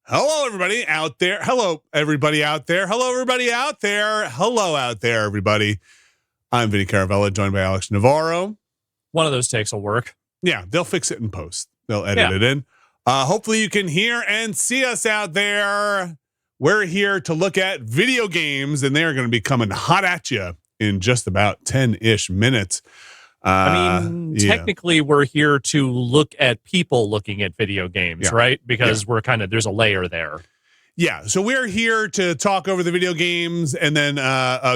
Hello, everybody out there. Hello, everybody out there. Hello, everybody out there. Hello, out there, everybody. I'm Vinny Caravella, joined by Alex Navarro. One of those takes will work. Yeah, they'll fix it in post. They'll edit it in. Hopefully you can hear and see us out there. We're here to look at video games, and they're going to be coming hot at you in just about 10-ish minutes. Technically, we're here to look at people looking at video games, right? Because we're there's a layer there. Yeah, so we're here to talk over the video games and then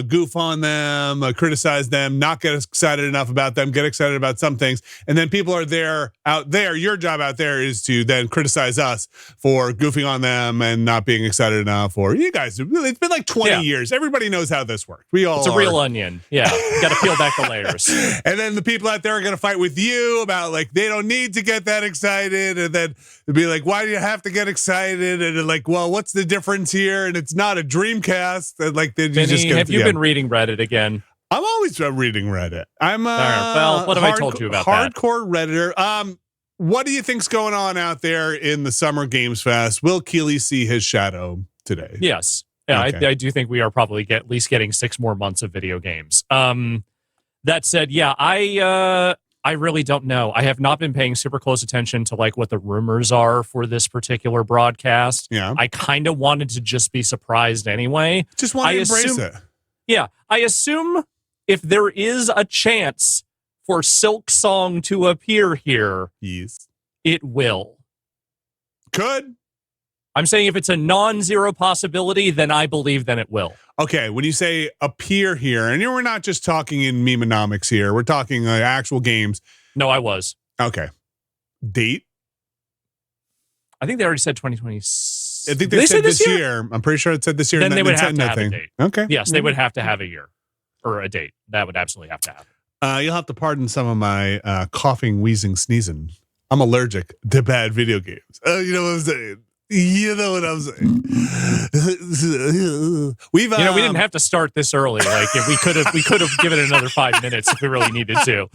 goof on them, criticize them, not get excited enough about them, get excited about some things. And then people are out there. Your job out there is to then criticize us for goofing on them and not being excited enough. Or you guys, it's been like 20 years. Everybody knows how this works. It's a real onion. Yeah, got to peel back the layers. And then the people out there are going to fight with you about they don't need to get that excited. And then they'll be like, why do you have to get excited? And they're like, well, what's the difference here? And it's not a Dreamcast. And Vinny, have you been reading Reddit again? I'm always reading Reddit. I'm well, what have I told you about that? Hardcore Redditor. What do you think's going on out there in the Summer Games Fest? Will Keeley see his shadow today? Yes. Yeah, okay. I do think we are probably at least getting 6 more months of video games. That said, I really don't know. I have not been paying super close attention to what the rumors are for this particular broadcast. Yeah. I kind of wanted to just be surprised anyway. Just want to embrace it. Yeah. I assume if there is a chance for Silk Song to appear here, yes, it will. Could. I'm saying if it's a non-zero possibility, then I believe then it will. Okay, when you say appear here, and we're not just talking in memeonomics here, we're talking actual games. No, I was. Okay. Date? I think they already said 2020. I think they said this year. I'm pretty sure it said this year. Then they would have to have a date. Okay. Yes, they would have to have a year or a date. That would absolutely have to happen. You'll have to pardon some of my coughing, wheezing, sneezing. I'm allergic to bad video games. You know what I'm saying? You know what I'm saying? We didn't have to start this early. If we could have given it another 5 minutes if we really needed to.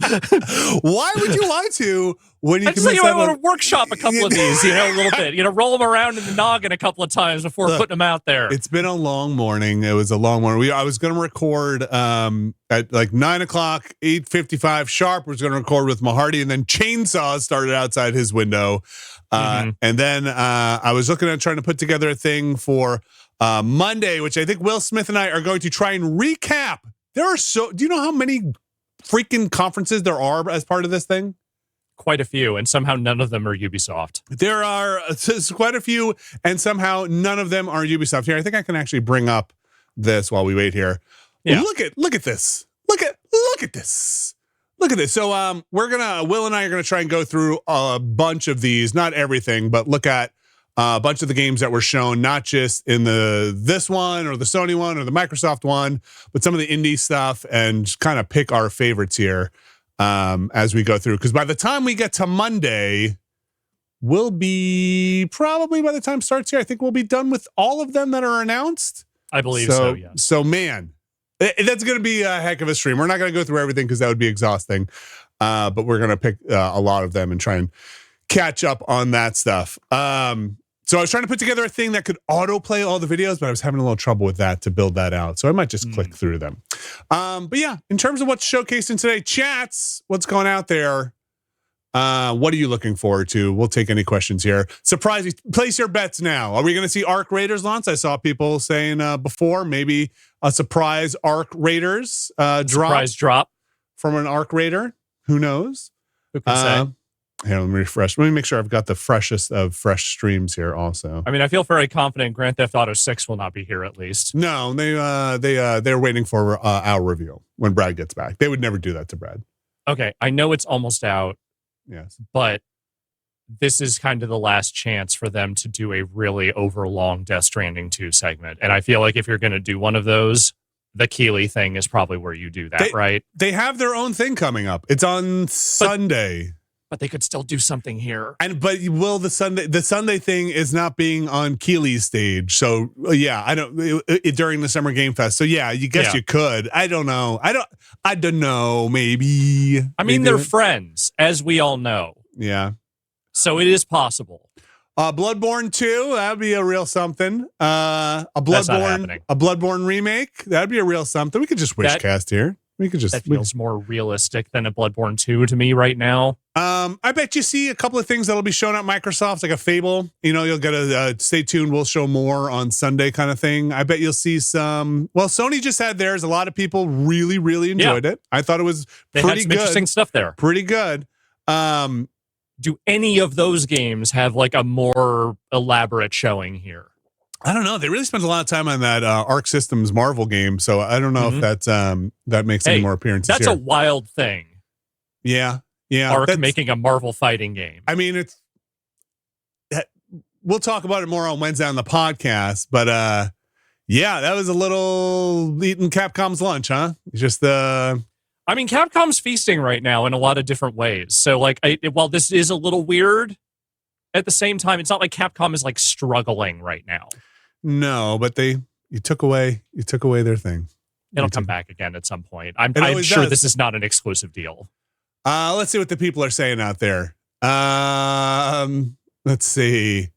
Why would you want to when you can? I want to workshop a couple of these, a little bit. Roll them around in the noggin a couple of times before putting them out there. It's been a long morning. It was a long morning. I was going to record at 9 o'clock, 8:55 sharp. Was going to record with Mahardy, and then chainsaws started outside his window. And then I was looking at trying to put together a thing for Monday, which I think Will Smith and I are going to try and recap. Do you know how many freaking conferences there are as part of this thing? Quite a few, and somehow none of them are Ubisoft. There are quite a few, and somehow none of them are Ubisoft. Here, I think I can actually bring up this while we wait here. Yeah. Look at this. Look at this. Look at this. So Will and I are gonna try and go through a bunch of these, not everything, but look at a bunch of the games that were shown, not just in this one or the Sony one or the Microsoft one, but some of the indie stuff, and kind of pick our favorites here as we go through. Because by the time we get to Monday, we'll be probably, by the time it starts here, I think we'll be done with all of them that are announced. I believe so, yeah. So man, that's going to be a heck of a stream. We're not going to go through everything because that would be exhausting. But we're going to pick a lot of them and try and catch up on that stuff. So I was trying to put together a thing that could autoplay all the videos, but I was having a little trouble with that to build that out. So I might just click through them. But yeah, in terms of what's showcased in today, chats, what's going out there? What are you looking forward to? We'll take any questions here. Surprise, place your bets now. Are we going to see Arc Raiders launch? I saw people saying before maybe a surprise Arc Raiders drop from an Arc Raider. Who knows? Who can say? Here, let me refresh. Let me make sure I've got the freshest of fresh streams here also. I mean, I feel very confident Grand Theft Auto 6 will not be here at least. No, they're waiting for our review when Brad gets back. They would never do that to Brad. Okay, I know it's almost out. Yes. But this is kind of the last chance for them to do a really overlong Death Stranding 2 segment. And I feel like if you're going to do one of those, the Keeley thing is probably where you do that, right? They have their own thing coming up. It's on Sunday. But they could still do something here. But will the Sunday thing is not being on Keeley's stage. So yeah, I don't during the Summer Game Fest. So yeah, you guess you could. I don't know. I don't know. Maybe. I mean, they're friends, as we all know. Yeah. So it is possible. Bloodborne 2, that'd be a real something. A Bloodborne remake, that'd be a real something. We could just wishcast here. That feels more realistic than a Bloodborne 2 to me right now. I bet you see a couple of things that'll be shown at Microsoft, like a Fable. You'll get a stay tuned. We'll show more on Sunday kind of thing. I bet you'll see some. Well, Sony just had theirs. A lot of people really, really enjoyed it. I thought it was pretty good. Interesting stuff there. Pretty good. Do any of those games have like a more elaborate showing here? I don't know. They really spent a lot of time on that Arc Systems Marvel game, so I don't know if that makes any more appearances. That's here. a wild thing. Yeah. Arc making a Marvel fighting game. I mean, we'll talk about it more on Wednesday on the podcast, but that was a little eating Capcom's lunch, huh? Just I mean, Capcom's feasting right now in a lot of different ways. So, like, while this is a little weird, at the same time, it's not like Capcom is like struggling right now. No, but you took away their thing. It'll come back again at some point. I'm sure this is not an exclusive deal. Let's see what the people are saying out there. Let's see.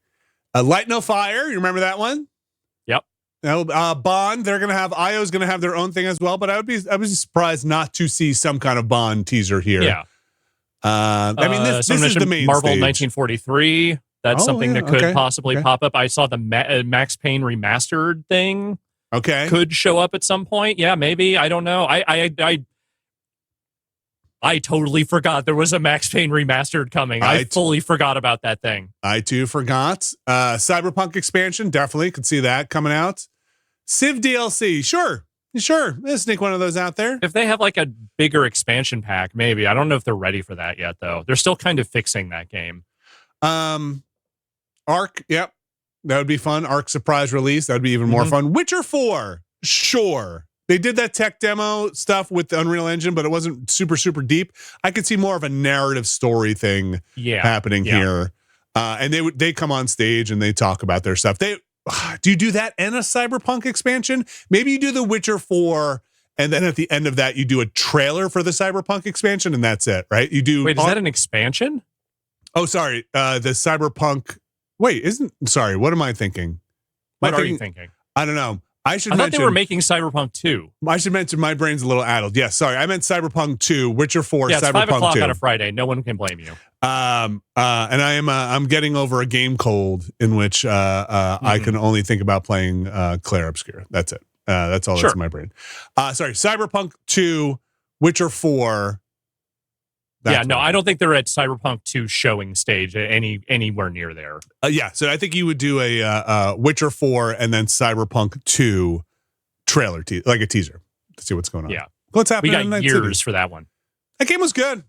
Light No Fire. You remember that one? Yep. Bond. They're gonna have IO's gonna have their own thing as well. But I would be surprised not to see some kind of Bond teaser here. Yeah. I mean, this is the main Marvel stage. 1943. That's something that could possibly pop up. I saw the Max Payne remastered thing. Okay. Could show up at some point. Yeah, maybe. I don't know. I totally forgot there was a Max Payne remastered coming. I fully forgot about that thing. I too forgot. Cyberpunk expansion, definitely could see that coming out. Civ DLC, sure. Let's sneak one of those out there. If they have like a bigger expansion pack, maybe. I don't know if they're ready for that yet, though. They're still kind of fixing that game. Arc, yep. That would be fun. Arc surprise release. That would be even more fun. Witcher 4, sure. They did that tech demo stuff with the Unreal Engine, but it wasn't super, super deep. I could see more of a narrative story thing happening here. And they come on stage and they talk about their stuff. Do you do that and a Cyberpunk expansion? Maybe you do the Witcher 4, and then at the end of that, you do a trailer for the Cyberpunk expansion, and that's it, right? You do. Wait, is that an expansion? Oh, sorry. The Cyberpunk. Wait, sorry. What am I thinking? What are you thinking? I don't know. I thought they were making Cyberpunk 2. I should mention my brain's a little addled. Yes, sorry. I meant Cyberpunk 2, Witcher 4, it's Cyberpunk 5 o'clock 2. on a Friday. No one can blame you. And I'm getting over a game cold in which I can only think about playing Claire Obscure. That's it. That's all that's in my brain. Sorry, Cyberpunk 2, Witcher 4. I don't think they're at Cyberpunk 2 showing stage anywhere near there. So I think you would do a Witcher 4 and then Cyberpunk 2 trailer, like a teaser to see what's going on. Yeah. What's happening? We got years for that one. That game was good.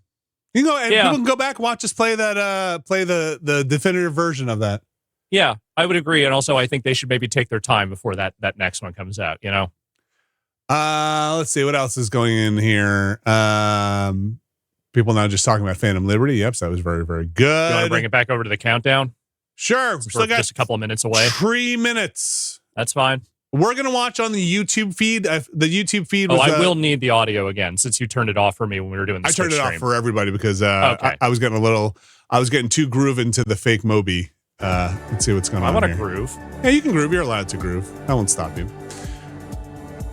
You can go and people can go back, watch us play that, play the definitive version of that. Yeah, I would agree. And also I think they should maybe take their time before that next one comes out, Let's see what else is going in here. People now just talking about Phantom Liberty. Yep, so that was very, very good. You want to bring it back over to the countdown? Sure. Still got just a couple of minutes away. 3 minutes. That's fine. We're going to watch on the YouTube feed. The YouTube feed was... I will need the audio again since you turned it off for me when we were doing the I turned it stream. off for everybody because I was getting too groove into the fake Moby. Let's see what's going on I want here. to groove. Yeah, you can groove. You're allowed to groove. I won't stop you.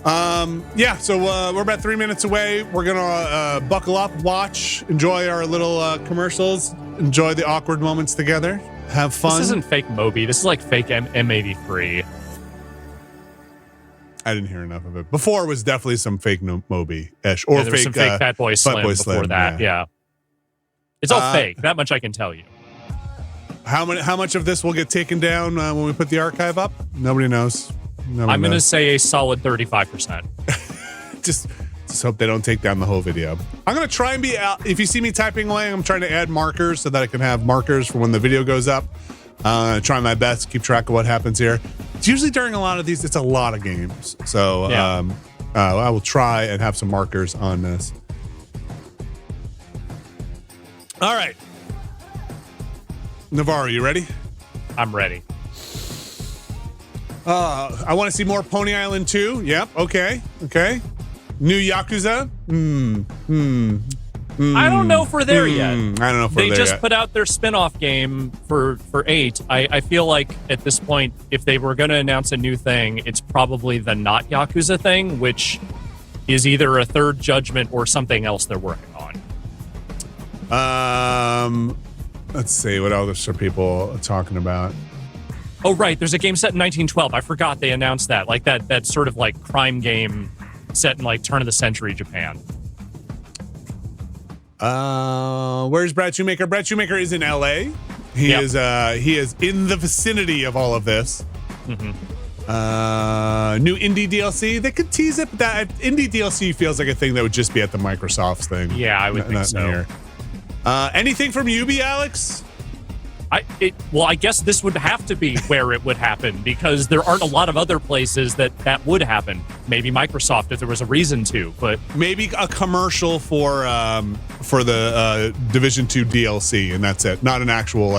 So we're about 3 minutes away. We're gonna buckle up, watch, enjoy our little commercials, enjoy the awkward moments together, have fun. This isn't fake Moby. This is like fake M83. I didn't hear enough of it. Before it was definitely some fake Moby-ish or there was some fake Fat Boy Slim before that. Yeah. It's all fake. That much I can tell you. How much of this will get taken down when we put the archive up? Nobody knows. I'm going to say a solid 35%. just hope they don't take down the whole video. I'm going to try and if you see me typing away, I'm trying to add markers so that I can have markers for when the video goes up. Try my best to keep track of what happens here. It's usually during a lot of these, it's a lot of games. So I will try and have some markers on this. All right. Navarro, you ready? I'm ready. I want to see more Pony Island 2. Yep. Okay. New Yakuza. I don't know if we're there yet. I don't know if we're They there just yet. put out their spin-off game for 8. I feel like at this point, if they were going to announce a new thing, it's probably the not Yakuza thing, which is either a Third Judgment or something else they're working on. Let's see, what else are people talking about? Oh, right. There's a game set in 1912. I forgot they announced that. Like that sort of like crime game set in like turn of the century Japan. Where's Brad Shoemaker? Brad Shoemaker is in LA. He is in the vicinity of all of this. Mm-hmm. New indie DLC. They could tease it, but that indie DLC feels like a thing that would just be at the Microsoft's thing. Yeah, I would think so. Here. Anything from Ubi, Alex? I guess this would have to be where it would happen because there aren't a lot of other places that would happen. Maybe Microsoft if there was a reason to, but maybe a commercial for the Division 2 DLC, and that's it. Not an actual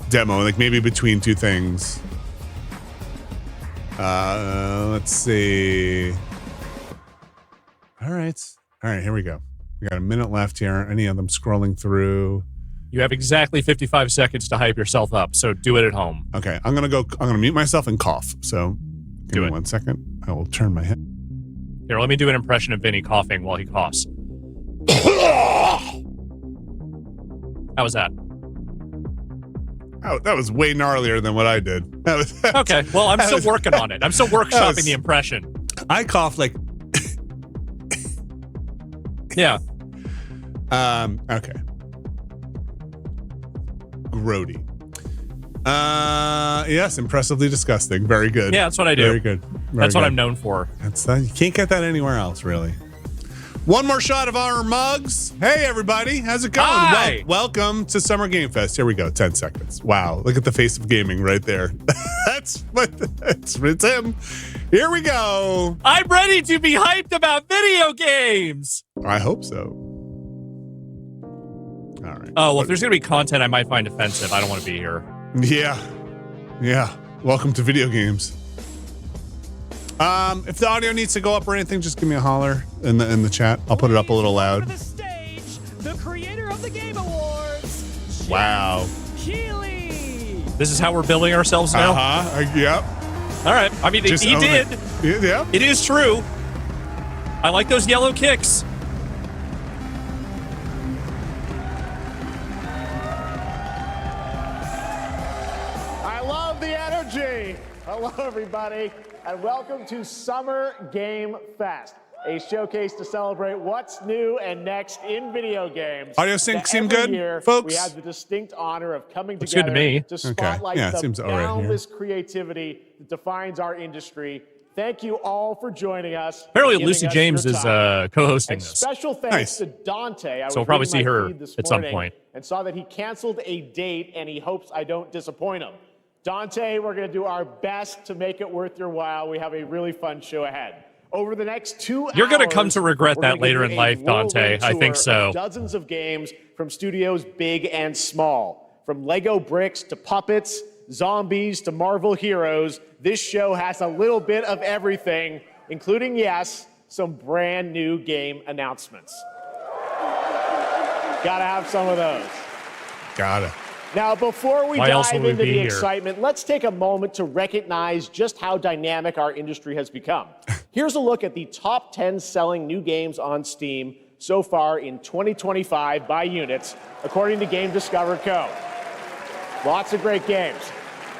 demo. Like maybe between two things. Let's see. All right, here we go. We got a minute left here. Any of them scrolling through? You have exactly 55 seconds to hype yourself up, so do it at home. Okay, I'm gonna mute myself and cough. So give me 1 second. I will turn my head. Here, let me do an impression of Vinny coughing while he coughs. How was that? Oh, that was way gnarlier than what I did. Okay, well, I'm still working on it. I'm still workshopping the impression. I coughed like... Yeah. Okay. Grody. Yes, impressively disgusting. Very good. Yeah, that's what I do. Very good. That's what I'm known for. You can't get that anywhere else, really. One more shot of our mugs. Hey, everybody. How's it going? Hi. Welcome to Summer Game Fest. Here we go. 10 seconds. Wow. Look at the face of gaming right there. It's him. Here we go. I'm ready to be hyped about video games. I hope so. All right. Oh, well, if there's going to be content I might find offensive, I don't want to be here. Yeah. Welcome to video games. If the audio needs to go up or anything, just give me a holler in the chat. I'll put it up a little loud. The stage, the creator of the Game Awards. Wow. Keeley. This is how we're billing ourselves now? Yep. All right. I mean, he did. Yeah. It is true. I like those yellow kicks. I love the energy. Hello, everybody, and welcome to Summer Game Fest, a showcase to celebrate what's new and next in video games. Audio sync seem Every good, year, folks? We have the distinct honor of coming Looks together good to me. to spotlight Yeah, it the seems all right here. boundless creativity that defines our industry. Thank you all for joining us. Apparently, giving Lucy us James your is time. co-hosting And this. special thanks Nice. to Dante. So we'll probably see her reading my feed this at some morning point. and saw that he canceled a date and he hopes I don't disappoint him. Dante, we're going to do our best to make it worth your while. We have a really fun show ahead. Over the next 2 hours, You're going to come to regret we're that gonna later give in you a life, Dante. whirlwind I think tour so. of dozens of games from studios big and small. From Lego bricks to puppets, zombies to Marvel heroes, this show has a little bit of everything, including, yes, some brand new game announcements. Gotta have some of those. Got it. Now, before we Why else dive would we into be the here? excitement, let's take a moment to recognize just how dynamic our industry has become. Here's a look at the top 10 selling new games on Steam so far in 2025 by units, according to Game Discover Co. Lots of great games.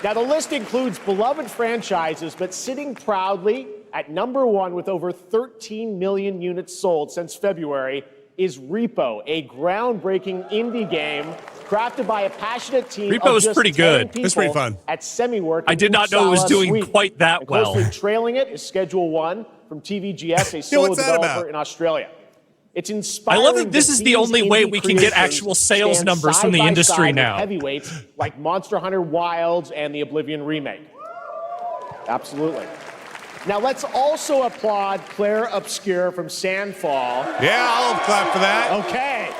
Now, the list includes beloved franchises, but sitting proudly at number 1 with over 13 million units sold since February is Repo, a groundbreaking indie game crafted by a passionate team Repo of is just pretty 10 good. people It's pretty fun. at SemiWork. I did not know it was Uppsala, doing Sweden. quite that And closely well. trailing it is Schedule 1 from TVGS, a solo what's that developer about? in Australia. It's I inspiring. love that this is the these only way indie we can get creations actual sales stand numbers from the side by industry side with now. Heavyweights like Monster Hunter Wilds and the Oblivion remake. Absolutely. Now let's also applaud Claire Obscure from Sandfall. Yeah, I'll clap for that. Okay.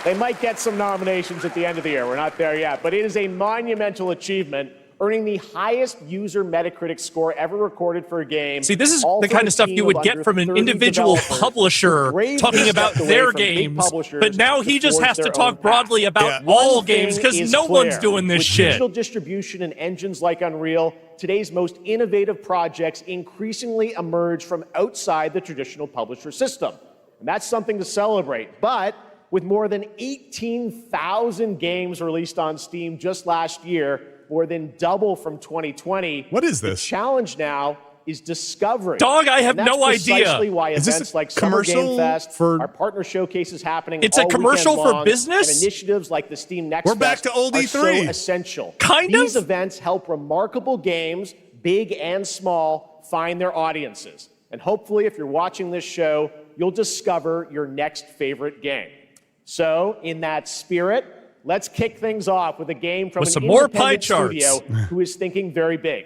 They might get some nominations at the end of the year. We're not there yet, but it is a monumental achievement. earning the highest user Metacritic score ever recorded for a game. See, this is all the from kind a of stuff team you would of get under from an 30 individual developers publisher who bravely talking about stepped away their from big games, publishers but now he to just forge has to their own talk path. broadly about Yeah. all One games thing because is no clear. one's doing this With shit. digital distribution and engines like Unreal, today's most innovative projects increasingly emerge from outside the traditional publisher system. And that's something to celebrate. But with more than 18,000 games released on Steam just last year, more than double from 2020. What is this? The challenge now is discovery. Dog, I have And that's no idea. precisely why Is this events a like Summer commercial Game Fest, for- our partner showcases happening It's a all commercial weekend for long, business? and initiatives like the Steam Next We're back Fest to old are E3. so essential. Kind These of. events help remarkable games, big and small, find their audiences. And hopefully, if you're watching this show, you'll discover your next favorite game. So, in that spirit, let's kick things off with a game from With an some more pie independent charts. studio who is thinking very big.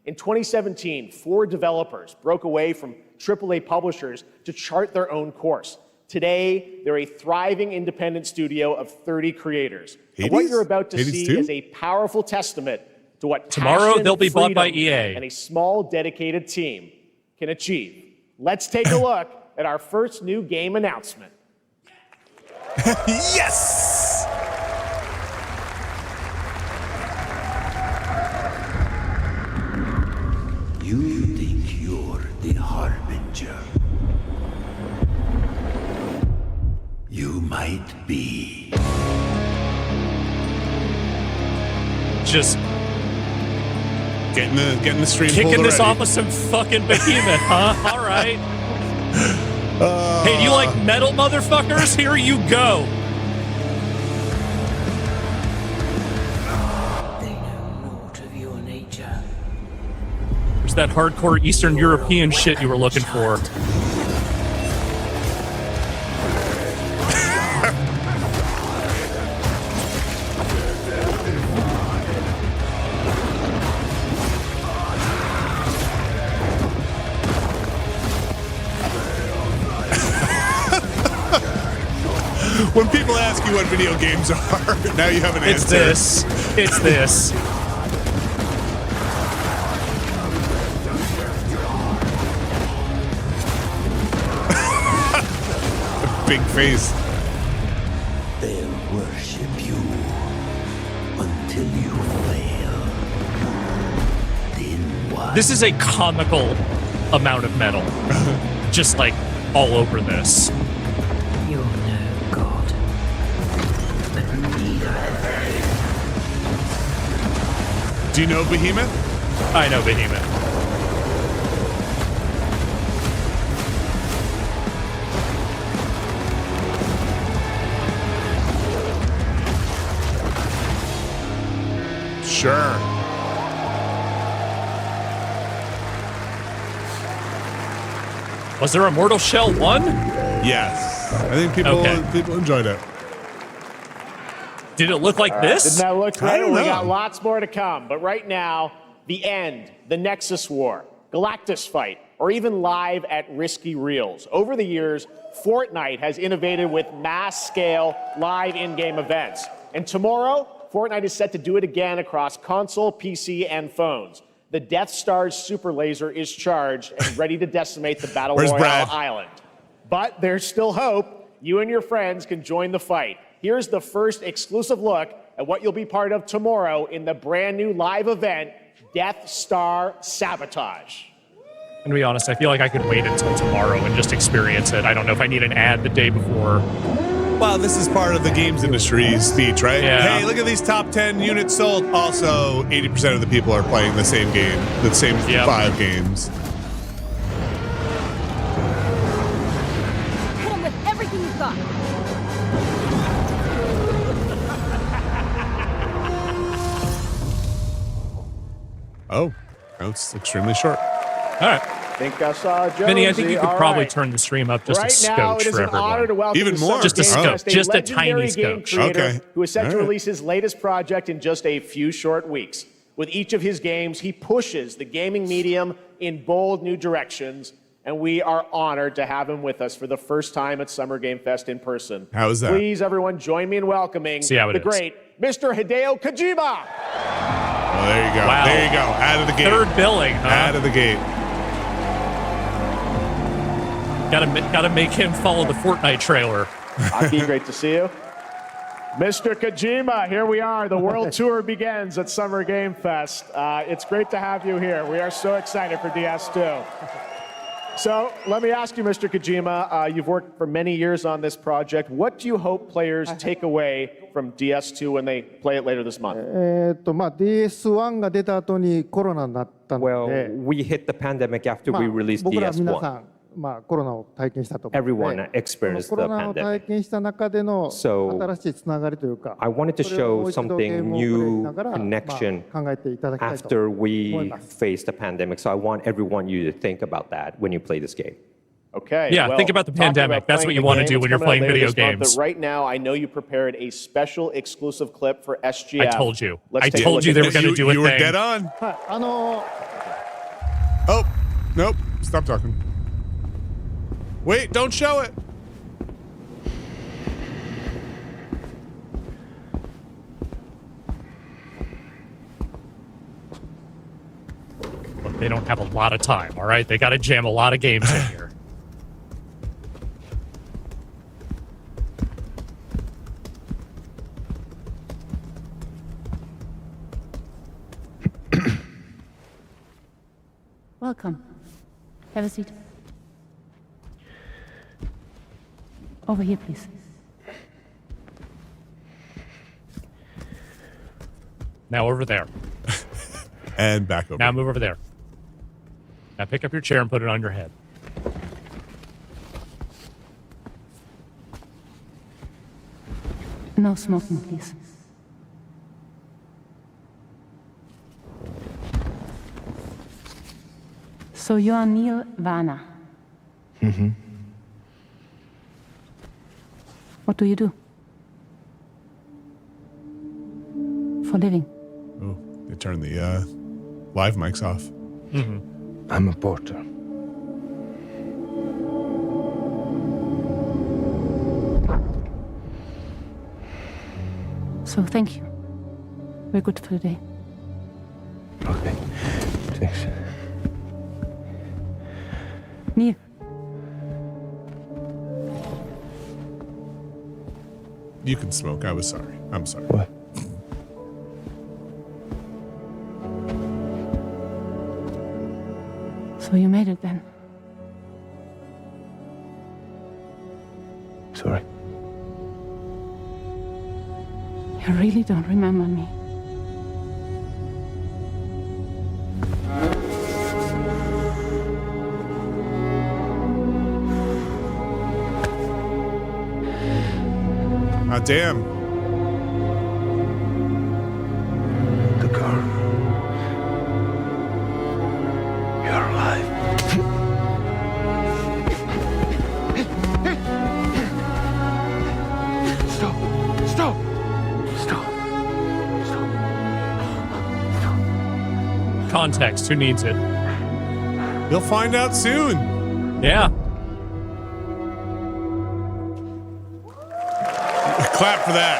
In 2017, 4 developers broke away from AAA publishers to chart their own course. Today, they're a thriving independent studio of 30 creators. And what Hades? you're about to Hades see 2? is a powerful testament to what Tomorrow passion, they'll be bought by freedom, EA. and a small, dedicated team can achieve. Let's take a look at our first new game announcement. Yes! You think you're the Harbinger. You might be. Just Getting the stream kicking pulled this already. off with some fucking behemoth, huh? All right. Hey, do you like metal, motherfuckers? Here you go. They know naught of your nature. There's that hardcore Eastern European shit you were looking for. When people ask you what video games are, now you have an It's answer. this. It's this. Big face. They'll worship you until you fail. Then what? This is a comical amount of metal. Just like all over this. You're no god, but neither. Do you know Behemoth? I know Behemoth. Sure. Was there a Mortal Shell 1? Yes. I think Okay. people enjoyed it. Did it look like this? Didn't that look I great? don't We know. got lots more to come. But right now, the end, the Nexus War, Galactic fight, or even live at Risky Reels. Over the years, Fortnite has innovated with mass-scale live in-game events. And tomorrow, Fortnite is set to do it again across console, PC, and phones. The Death Star's super laser is charged and ready to decimate the Battle Where's Royale Brad? island. But there's still hope. You and your friends can join the fight. Here's the first exclusive look at what you'll be part of tomorrow in the brand new live event, Death Star Sabotage. And to be honest, I feel like I could wait until tomorrow and just experience it. I don't know if I need an ad the day before. Well, this is part of the games industry's speech, right? Yeah. Hey, look at these top 10 units sold. Also, 80% of the people are playing the same game, the same Yep. 5 games. Hit him with everything you've got. Oh, that's extremely short. All right. Think I saw Jonesy. Vinny, I think you could All probably right. turn the stream up just Right a now, scotch it is for an honor to everyone. welcome Even to more. Summer Just a Game scope, Fest, just a legendary tiny game scotch. creator Okay. who is set All to right. release his latest project in just a few short weeks. With each of his games, he pushes the gaming medium in bold new directions, and we are honored to have him with us for the first time at Summer Game Fest in person. How is that? Please, everyone, join me in welcoming See how it the is. great Mr. Hideo Kojima. Well, there you you go. Wow. There you go. Out of the gate. Third billing, huh? Out of the gate. Gotta make him follow the Fortnite trailer. Aki, great to see you. Mr. Kojima, here we are. The world tour begins at Summer Game Fest. It's great to have you here. We are so excited for DS2. So let me ask you, Mr. Kojima, you've worked for many years on this project. What do you hope players take away from DS2 when they play it later this month? DS1 が出た後にコロナになったので、 Well, we hit the pandemic after we released 僕ら皆さ DS1. ん、コロナを体験したと思うので、 Everyone experienced コ the ロナを体 pandemic. 験した中での So, 新しいつながりというか、 I wanted to それをも show う一度ゲー something ムをプレイし new ながら、 connection 考えていただきたいと after 思い we ます。 faced the pandemic. So I want everyone you to think about that when you play this game. Okay. Yeah, well, think about the talking pandemic. about That's playing what you the wanna game, do it's when you're coming out playing later video this month, games. But right now, I know you prepared a special exclusive clip for SGF. I told you. Let's I take a told look you at they were this. going to do a You were thing. dead on. はい、Oh, nope. Stop talking. Wait, don't show it. Look, they don't have a lot of time, all right? They got to jam a lot of games in here. Welcome. Have a seat. Over here, please. Now over there. And back over. Now move over there. Now pick up your chair and put it on your head. No smoking, please. So you are Neil Varner. Mm-hmm. What do you do? For living? Oh, they turned the live mics off. I'm a porter. So thank you. We're good for the day. Okay. Thanks. Neil. You can smoke. I was sorry. I'm sorry. What? So you made it then? Sorry. You really don't remember me. Ah, damn. The girl. You're alive. Stop. Stop. Stop. Stop. Context. Who needs it? You'll find out soon. Yeah. Clap for that.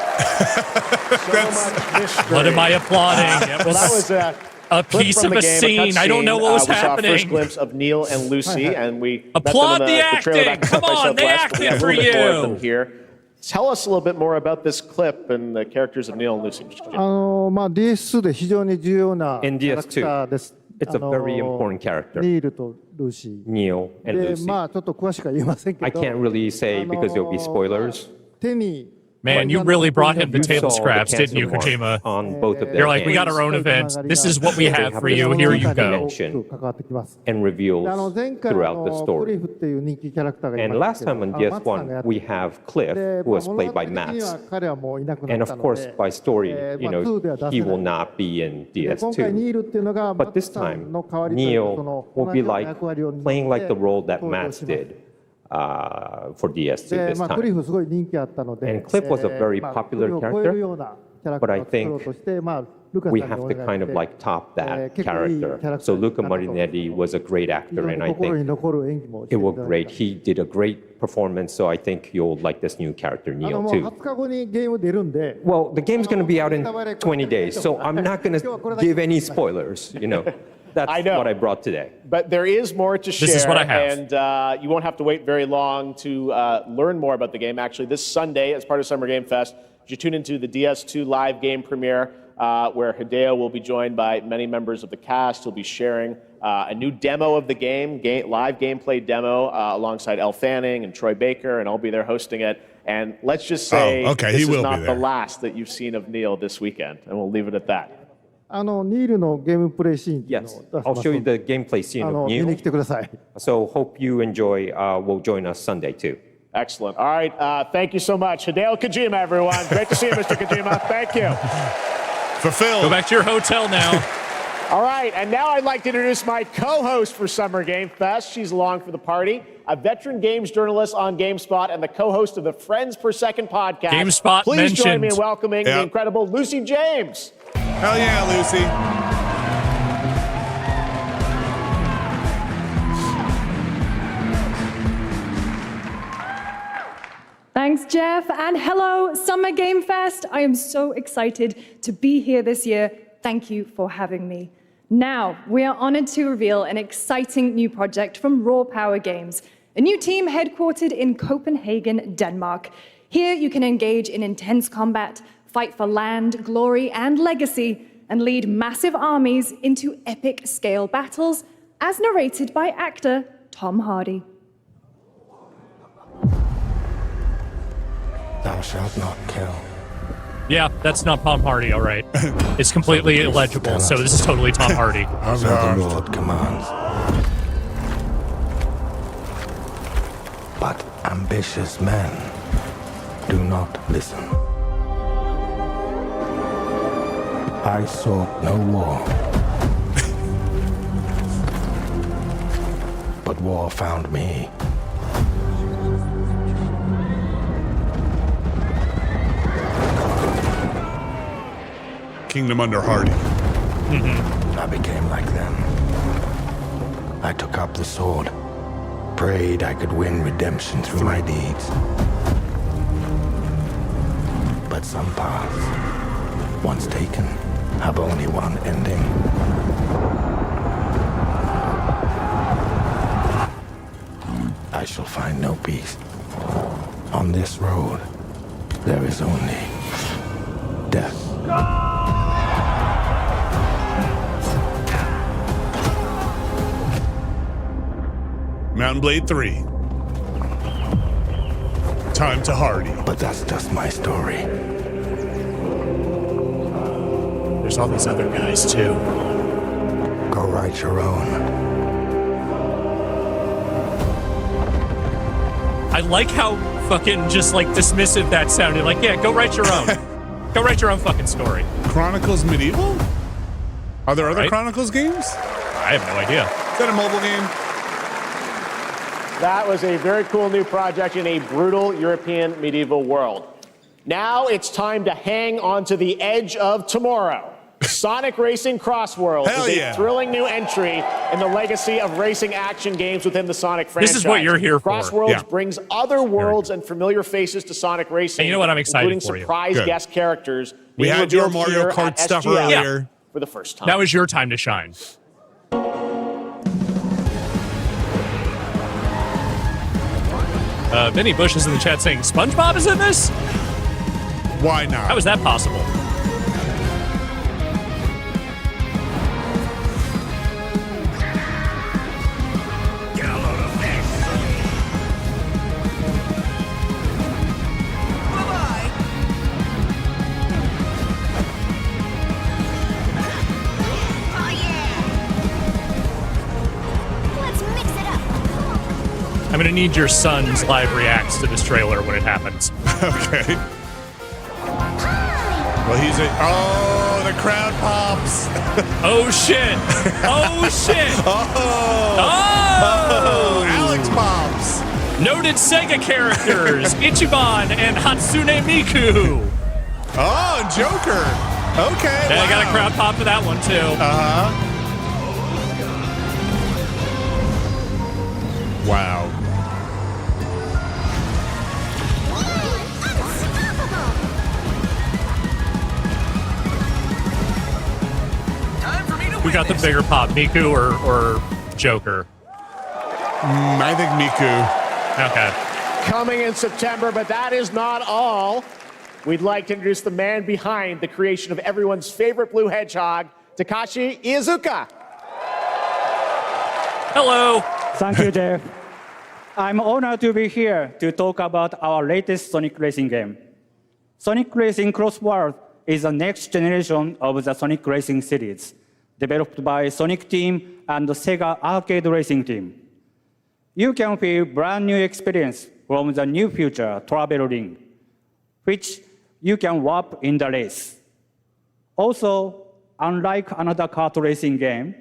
So much mystery. What am I applauding? It Well, that was was a a clip piece from of the a game, scene. I don't know what was we saw a first happening. glimpse of Neil and Lucy, and we met Applaud them in the trailer back acting. Come by on, they Southwest, but we acted have a for little bit more of you. them here. Tell us a little bit more about this clip and the characters of Neil and Lucy. Mr. Jim. DS2 で非常に重要なキ In ャラクターです It's a very important character. ニールとルーシー Neil and で、 Lucy. ちょっと詳しくは言えませんけ I ど can't really say because there'll be spoilers. 手に Man, you really brought him the You table saw the scraps, didn't you, cancer Kojima? mark on both of their You're like, we got hands our own event. This is what we have for you. Here you go. 関わってきます。 and で reveals 前回 throughout the クリ story. フっていう人気キャラクターがい And ま last すけど time on マツさんが DS1, やって we have Cliff, で who was 物 played 語 by 的には Mats. 彼はもういなくな And った of の course, で by story, 2では出せない he will not be in で今回 DS2. ニールっていうのが But マ this ツさんの time, 代わりというかそ Neil の will 同 be じような like 役割を担って playing like the role that 登場 Mats します did for DS2 で this クリ time. フすごい人気あったので And Cliff was a very popular クリフを超えるようなキャラクターを作ろうとして we have to kind of like top that character. So Luca Marinetti was a great actor, and I think it was great. He did a great performance, so I think you'll like this new character, Neo, too. Well, the game's going to be out in 20 days, so I'm not going to give any spoilers, you know. That's what I brought today. But there is more to share. This is what I have. And you won't have to wait very long to learn more about the game. Actually, this Sunday, as part of Summer Game Fest, you tune into the DS2 live game premiere, where Hideo will be joined by many members of the cast. He'll be sharing a new demo of the game, live gameplay demo, alongside Elle Fanning and Troy Baker, and I'll be there hosting it. And let's just say this is not the last that you've seen of Neil this weekend, and we'll leave it at that. Yes, I'll show you the gameplay scene of Neil. So hope you enjoy. Will join us Sunday too. Excellent. All right. Thank you so much. Hideo Kojima, everyone. Great to see you, Mr. Kojima. Thank you. Fulfilled. Go back to your hotel now. All right. And now I'd like to introduce my co-host for Summer Game Fest. She's along for the party. A veteran games journalist on GameSpot and the co-host of the Friends Per Second podcast. GameSpot Please mentioned. join me in welcoming the incredible Lucy James. Hell yeah, Lucy. Thanks, Jeff, and hello, Summer Game Fest. I am so excited to be here this year. Thank you for having me. Now, we are honored to reveal an exciting new project from Raw Power Games, a new team headquartered in Copenhagen, Denmark. Here you can engage in intense combat, fight for land, glory, and legacy, and lead massive armies into epic scale battles, as narrated by actor Tom Hardy. Thou shalt not kill. Yeah, that's not Tom Hardy, all right. It's completely illegible, so this is totally Tom Hardy. So the Lord commands. But ambitious men do not listen. I sought no war, but war found me. Kingdom under Hardy. I became like them. I took up the sword, prayed I could win redemption through my deeds. But some paths, once taken, have only one ending. I shall find no peace. On this road, there is only death. Mountain Blade 3. Time to Hardy. But that's just my story. There's all these other guys, too. Go write your own. I like how fucking just, like, dismissive that sounded. Like, yeah, go write your own. Go write your own fucking story. Chronicles Medieval? Are there other Chronicles games? I have no idea. Is that a mobile game? That was a very cool new project in a brutal European medieval world. Now it's time to hang on to the edge of tomorrow. Sonic Racing CrossWorlds is a thrilling new entry in the legacy of racing action games within the Sonic franchise. This is what you're here for. CrossWorlds brings other worlds and familiar faces to Sonic Racing. And you know what? I'm excited including for you. surprise guest characters. We had your Mario Kart stuff earlier. For the first time. Now is your time to shine. Benny Bush is in the chat saying SpongeBob is in this? Why not? How is that possible? I'm gonna need your son's live reacts to this trailer when it happens. Okay. Well, he's a... Oh, the crowd pops. Oh, shit. Oh, shit. Oh. Alex pops. Noted Sega characters, Ichiban and Hatsune Miku. Oh, Joker. Okay. Yeah, I got a crowd pop for that one too. Wow. Who got the bigger pop, Miku or Joker? I think Miku. Okay. Coming in September, but that is not all. We'd like to introduce the man behind the creation of everyone's favorite blue hedgehog, Takashi Iizuka. Hello. Thank you, Jeff. I'm honored to be here to talk about our latest Sonic Racing game. Sonic Racing CrossWorlds is the next generation of the Sonic Racing series, developed by Sonic Team and the Sega Arcade Racing Team. You can feel brand new experience from the new future travel ring, which you can warp in the race. Also, unlike another kart racing game,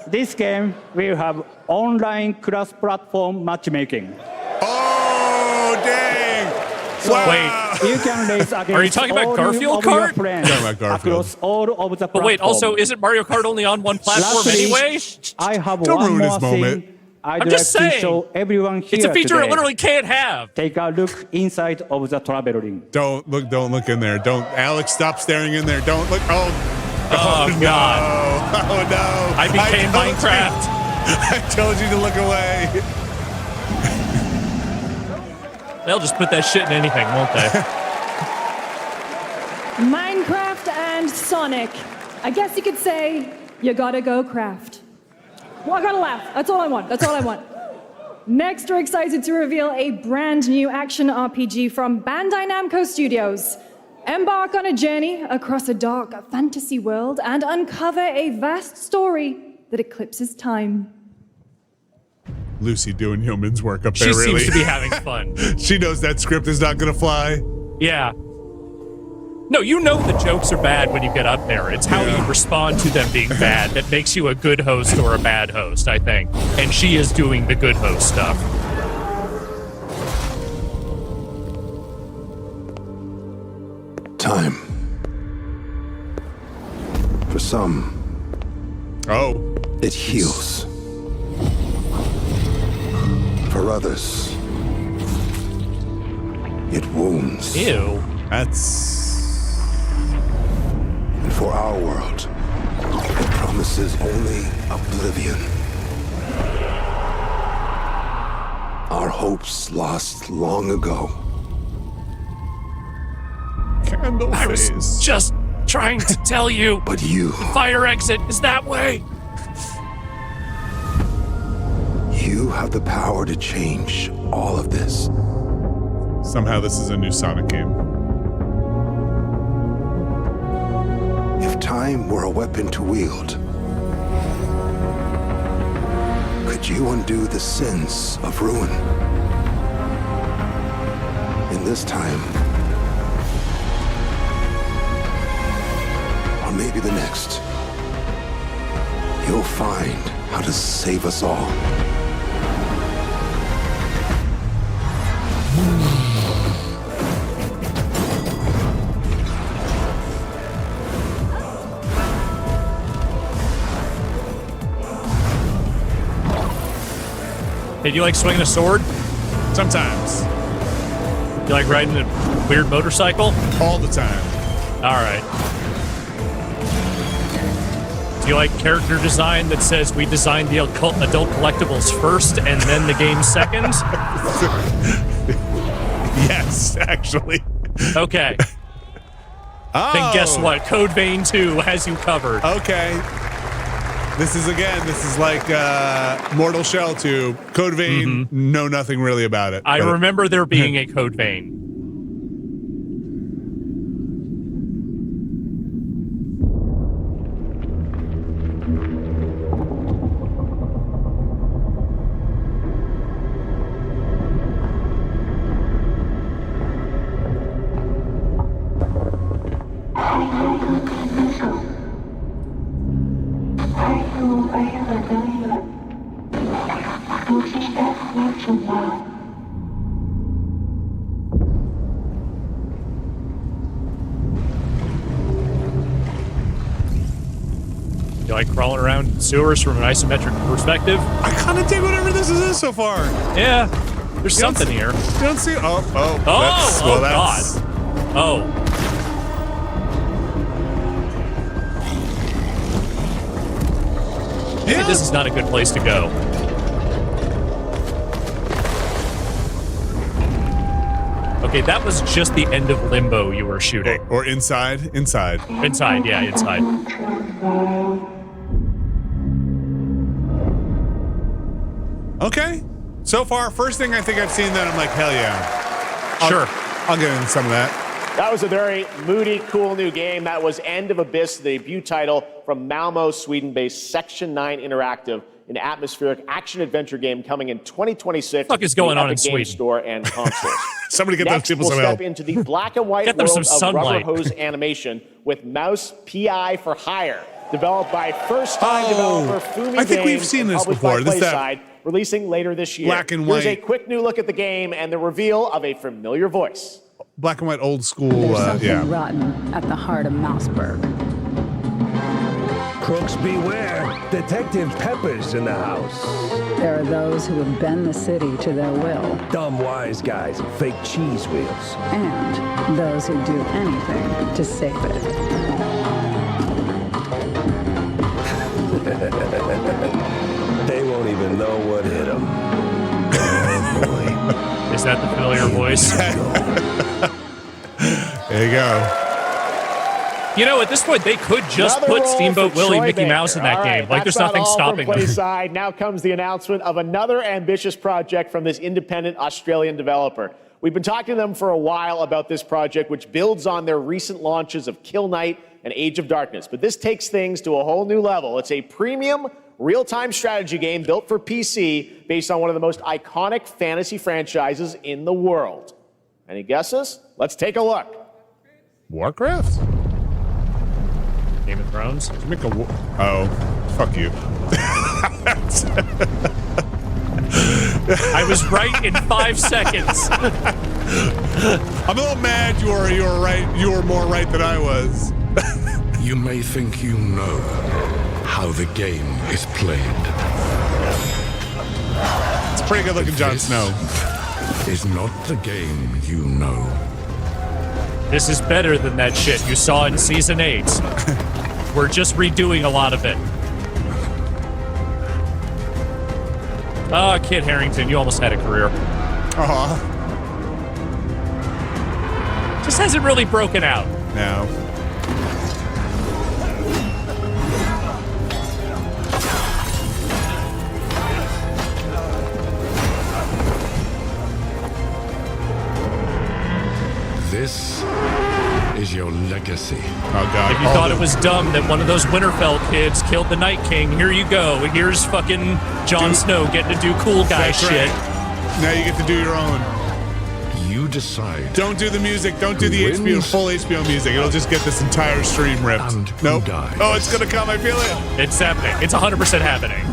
this game will have online cross-platform matchmaking. Oh, dang! So Wait. You can race against Are you talking about all Garfield of your Kart? friends Talking about Garfield. across all of the But wait, platforms. also, isn't Mario Kart only on one platform Lastly, anyway? I have Don't one ruin more his moment. thing I'd I'm like just to saying. show everyone here It's a feature today. it literally can't have. Take a look inside of the travel ring. Don't look in there. Don't, Alex, stop staring in there. Don't look. Oh Oh, no. God. Oh no. I became told you- Minecraft. I told you to look away. They'll just put that shit in anything, won't they? Minecraft and Sonic. I guess you could say, you gotta go craft. Well, I gotta laugh. That's all I want. That's all I want. Next, we're excited to reveal a brand new action RPG from Bandai Namco Studios. Embark on a journey across a dark fantasy world and uncover a vast story that eclipses time. Lucy doing yeoman's work up there, She really. seems to be having fun. She knows that script is not going to fly. Yeah. No, you know the jokes are bad when you get up there. It's how you respond to them being bad that makes you a good host or a bad host, I think. And she is doing the good host stuff. Time. For some, it heals. For others, it wounds. Ew. And for our world, it promises only oblivion. Our hopes lost long ago. Candle I was just trying to tell you. But you... The fire exit is that way. You have the power to change all of this. Somehow this is a new Sonic game. If time were a weapon to wield, could you undo the sins of ruin? In this time, or maybe the next, you'll find how to save us all. Hey, do you like swinging a sword? Sometimes. You like riding a weird motorcycle? All the time. All right. Do you like character design that says we designed the adult collectibles first and then the game second? Yes, actually. Okay. Oh. Then guess what? Code Vein 2 has you covered. Okay. This is like Mortal Shell 2. Code Vein, know nothing really about it. I remember there being a Code Vein. You like crawling around sewers from an isometric perspective? I kind of dig whatever this is so far. Yeah, there's something here. You don't see? Oh, God. Oh. Maybe this is not a good place to go. Okay, that was just the end of Limbo you were shooting. Or inside? Inside. Inside, yeah, inside. Okay. So far, first thing I think I've seen that I'm like, hell yeah. Sure. I'll get into some of that. That was a very moody, cool new game. That was End of Abyss, the debut title from Malmo, Sweden-based Section 9 Interactive, an atmospheric action-adventure game coming in 2026. What the fuck is going on in Game Sweden? Store and consoles. Somebody get those people we'll some step help. into the black and white Get them world some of rubber sunlight. hose animation with Mouse PI for Hire, developed by first-time developer Fumi I think we've Games seen and this published before. by This is that PlaySide, releasing later this year. black and Here's a white. quick new look at the game and the reveal of a familiar voice. Black and white old school, There's something yeah. rotten at the heart of Mouseburg. Crooks beware. Detective Pepper's in the house. There are those who have bent the city to their will. Dumb wise guys and fake cheese wheels. And those who do anything to save it. They won't even know what hit them. Oh boy. Is that the familiar voice? There you go. You know, at this point, they could just Another put role Steamboat for Willie, Troy Mickey Baker. Mouse in that All right, game. Like, there's that's not nothing all stopping from them. PlaySide. Now comes the announcement of another ambitious project from this independent Australian developer. We've been talking to them for a while about this project, which builds on their recent launches of Kill Knight and Age of Darkness. But this takes things to a whole new level. It's a premium, real-time strategy game built for PC based on one of the most iconic fantasy franchises in the world. Any guesses? Let's take a look. Warcraft? Game of Thrones? Make a oh, fuck you. I was right in 5 seconds. I'm a little mad you were right. You were more right than I was. You may think you know how the game is played. It's pretty good looking Jon Snow. Is not the game you know. This is better than that shit you saw in Season 8. We're just redoing a lot of it. Oh, Kit Harington, you almost had a career. Aw. Just hasn't really broken out. No. This is your legacy. Oh, God. If you thought it was dumb that one of those Winterfell kids killed the Night King, here you go. Here's fucking Jon Snow getting to do cool guy That's shit. right. Now you get to do your own. You decide. Don't do the music. Don't do the HBO, full HBO music. It'll just get this entire stream ripped. Nope. Oh, it's going to come. I feel it. It's happening. It's 100% happening.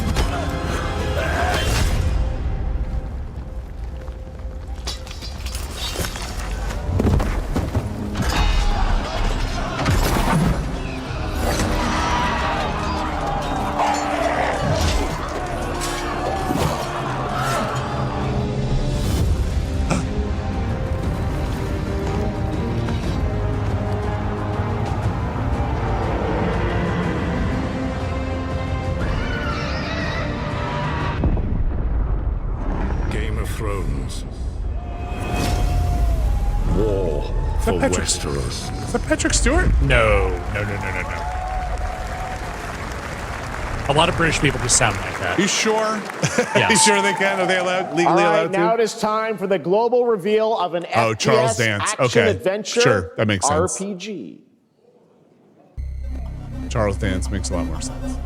Game of Thrones. War for Westeros. Is that Patrick Stewart? No. A lot of British people just sound like that. You sure? Yes. You sure they can? Are they allowed, legally All right, allowed to? now it is time for the global reveal of an Oh, FPS Charles Dance. action Okay. adventure Sure, that makes sense. RPG. Charles Dance makes a lot more sense.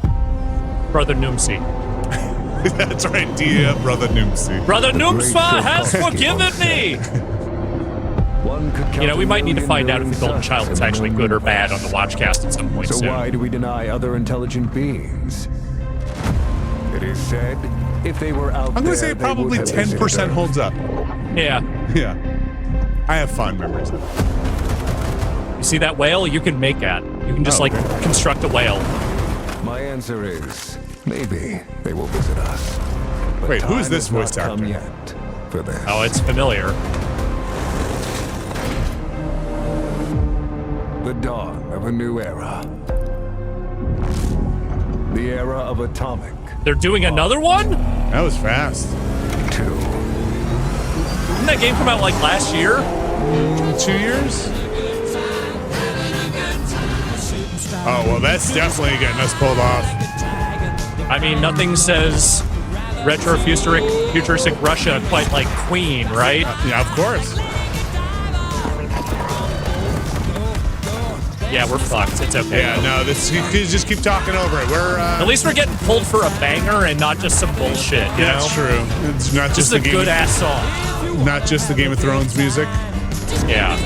Brother Noomsy. That's right, dear Brother Noomsy. Brother Noomsfa has forgiven me! You know, we might need to find out if the Golden Child is actually good or bad on the Watchcast at some point So soon. why do we deny other intelligent beings? It is said, if they were out I'm going to say there, they would probably have 10% visited. holds up. Yeah. Yeah. I have fond memories of it. You see that whale? You can make that. You can just, like, construct a whale. My answer is maybe they will visit us. But wait, who's time this has not voice come actor? yet for this. Oh, it's familiar. The dawn of a new era. The era of Atomic. They're doing another one? That was fast. 2. Didn't that game come out like last year? 2 years? Oh, well, that's definitely getting us pulled off. I mean, nothing says retro-futuristic Russia quite like Queen, right? Yeah, of course. Yeah, we're fucked. It's okay. Yeah, no, this you just keep talking over it. We're at least we're getting pulled for a banger and not just some bullshit. You know? That's true. It's not just a good ass song. Not just the Game of Thrones music. Yeah.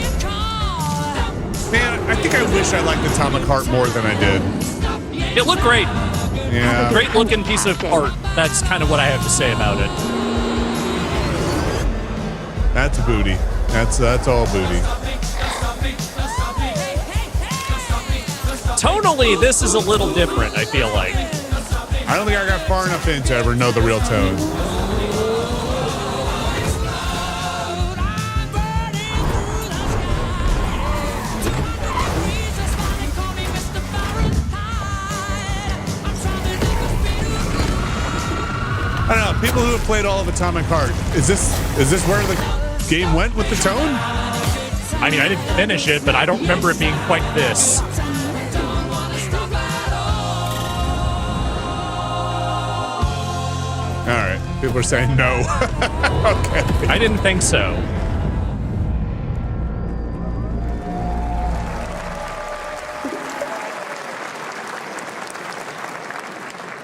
Man, I think I wish I liked Atomic Heart more than I did. It looked great. Yeah. Great looking piece of art. That's kind of what I have to say about it. That's booty. That's all booty. Tonally, this is a little different, I feel like. I don't think I got far enough in to ever know the real tone. I don't know. People who have played all of Atomic Heart, is this where the game went with the tone? I mean, I didn't finish it, but I don't remember it being quite this. All right. People are saying no. Okay. I didn't think so.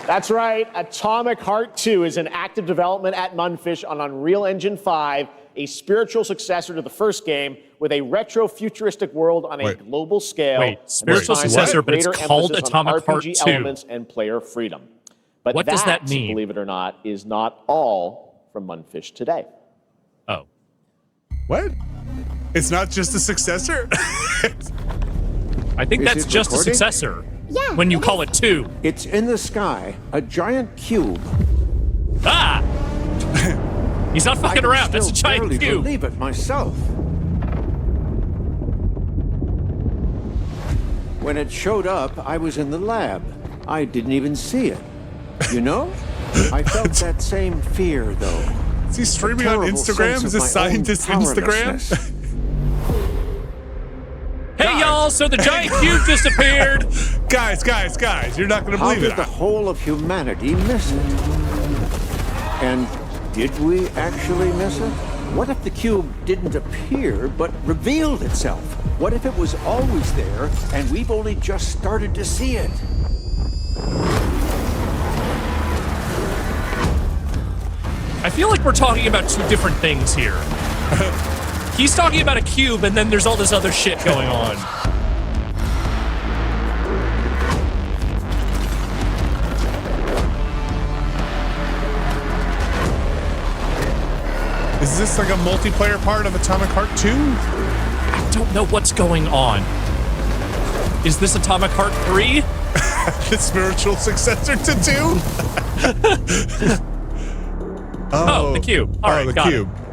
That's right. Atomic Heart 2 is in active development at Mundfish on Unreal Engine 5, a spiritual successor to the first game with a retro-futuristic world on a global scale. Wait, spiritual successor, but it's called Atomic Heart 2. Elements and player freedom. But what does that mean? Believe it or not, is not all from Mundfish today. Oh. What? It's not just a successor? I think that's just a successor. Yeah. When you call it 2. It's in the sky, a giant cube. Ah! He's not fucking around. That's a giant I cube. believe it myself. When it showed up, I was in the lab. I didn't even see it. You know? I felt that same fear, though. Is he streaming on Instagram? Is this scientist Instagram? Hey, y'all, so the giant cube disappeared. Guys, you're not going to believe How it. did the whole of humanity miss it? And did we actually miss it? What if the cube didn't appear, but revealed itself? What if it was always there, and we've only just started to see it? I feel like we're talking about two different things here. He's talking about a cube, and then there's all this other shit going on. Is this like a multiplayer part of Atomic Heart 2? I don't know what's going on. Is this Atomic Heart 3? The spiritual successor to 2? Oh, the cube. All right, the got cube. It.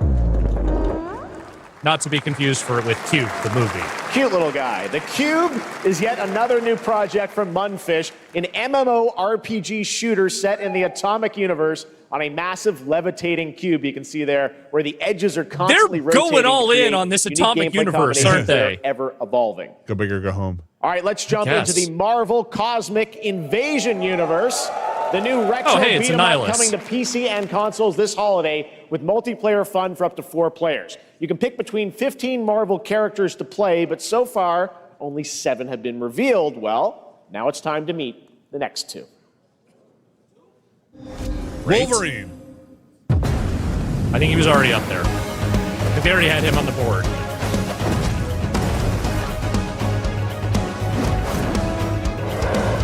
Not to be confused with Cube, the movie. Cute little guy. The Cube is yet another new project from Mundfish, an MMORPG shooter set in the Atomic universe on a massive levitating cube. You can see there where the edges are constantly rotating. They're going all in on this Atomic universe, aren't they? Ever evolving. Go big or go home. All right, let's jump into the Marvel Cosmic Invasion universe. The new retro beat 'em up coming to PC and consoles this holiday with multiplayer fun for up to 4 players. You can pick between 15 Marvel characters to play, but so far, only 7 have been revealed. Well, now it's time to meet the next 2. Wolverine. I think he was already up there. I think they already had him on the board.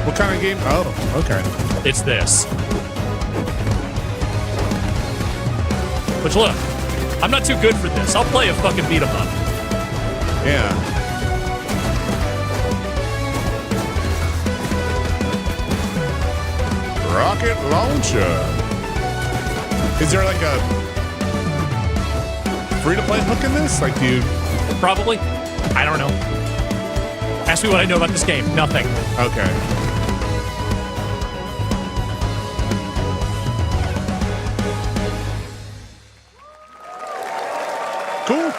What kind of game? Oh, okay. It's this. Which, look, I'm not too good for this. I'll play a fucking beat 'em up. Yeah. rocket launcher. Is there like a free-to-play hook in this? Like, do you... Probably. I don't know. Ask me what I know about this game. Nothing. Okay. Cool.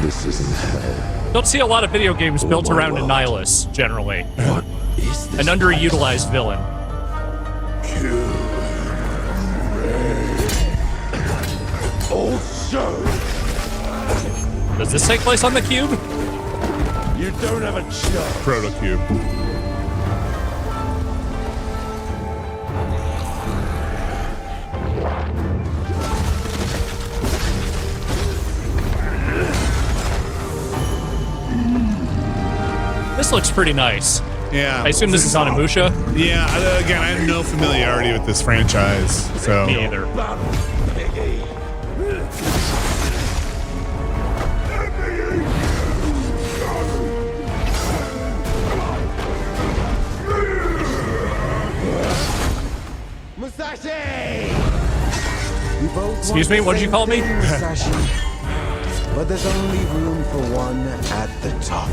This isn't hell. Don't see a lot of video games built around a nihilist, generally. What is this? An underutilized villain. Does this take place on the cube? You don't have a chance. Proto-cube. This looks pretty nice. Yeah. I assume this is Onimusha? Yeah, again, I have no familiarity with this franchise, so... Me either. Excuse me, what did you call me? But there's only room for one at the top.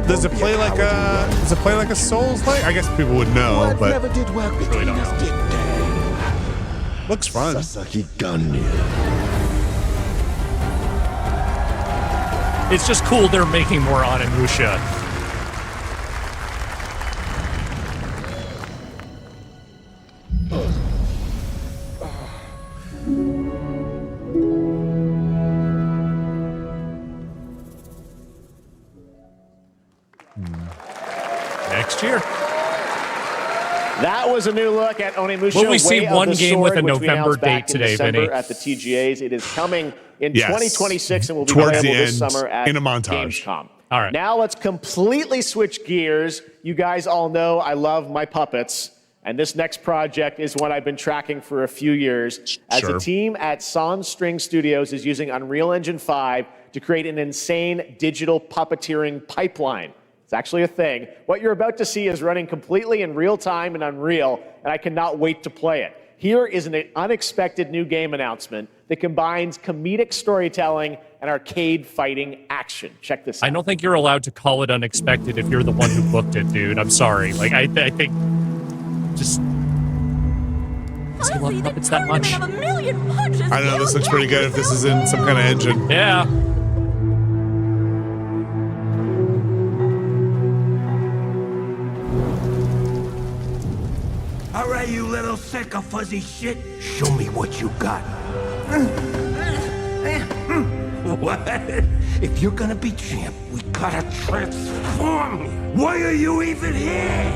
Does it play like a Souls-like? I guess people would know, but never did work between us, did they? Looks fun. It's just cool they're making more Onimusha. Next year. That was a new look at Onimusha. Will we see one game with a November date today, Vinny? At the TGAs, it is coming in Yes. 2026 and will be Towards playable the this end, summer at in a montage. Gamescom. All right. Now let's completely switch gears. You guys all know I love my puppets, and this next project is one I've been tracking for a few years. As Sure. a team at Sans String Studios is using Unreal Engine 5 to create an insane digital puppeteering pipeline. It's actually a thing. What you're about to see is running completely in real time in Unreal, and I cannot wait to play it. Here is an unexpected new game announcement that combines comedic storytelling and arcade fighting action. Check this out. I don't think you're allowed to call it unexpected if you're the one who booked it, dude. I'm sorry. Like, I think just... Does he love puppets that much? I don't know, this looks pretty good if this is in some kind of engine. Yeah. All right, you little sick of fuzzy shit. Show me what you got. What? If you're gonna be champ, we gotta transform you. Why are you even here?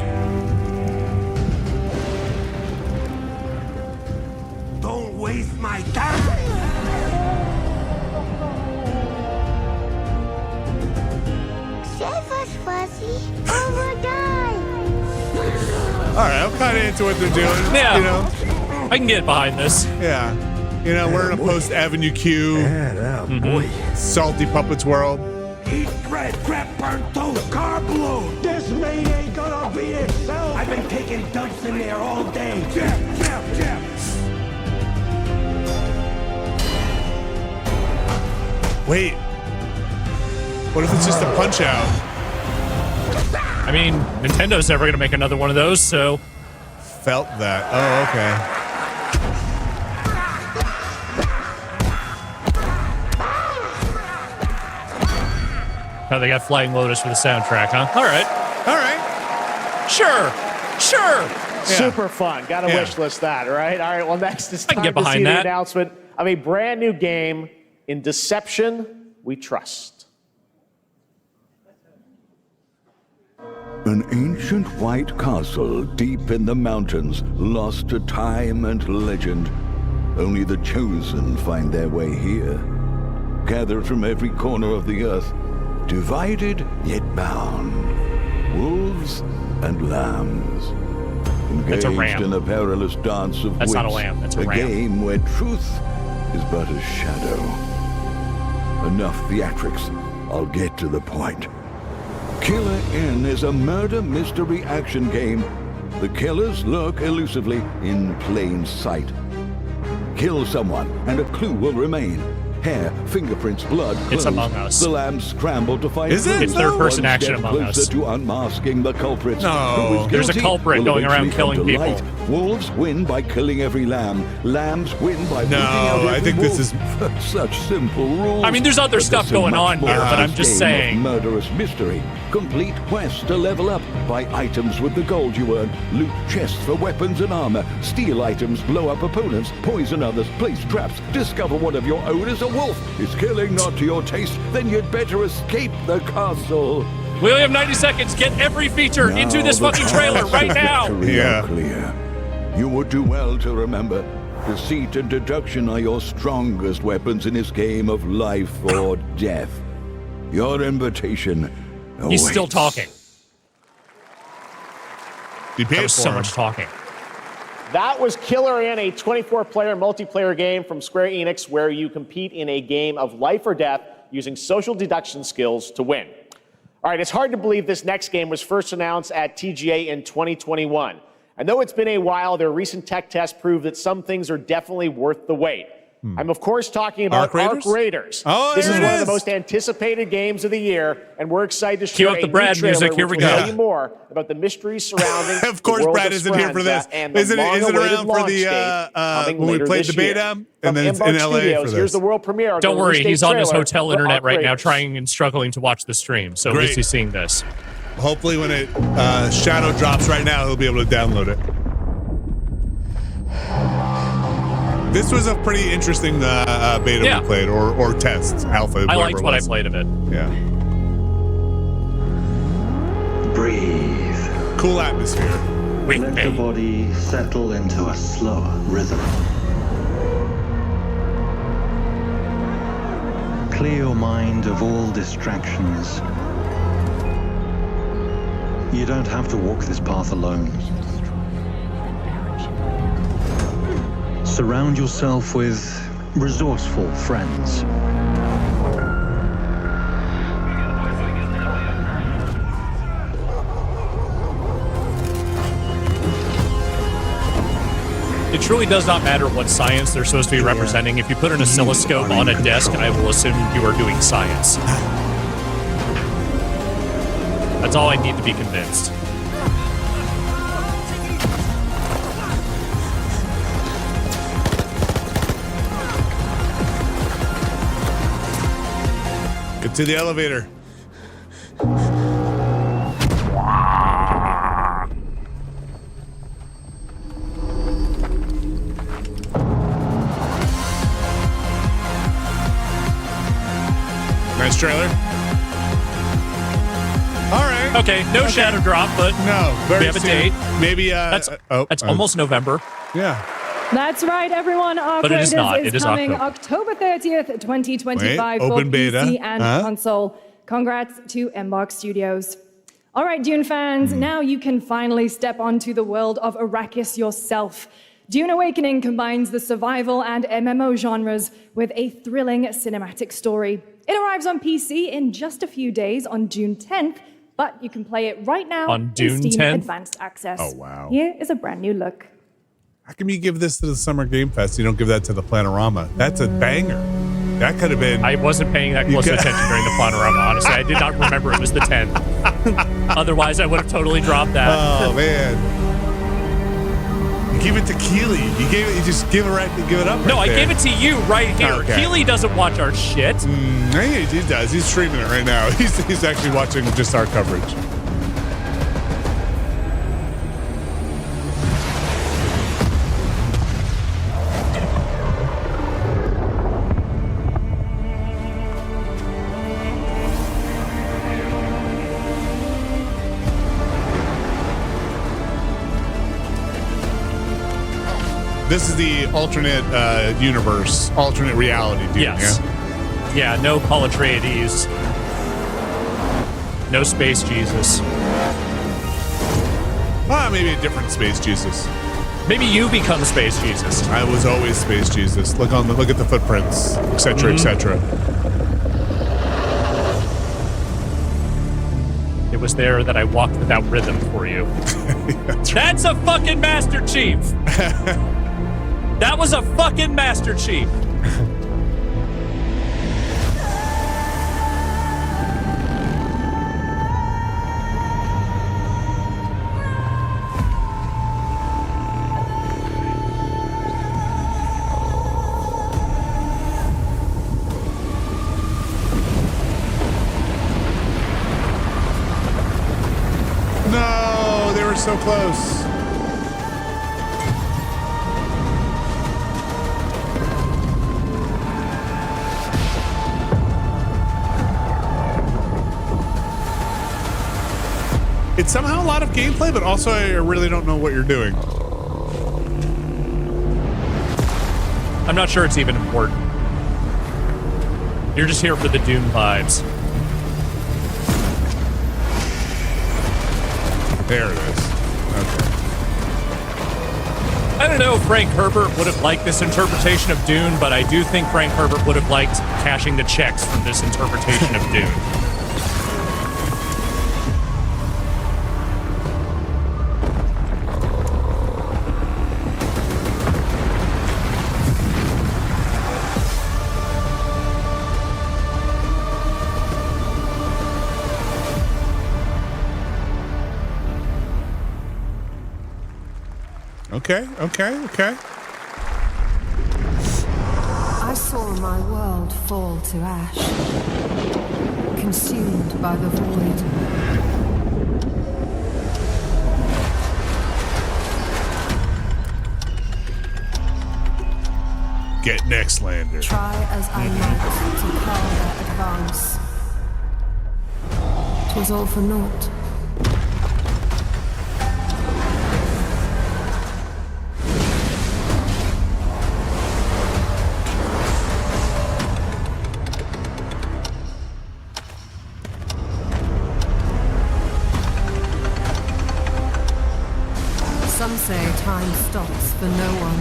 Don't waste my time. Save us, Fuzzy, or we'll die. All right, I'm kind of into what they're doing. Yeah. You know? I can get behind this. Yeah. You know, we're in a post-Avenue Q, boy. salty puppets world. Eat bread, crap, burnt toast, carb load. This meat ain't gonna beat itself. I've been taking dumps in there all day. Jab. Wait. What if it's just a Punch-Out? I mean, Nintendo's never going to make another one of those, so... Felt that. Oh, okay. Oh, they got Flying Lotus for the soundtrack, huh? All right. All right. Sure. Yeah. Super fun. Got to wish list that, right? All right, well, next it's I can time get to see behind the that. announcement of a brand new game in Deception We Trust. An ancient white castle deep in the mountains, lost to time and legend. Only the chosen find their way here. Gathered from every corner of the earth, divided yet bound. Wolves and lambs. That's a Engaged ram. in a perilous dance of That's wits. not a lamb, that's a ram. game where truth is but a shadow. Enough theatrics. I'll get to the point. Killer Inn is a murder mystery action game The killers lurk elusively in plain sight. Kill someone, and a clue will remain. Hair, fingerprints, blood, clothes. It's Among Us. The lambs scramble to find Is it? It's third-person One action step Among closer Us. to unmasking the culprits. No. Who is There's a guilty culprit will going around eventually come killing to people. light. Wolves win by killing every lamb. Lambs win by No, rooting out every I think this wolf. is- Such simple rules. I mean, there's other But stuff there's going much on more here, to but I'm this just game of saying. Murderous mystery. Complete quests to level up. Buy items with the gold you earn. Loot chests for weapons and armor. Steal items, blow up opponents, poison others, place traps. Discover one of your own is a wolf. Is killing not to your taste? Then you'd better escape the castle. We only have 90 seconds. Get every feature into this Now the fucking trailer paths right of now. victory Yeah. are clear. You would do well to remember, deceit and deduction are your strongest weapons in this game of life or death. Your invitation He's awaits. still talking. You That paid was for so him. much talking. That was Killer Inn, a 24-player multiplayer game from Square Enix where you compete in a game of life or death using social deduction skills to win. All right, it's hard to believe this next game was first announced at TGA in 2021. And though it's been a while, their recent tech tests prove that some things are definitely worth the wait. I'm, of course, talking about Arc Raiders. Oh, this is there it one of is. the most anticipated games of the year, and we're excited to Cue share up a the new Brad trailer music. Here which we will go. tell you more about the mysteries surrounding Of course, the world Brad of isn't here for this. Speranza and the Isn't it long-awaited around for the launch date coming when we later played this the beta year. and From then it's in Embark LA Studios, for here's this? the world premiere of Don't the worry, release he's date on his trailer hotel for internet Arc right now, Raiders. trying and struggling to watch the stream. So at Great. least he's seeing this. Hopefully, when it shadow drops right now, he'll be able to download it. This was a pretty interesting beta we played, or test, alpha. I liked it what I was. played of it. Yeah. Breathe. Cool atmosphere. Let the body settle into a slower rhythm. Clear your mind of all distractions. You don't have to walk this path alone. Surround yourself with resourceful friends. It truly does not matter what science they're supposed to be representing. If you put an oscilloscope on a desk, I will assume you are doing science. That's all I need to be convinced. Get to the elevator. Nice trailer. All right. Okay, no shadow drop, but no, very we have a soon. date. Maybe that's almost November. Yeah. That's right, everyone. Arc But it is Raiders not. It is coming October. October 30th, 2025 Wait, for open beta. PC and console. Congrats to Embark Studios. All right, Dune fans, now you can finally step onto the world of Arrakis yourself. Dune Awakening combines the survival and MMO genres with a thrilling cinematic story. It arrives on PC in just a few days on June 10th, but you can play it right now On in June Steam 10th? Advanced Access. Oh, wow. Here is a brand new look. How come you give this to the Summer Game Fest? You don't give that to the Planorama. That's a banger. That could have been. I wasn't paying that close attention during the Planorama, honestly. I did not remember it was the 10th. Otherwise, I would have totally dropped that. Oh, man. You give it to Keely. You just give it up. No, right I there. gave it to you right here. Okay. Keely doesn't watch our shit. He does. He's streaming it right now. He's actually watching just our coverage. This is the alternate universe, alternate reality, dude. Yes. Yeah, no Paul Atreides. No Space Jesus. Maybe a different Space Jesus. Maybe you become Space Jesus. I was always Space Jesus. Look at the footprints, etc., etc. It was there that I walked without rhythm for you. That's a fucking Master Chief! That was a fucking Master Chief! No, they were so close. It's somehow a lot of gameplay, but also I really don't know what you're doing. I'm not sure it's even important. You're just here for the Dune vibes. There it is. Okay. I don't know if Frank Herbert would have liked this interpretation of Dune, but I do think Frank Herbert would have liked cashing the checks from this interpretation of Dune. Okay. I saw my world fall to ash, consumed by the void. Get Nextlander. Try as I might to quell their advance. 'Twas all for naught. Some say time stops for no one.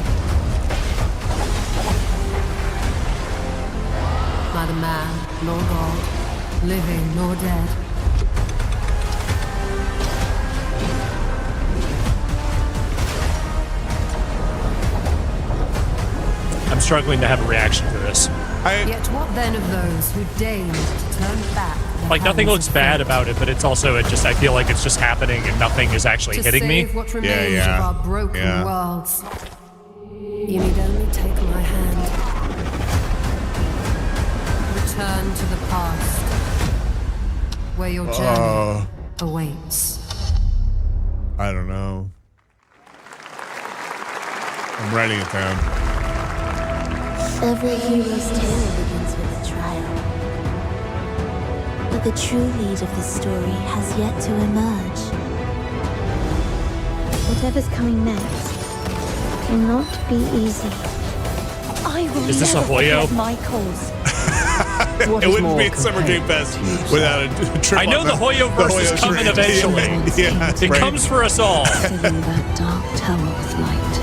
Neither man nor God, living nor dead. I'm struggling to have a reaction to this. Yet what then of those who deigned to turn back? Like, nothing looks bad about it, but it's also, I feel like it's just happening and nothing is actually hitting me. What remains of our broken worlds. You need only take my hand. Return to the past, where your journey awaits. I don't know. I'm writing it down. Every hero's tale begins with a trial. But the true lead of the story has yet to emerge. Whatever's coming next will not be easy. I will Is this a Hoyo? my cause. It wouldn't be a Summer Game Fest without a trip. I know the Hoyo verse is coming eventually. Yeah, it comes for us all. Filling that dark tower with light.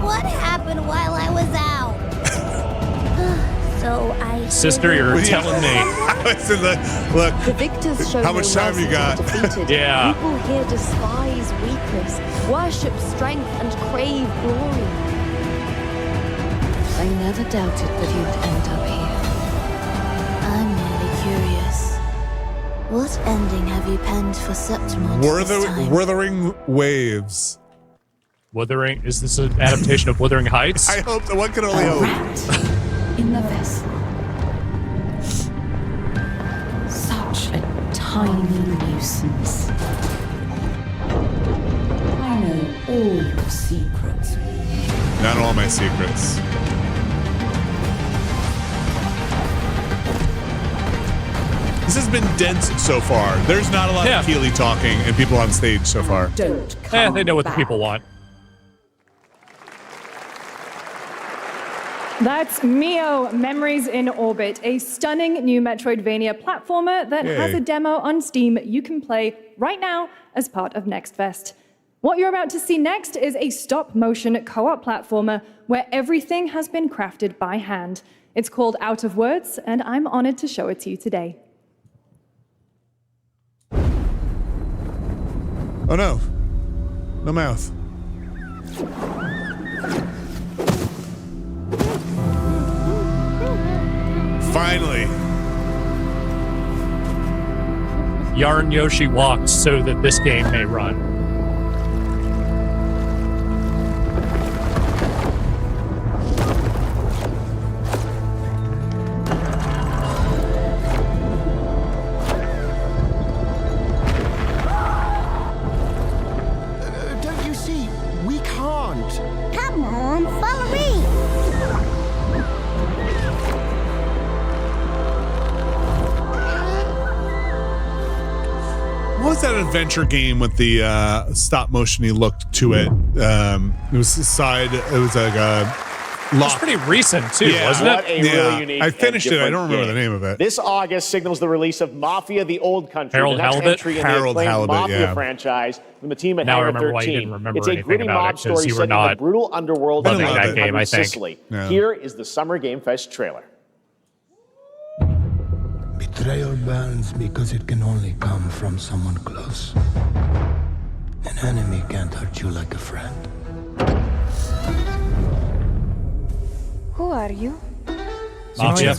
What happened while I was out? So I. Sister, you're telling me. Look. The victors show how much time you got? Yeah. People here despise weakness, worship strength, and crave glory. I never doubted that you'd end up here. I'm merely curious. What ending have you penned for Septimon this time? Wuthering Waves. Wuthering? Is this an adaptation of Wuthering Heights? I hope that one can only hope. In the vessel. Such a tiny nuisance. I know all your secrets. Not all my secrets. This has been dense so far. There's not a lot of Keely talking and people on stage so far. They know what the people want. That's Mio, Memories in Orbit, a stunning new Metroidvania platformer that has a demo on Steam you can play right now as part of Next Fest. What you're about to see next is a stop-motion co-op platformer where everything has been crafted by hand. It's called Out of Words, and I'm honored to show it to you today. Oh no. No mouth. Finally. Yarn Yoshi walked so that this game may run. Don't you see? We can't. Come on, follow me. What was that adventure game with the stop motion-y look to it? It was side. It was like a It was pretty recent too, wasn't What it? a really unique I finished it. I and don't remember different the name of it. This August signals the release of Mafia: The Old Country, Harold the next Halibut? entry in Harold the acclaimed Halibut, Mafia yeah. franchise from the team at Now I Hangar remember why you 13. didn't remember It's a anything gritty about mob it, 'cause story you were set in the not brutal underworld of loving that 1900 game, I think. Sicily. Yeah. Here is the Summer Game Fest trailer. Betrayal burns because it can only come from someone close. An enemy can't hurt you like a friend. Who are you? Mafia.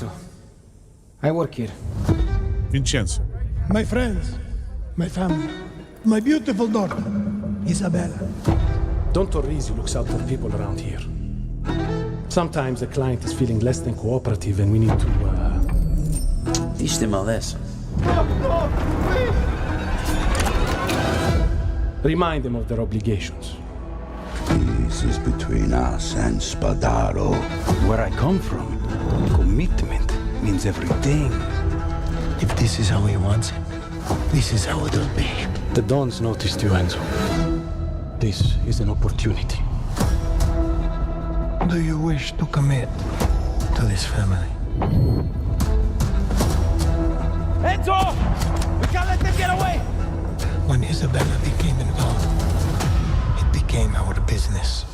I work here. Vincenzo. My friends, my family, my beautiful daughter, Isabella. Don Torrisi looks out for people around here. Sometimes the client is feeling less than cooperative and we need to, Teach them a lesson. remind them of their obligations. This is between us and Spadaro. Where I come from, commitment means everything. If this is how he wants it, this is how it'll be. The Dons noticed you, Enzo. This is an opportunity. Do you wish to commit to this family? Enzo! We can't let them get away! When Isabella became involved, it became our business.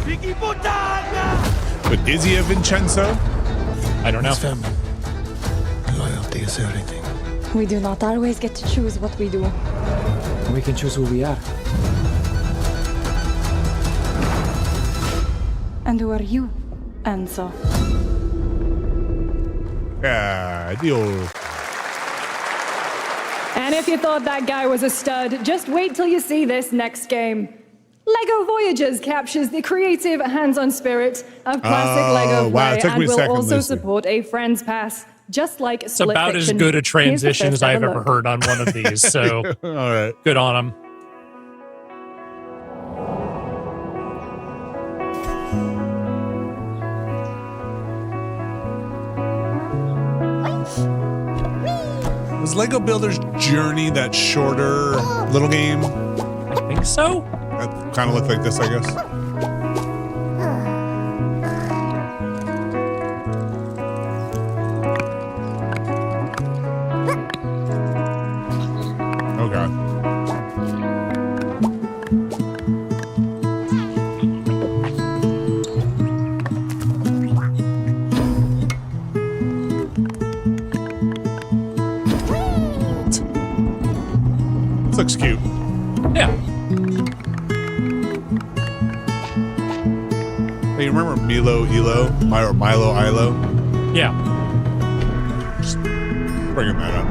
Vicky Puttana! But is he a Vincenzo? I don't know. This family, loyalty is everything. We do not always get to choose what we do. We can choose who we are. And who are you, Enzo? Deal. And if you thought that guy was a stud, just wait till you see this next game. LEGO Voyagers captures the creative, hands-on spirit of classic LEGO play and will also support a Friends Pass, just like It's Split about Fiction. as good a transition Here's as the I've first ever look. heard on one of these, so All right. good on them. Was Lego Builder's Journey that shorter little game? I think so. That kind of looked like this, I guess. Oh god. This looks cute. Yeah. Hey, you remember Milo Elo? Or Milo Ilo? Yeah. Just bringing that up.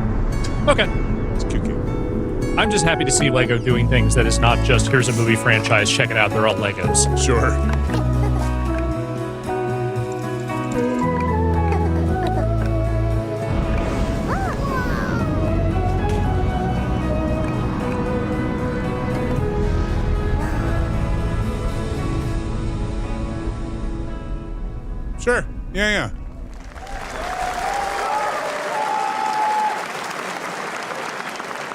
Okay. It's cute. I'm just happy to see Lego doing things that is not just here's a movie franchise, check it out, they're all Legos. Sure. Sure. Yeah.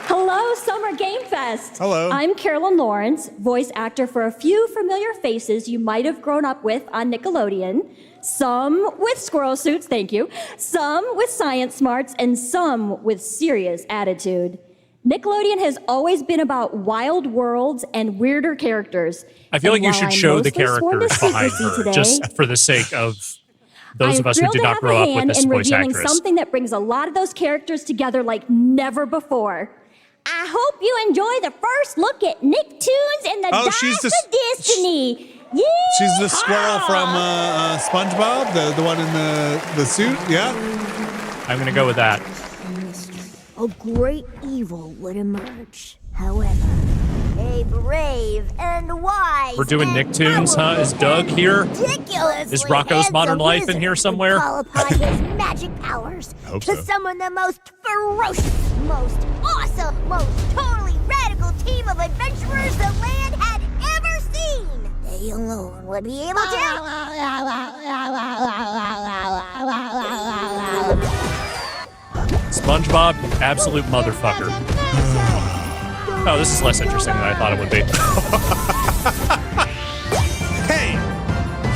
Hello, Summer Game Fest. Hello. I'm Carolyn Lawrence, voice actor for a few familiar faces you might have grown up with on Nickelodeon. Some with squirrel suits, thank you. Some with science smarts, and some with serious attitude. Nickelodeon has always been about wild worlds and weirder characters. I feel like And you while should I'm show the mostly sworn to characters behind secrecy her today, just for the sake of those of us who did not grow up with this voice actress. Something that brings a lot of those characters together like never before. I hope you enjoy the first look at Nicktoons and the Dice of Destiny. Yeah. She's the squirrel from SpongeBob, the one in the suit. Yeah. I'm gonna go with that. A great evil would emerge. However, a brave and wise. We're doing Nicktoons, huh? Is Doug here? Is Rocco's Modern Life in here somewhere? Call upon his magic powers to summon the most ferocious, most awesome, most totally radical team of adventurers the land had ever seen. They alone would be able to. SpongeBob, absolute motherfucker. Oh, this is less interesting than I thought it would be. Hey,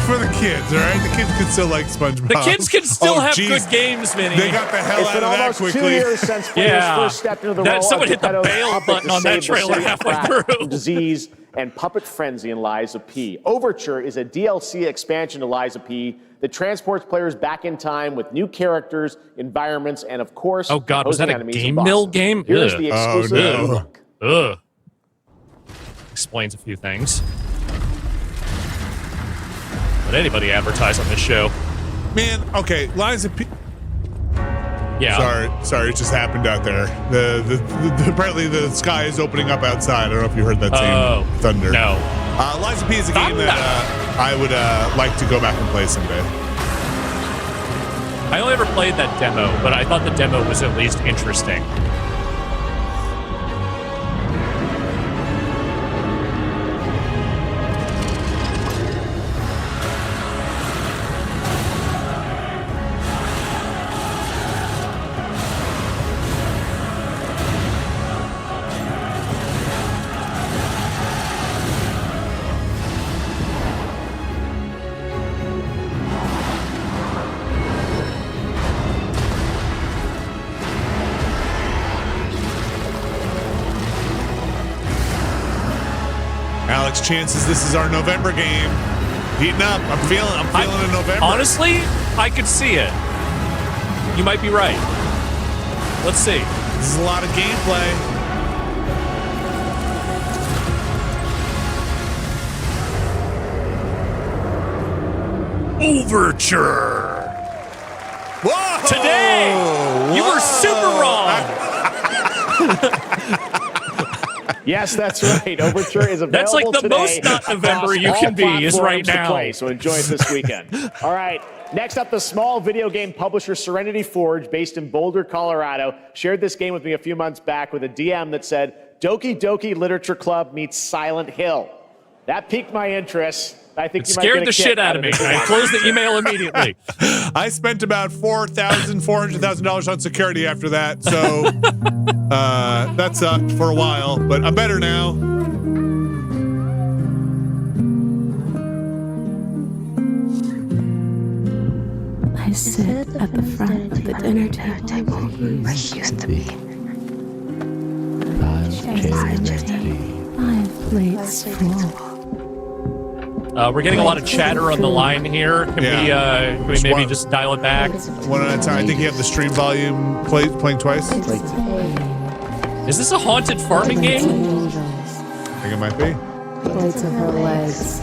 for the kids, all right? The kids can still like SpongeBob. The kids can still have good games, Vinny. They got the hell out of that quickly. It's been almost 2 years since players first stepped into the role someone hit the Geppetto's bail puppet button to on that save the trailer city of halfway Pratt through. from disease and puppet frenzy in Lies of P. Overture is a DLC expansion to Lies of P that transports players back in time with new characters, environments, and of course, oh god, was that a game mill game? Here's the exclusive look. Ugh. Explains a few things. Let anybody advertise on this show. Man, okay, Lies of P. Yeah. Sorry, it just happened out there. Apparently the sky is opening up outside. I don't know if you heard that same thunder. No. Lies of P is a game that I would like to go back and play someday. I only ever played that demo, but I thought the demo was at least interesting. Alex, chances this is our November game. Heating up. I'm feeling a November. Honestly, I could see it. You might be right. Let's see. This is a lot of gameplay. Overture. Whoa! Today, you were super wrong. Yes, that's right. Overture is available That's like the today most not November you across can be all is right platforms to now. play, so enjoy it this weekend. All right. Next up, the small video game publisher Serenity Forge, based in Boulder, Colorado, shared this game with me a few months back with a DM that said, Doki Doki Literature Club meets Silent Hill. That piqued my interest. I think you might scared get a the kick shit out of me. I closed the email immediately. I spent about $400,000 on security after that, so that sucked for a while, but I'm better now. I sit at the front of the dinner table where he used to be. 5 plates full. We're getting a lot of chatter on the line here. Can we maybe just dial it back? One at a time. I think you have the stream volume playing twice. Is this a haunted farming game? I think it might be. Plates of her legs.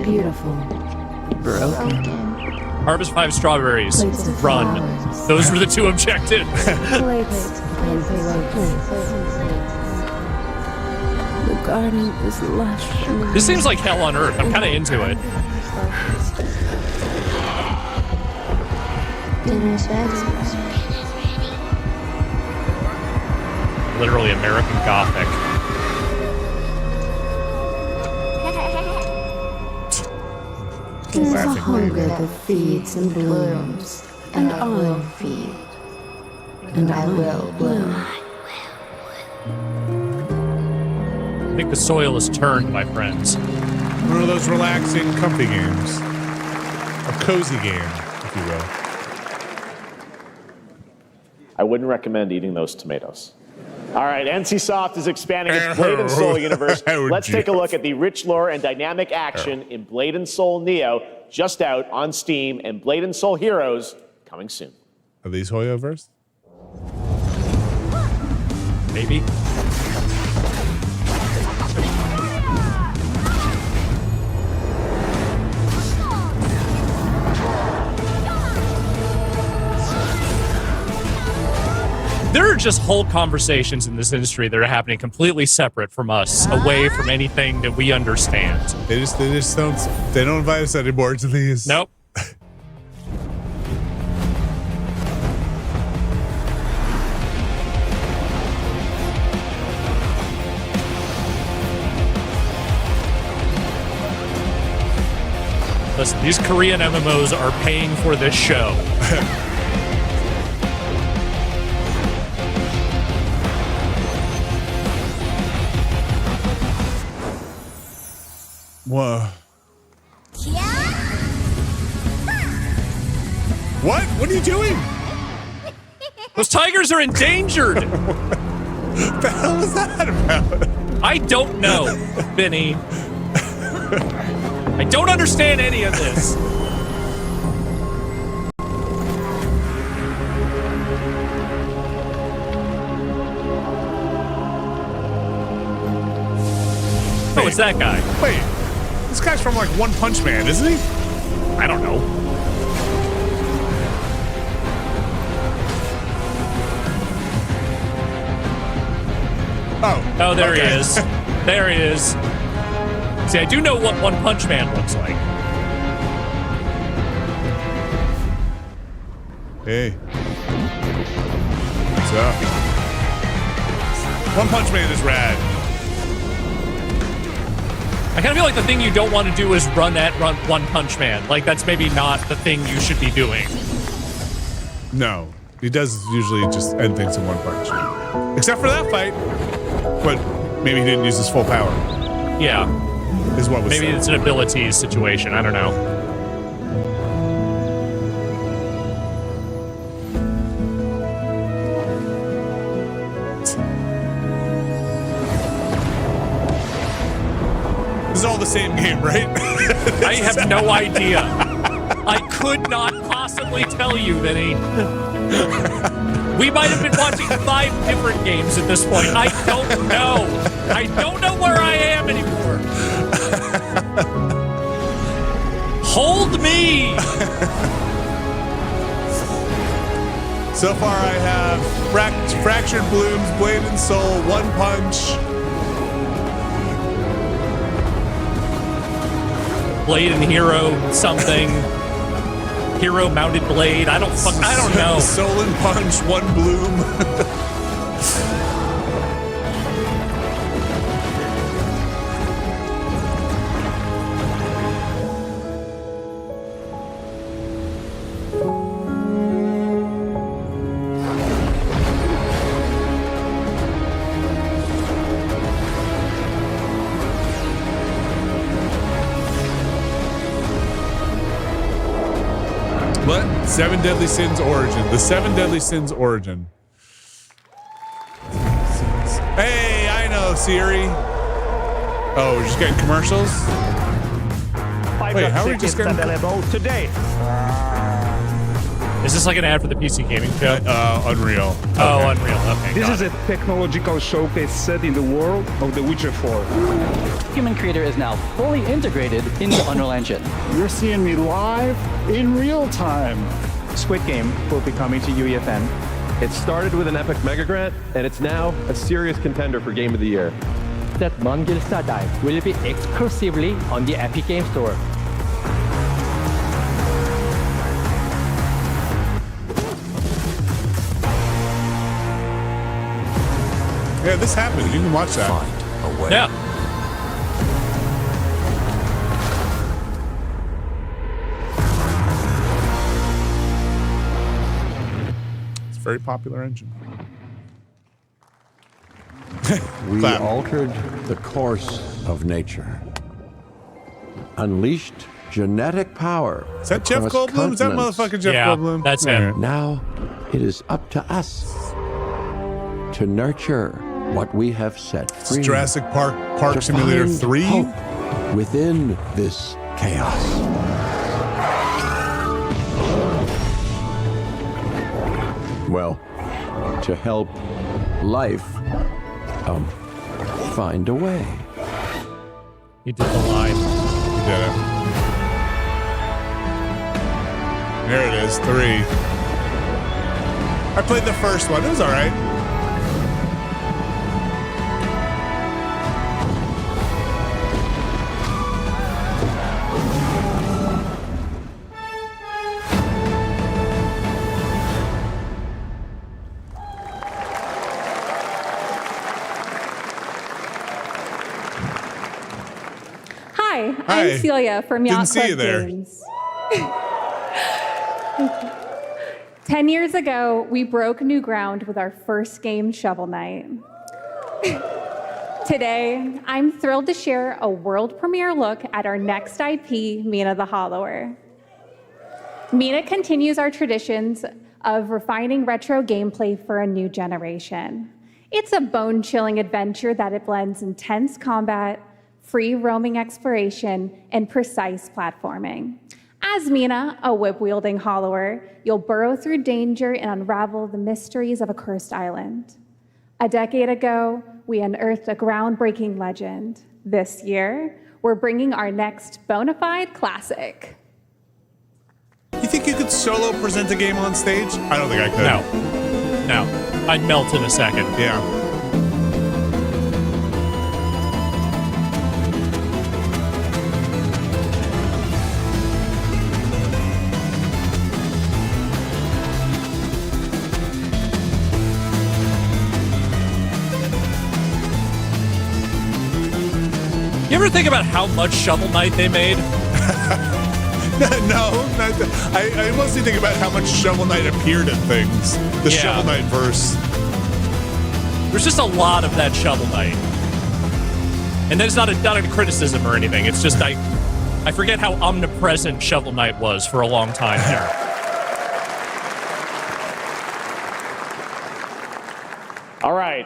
Beautiful. Broken. Harvest 5 strawberries. Run. Those were the 2 objectives. Plates. The garden is lush. This seems like hell on earth. I'm kind of into it. Literally American Gothic. There's a hunger that feeds and blooms, and I will feed, and I will bloom. I think the soil is turned, my friends. One of those relaxing, comfy games. A cozy game, if you will. I wouldn't recommend eating those tomatoes. All right, NCSoft is expanding its Blade and Soul universe. Let's take a look at the rich lore and dynamic action in Blade and Soul Neo, just out on Steam, and Blade and Soul Heroes coming soon. Are these Hoyoverse? Maybe. There are just whole conversations in this industry that are happening completely separate from us, away from anything that we understand. They just don't invite us anymore to these. Nope. Listen, these Korean MMOs are paying for this show. Whoa. What? What are you doing? Those tigers are endangered. What the hell was that about? I don't know, Vinny. I don't understand any of this. Oh, it's that guy. Wait, this guy's from like One Punch Man, isn't he? I don't know. Oh, there he is. There he is. See, I do know what One Punch Man looks like. Hey. What's up? One Punch Man is rad. I kind of feel like the thing you don't want to do is run One Punch Man. Like, that's maybe not the thing you should be doing. No. He does usually just end things in one punch. Except for that fight. But maybe he didn't use his full power. Yeah. Is what was maybe said. it's an abilities situation. I don't know. This is all the same game, right? I have no idea. I could not possibly tell you, Vinny. We might have been watching 5 different games at this point. I don't know. I don't know where I am anymore. Hold me. So far I have Fractured Blooms, Blade and Soul, One Punch. Blade and Hero something. Hero mounted blade. I don't know. Soul and Punch, One Bloom. What? Seven Deadly Sins Origin. The Seven Deadly Sins Origin. Hey, I know, Siri. Oh, we're just getting commercials? Wait, how are we just getting... available today? Is this like an ad for the PC gaming show? Unreal. Oh, Unreal. Okay. This is a technological showcase set in the world of The Witcher 4. Human Creator is now fully integrated into Unreal Engine. You're seeing me live in real time. Squid Game will be coming to UEFN. It started with an epic mega grant, and it's now a serious contender for Game of the Year. That Mongilsta Dive will be exclusively on the Epic Game Store. Yeah, this happened. You can watch that. Find a way. Yeah. It's a very popular engine. We altered the course of nature. Unleashed genetic power. Is that Jeff Goldblum? Is that motherfucker Jeff Goldblum? That's him. Now it is up to us to nurture what we have set free. It's Jurassic Park Simulator 3? Hope within this chaos. well, to help life find a way. He did the line. He did it. There it is, 3. I played the first one. It was all right. Hi, Hi. I'm Celia from Didn't Yacht see Club you there. Games. 10 years ago, we broke new ground with our first game, Shovel Knight. Today, I'm thrilled to share a world premiere look at our next IP, Mina the Hollower. Mina continues our traditions of refining retro gameplay for a new generation. It's a bone-chilling adventure that it blends intense combat, free roaming exploration, and precise platforming. As Mina, a whip-wielding hollower, you'll burrow through danger and unravel the mysteries of a cursed island. A decade ago, we unearthed a groundbreaking legend. This year, we're bringing our next bona fide classic. You think you could solo present a game on stage? I don't think I could. No. I'd melt in a second. Yeah. You ever think about how much Shovel Knight they made? No, I mostly think about how much Shovel Knight appeared in things. The Shovel Knight verse. There's just a lot of that Shovel Knight. And that's not a criticism or anything. It's just I forget how omnipresent Shovel Knight was for a long time there. All right.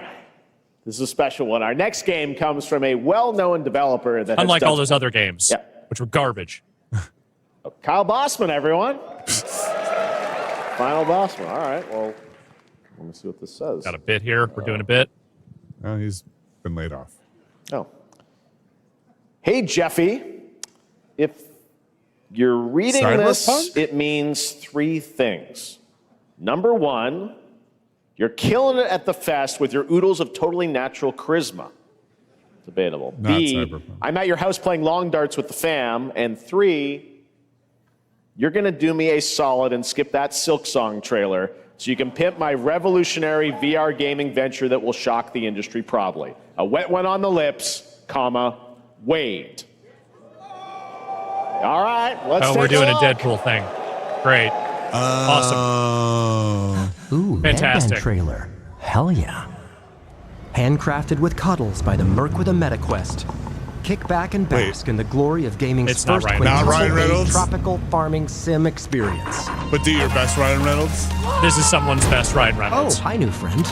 This is a special one. Our next game comes from a well-known developer that Unlike all those other games, which were garbage. Kyle Bossman, everyone. Final Bossman. All right. Well, let me see what this says. Got a bit here. We're doing a bit. Oh, he's been laid off. Oh. Hey, Jeffy. If you're reading this, it means 3 things. Number 1, you're killing it at the fest with your oodles of totally natural charisma. Debatable. Not B, Cyberpunk. I'm at your house playing long darts with the fam. And 3, you're going to do me a solid and skip that Silk Song trailer so you can pimp my revolutionary VR gaming venture that will shock the industry probably. A wet one on the lips, comma, waved. All right, let's take we're doing a look. Deadpool thing. Great. Awesome. Ooh, Fantastic. Ant-Man trailer. Hell yeah. Handcrafted with cuddles by the Merc with a MetaQuest. Kick back and bask in the glory of gaming's It's not first Ryan Reynolds. Not Ryan Reynolds. tropical farming sim experience. But do your best, Ryan Reynolds. This is someone's best Ryan Reynolds. Oh, hi, new friend.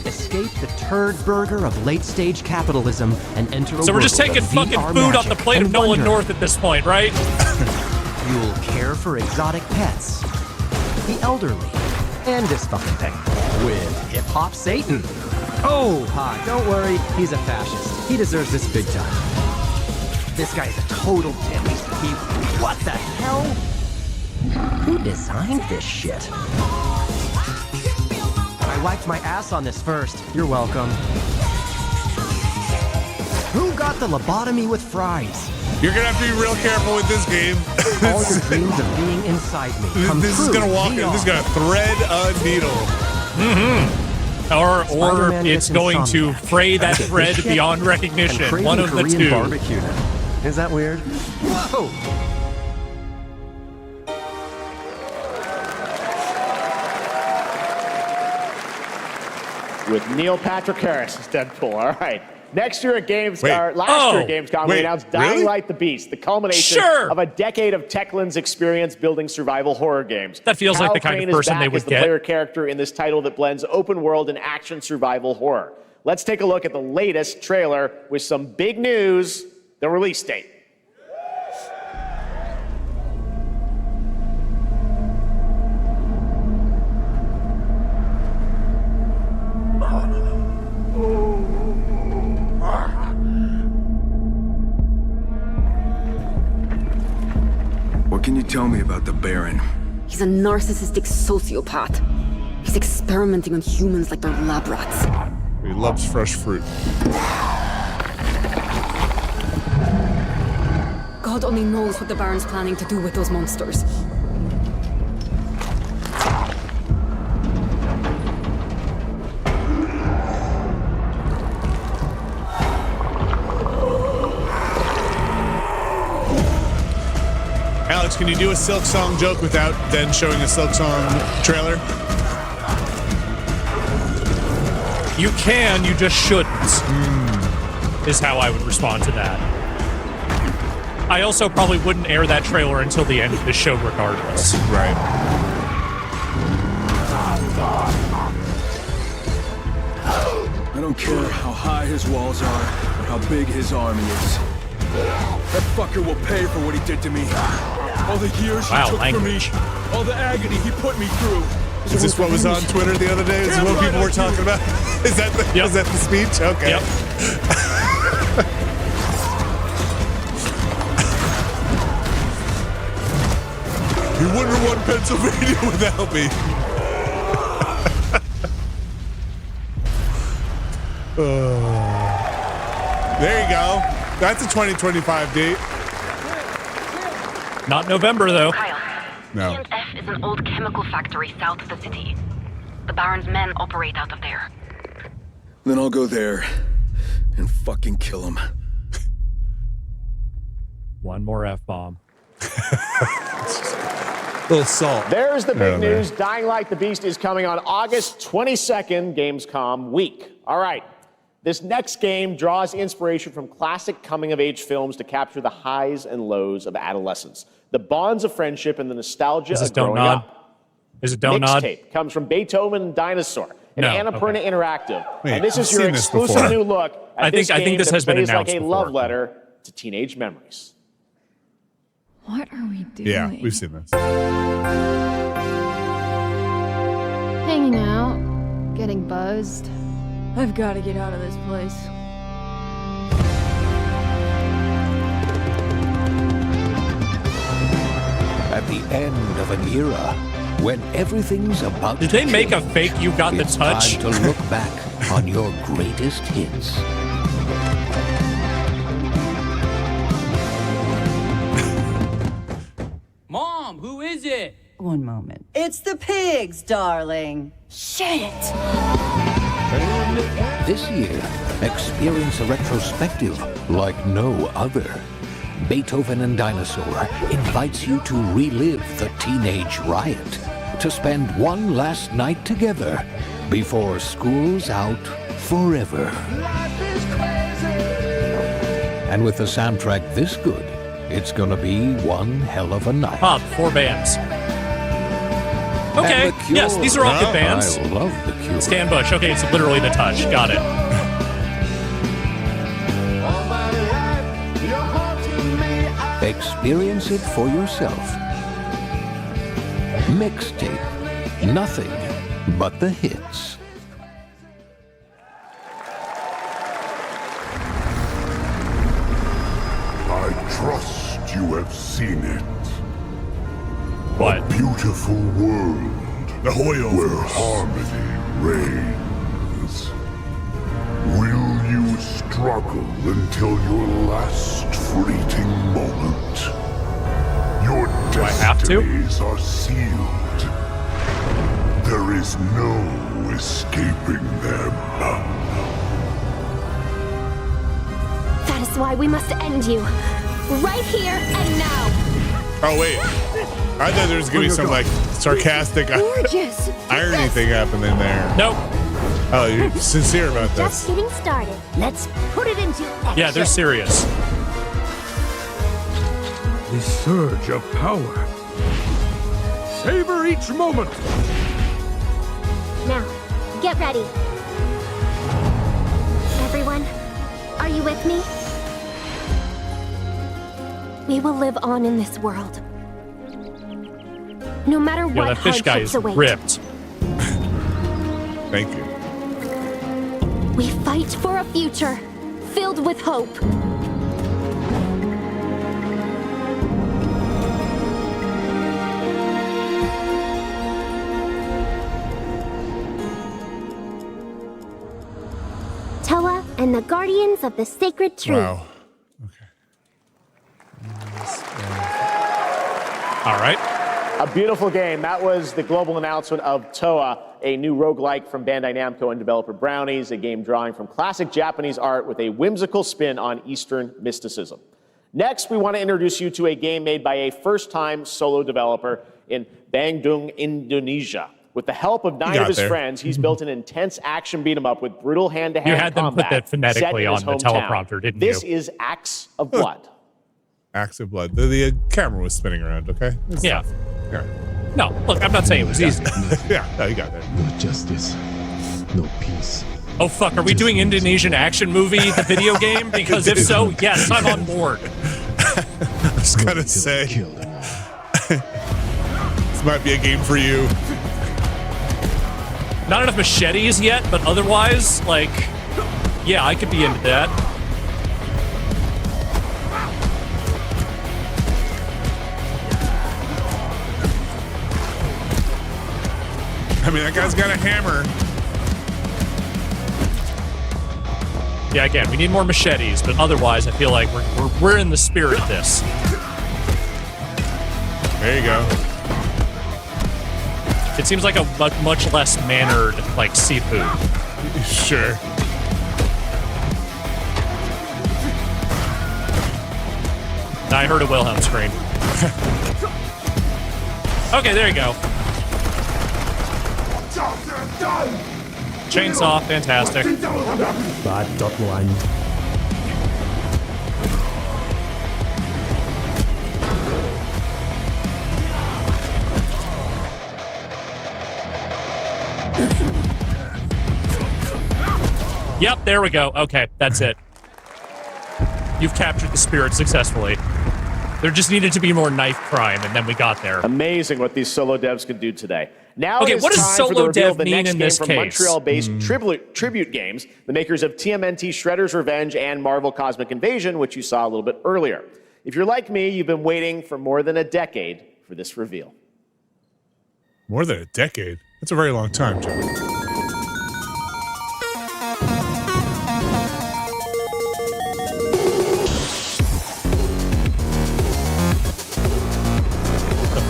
Escape the turd burger of late-stage capitalism and enter a So we're just world taking of fucking VR food off the magic plate of and Nolan wonder. North at this point, right? You'll care for exotic pets, the elderly, and this fucking thing with hip-hop Satan. Oh, hi, don't worry, he's a fascist. He deserves this big time. This guy's a total dick. What the hell? Who designed this shit? I wiped my ass on this first. You're welcome. Who got the lobotomy with fries? You're going to have to be real careful with this game. All your dreams of being inside me come This is true. going to walk in. This is going to thread a needle. Or Spider-Man it's gets going to insomnia. fray that Shit. thread beyond And recognition. craving One of the Korean two. barbecue now. Is that weird? Whoa! With Neil Patrick Harris as Deadpool. All right. Next year at Gamescom, last year at Gamescom, we announced Dying Light the Beast, the culmination of a decade of Techland's experience building survival horror games. That feels like the kind of person they would as the get. player character in this title that blends open world and action survival horror. Let's take a look at the latest trailer with some big news, the release date. about the Baron? He's a narcissistic sociopath. He's experimenting on humans like they're lab rats. He loves fresh fruit. God only knows what the Baron's planning to do with those monsters. Alex, can you do a Silk Song joke without then showing a Silk Song trailer? You can, you just shouldn't. Is how I would respond to that. I also probably wouldn't air that trailer until the end of the show regardless. Right. I don't care how high his walls are or how big his army is. That fucker will pay for what he did to me. All the years he took from me. All the agony he put me through. Is this what was on Twitter the other day? Is this what people were talking about? Is that the speech? Okay. Yep. You wouldn't have won Pennsylvania without me. There you go. That's a 2025 date. Not November, though. Kyle, No. F is an old chemical factory south of the city. The Baron's men operate out of there. Then I'll go there and fucking kill him. One more F-bomb. Little salt. There's the big news. Dying Light the Beast is coming on August 22nd, Gamescom week. All right. This next game draws inspiration from classic coming-of-age films to capture the highs and lows of adolescence, the bonds of friendship, and the nostalgia of growing up. Is it Don't Nod? Mixtape comes from Beethoven and Dinosaur and Annapurna Interactive. Wait, and this is I've your seen this exclusive before. new look at I think this that has been plays announced like a before. love letter to teenage memories. What are we doing? Yeah, we've seen this. Hanging out, getting buzzed. I've got to get out of this place. At the end of an era, when everything's about Did to they make a change, fake You Got the it's Touch? time to look back on your greatest hits. Mom, who is it? One moment. It's the pigs, darling. Shit! This year, experience a retrospective like no other. Beethoven and Dinosaur invites you to relive the teenage riot, to spend one last night together before school's out forever. And with a soundtrack this good, it's gonna be one hell of a night. 4 bands. Okay, And The Cure. yes, these are all good bands. I love The Cure. Stan Bush. Okay, it's literally The Touch. Got it. Experience it for yourself. Mixtape. Nothing but the hits. I trust you have seen it. What? A beautiful world. The Hoyoverse. Where harmony reigns. Will you struggle until your last fleeting moment? Your Do I have to? destinies are sealed. There is no escaping them. That is why we must end you. Right here and now. Oh, wait. I thought there was going to be some, like, sarcastic Gorgeous. irony thing happening there. Nope. Oh, you're sincere about Just this. getting started. Let's put it into action. Yeah, they're serious. The surge of power. Savor each moment. Now, get ready. Everyone, are you with me? We will live on in this world. No matter Yeah, what that fish guy hardships is await. ripped. Thank you. We fight for a future filled with hope. Towa and the Guardians of the Sacred Tree. Wow. All right. A beautiful game. That was the global announcement of Towa, a new roguelike from Bandai Namco and developer Brownies, a game drawing from classic Japanese art with a whimsical spin on Eastern mysticism. Next, we want to introduce you to a game made by a first-time solo developer in Bandung, Indonesia. With the help of 9 of his friends, he's built an intense action beat-em-up with brutal hand-to-hand combat. You had them put that phonetically on the teleprompter, didn't you? This is Axe of Blood. Axe of Blood. The camera was spinning around, okay? Yeah. Yeah. No, look, I'm not saying it was easy. Yeah, no, you got that. No justice, no peace. Oh, fuck, are we doing Indonesian action movie, the video game? Because if so, yes, I'm on board. I was gonna say, this might be a game for you. Not enough machetes yet, but otherwise, like, yeah, I could be into that. I mean, that guy's got a hammer. Yeah, again, we need more machetes, but otherwise, I feel like we're in the spirit of this. There you go. It seems like a much less mannered, like, seafood. Sure. I heard a Wilhelm scream. Okay, there you go. Chainsaw, fantastic. Bad dot line. Yep, there we go. Okay, that's it. You've captured the spirit successfully. There just needed to be more knife crime, and then we got there. Amazing what these solo devs could do today. Now okay, it is what does time solo for the reveal dev of the mean next in game this from case? Montreal-based Tribute Games, the makers of TMNT Shredder's Revenge and Marvel Cosmic Invasion, which you saw a little bit earlier. If you're like me, you've been waiting for more than a decade for this reveal. More than a decade? That's a very long time, Joe.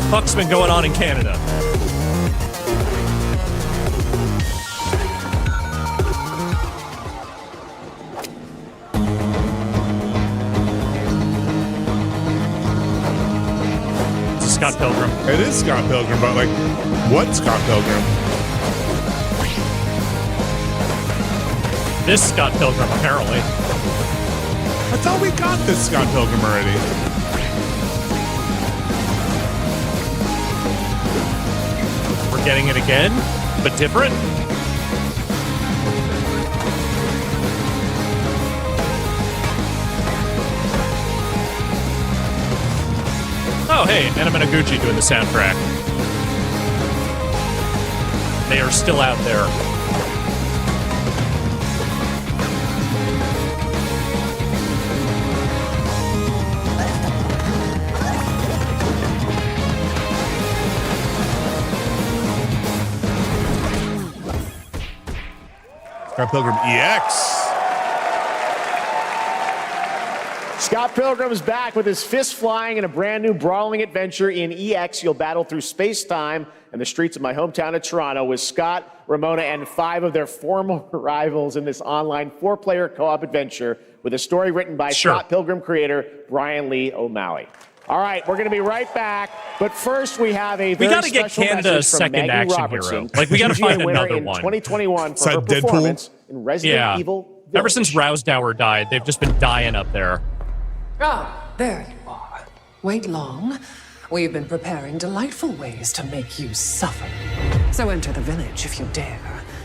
Fuck's been going on in Canada? It's Scott Pilgrim. It is Scott Pilgrim, but like, what Scott Pilgrim? This Scott Pilgrim, apparently. I thought we got this Scott Pilgrim already. Getting it again, but different. Oh, hey, Anna Minaguchi doing the soundtrack. They are still out there. Scott Pilgrim EX. Scott Pilgrim is back with his fists flying in a brand new brawling adventure in EX. You'll battle through space-time and the streets of my hometown of Toronto with Scott, Ramona, and 5 of their former rivals in this online 4-player co-op adventure with a story written by Scott Pilgrim creator Brian Lee O'Malley. All right, we're going to be right back, but first we have a very special message from Maggie action Robertson, hero. Like, we got to find winner another in one. 2021 for her performance in Resident Evil Village. Ever since Rousdower died, they've just been dying up there. Ah, there you are. Wait long. We've been preparing delightful ways to make you suffer. So enter the village if you dare.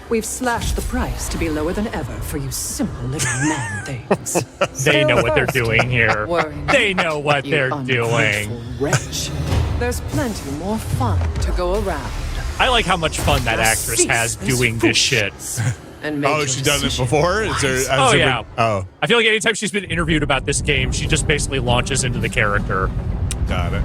We've slashed the price to be lower than ever for you simple little man things. They know what they're doing here. They know what they're doing. Wretch. There's plenty more fun to go around. I like how much fun that actress has doing this shit. Oh, she's done it before? Is there, Oh, yeah. Oh. I feel like anytime she's been interviewed about this game, she just basically launches into the character. Got it.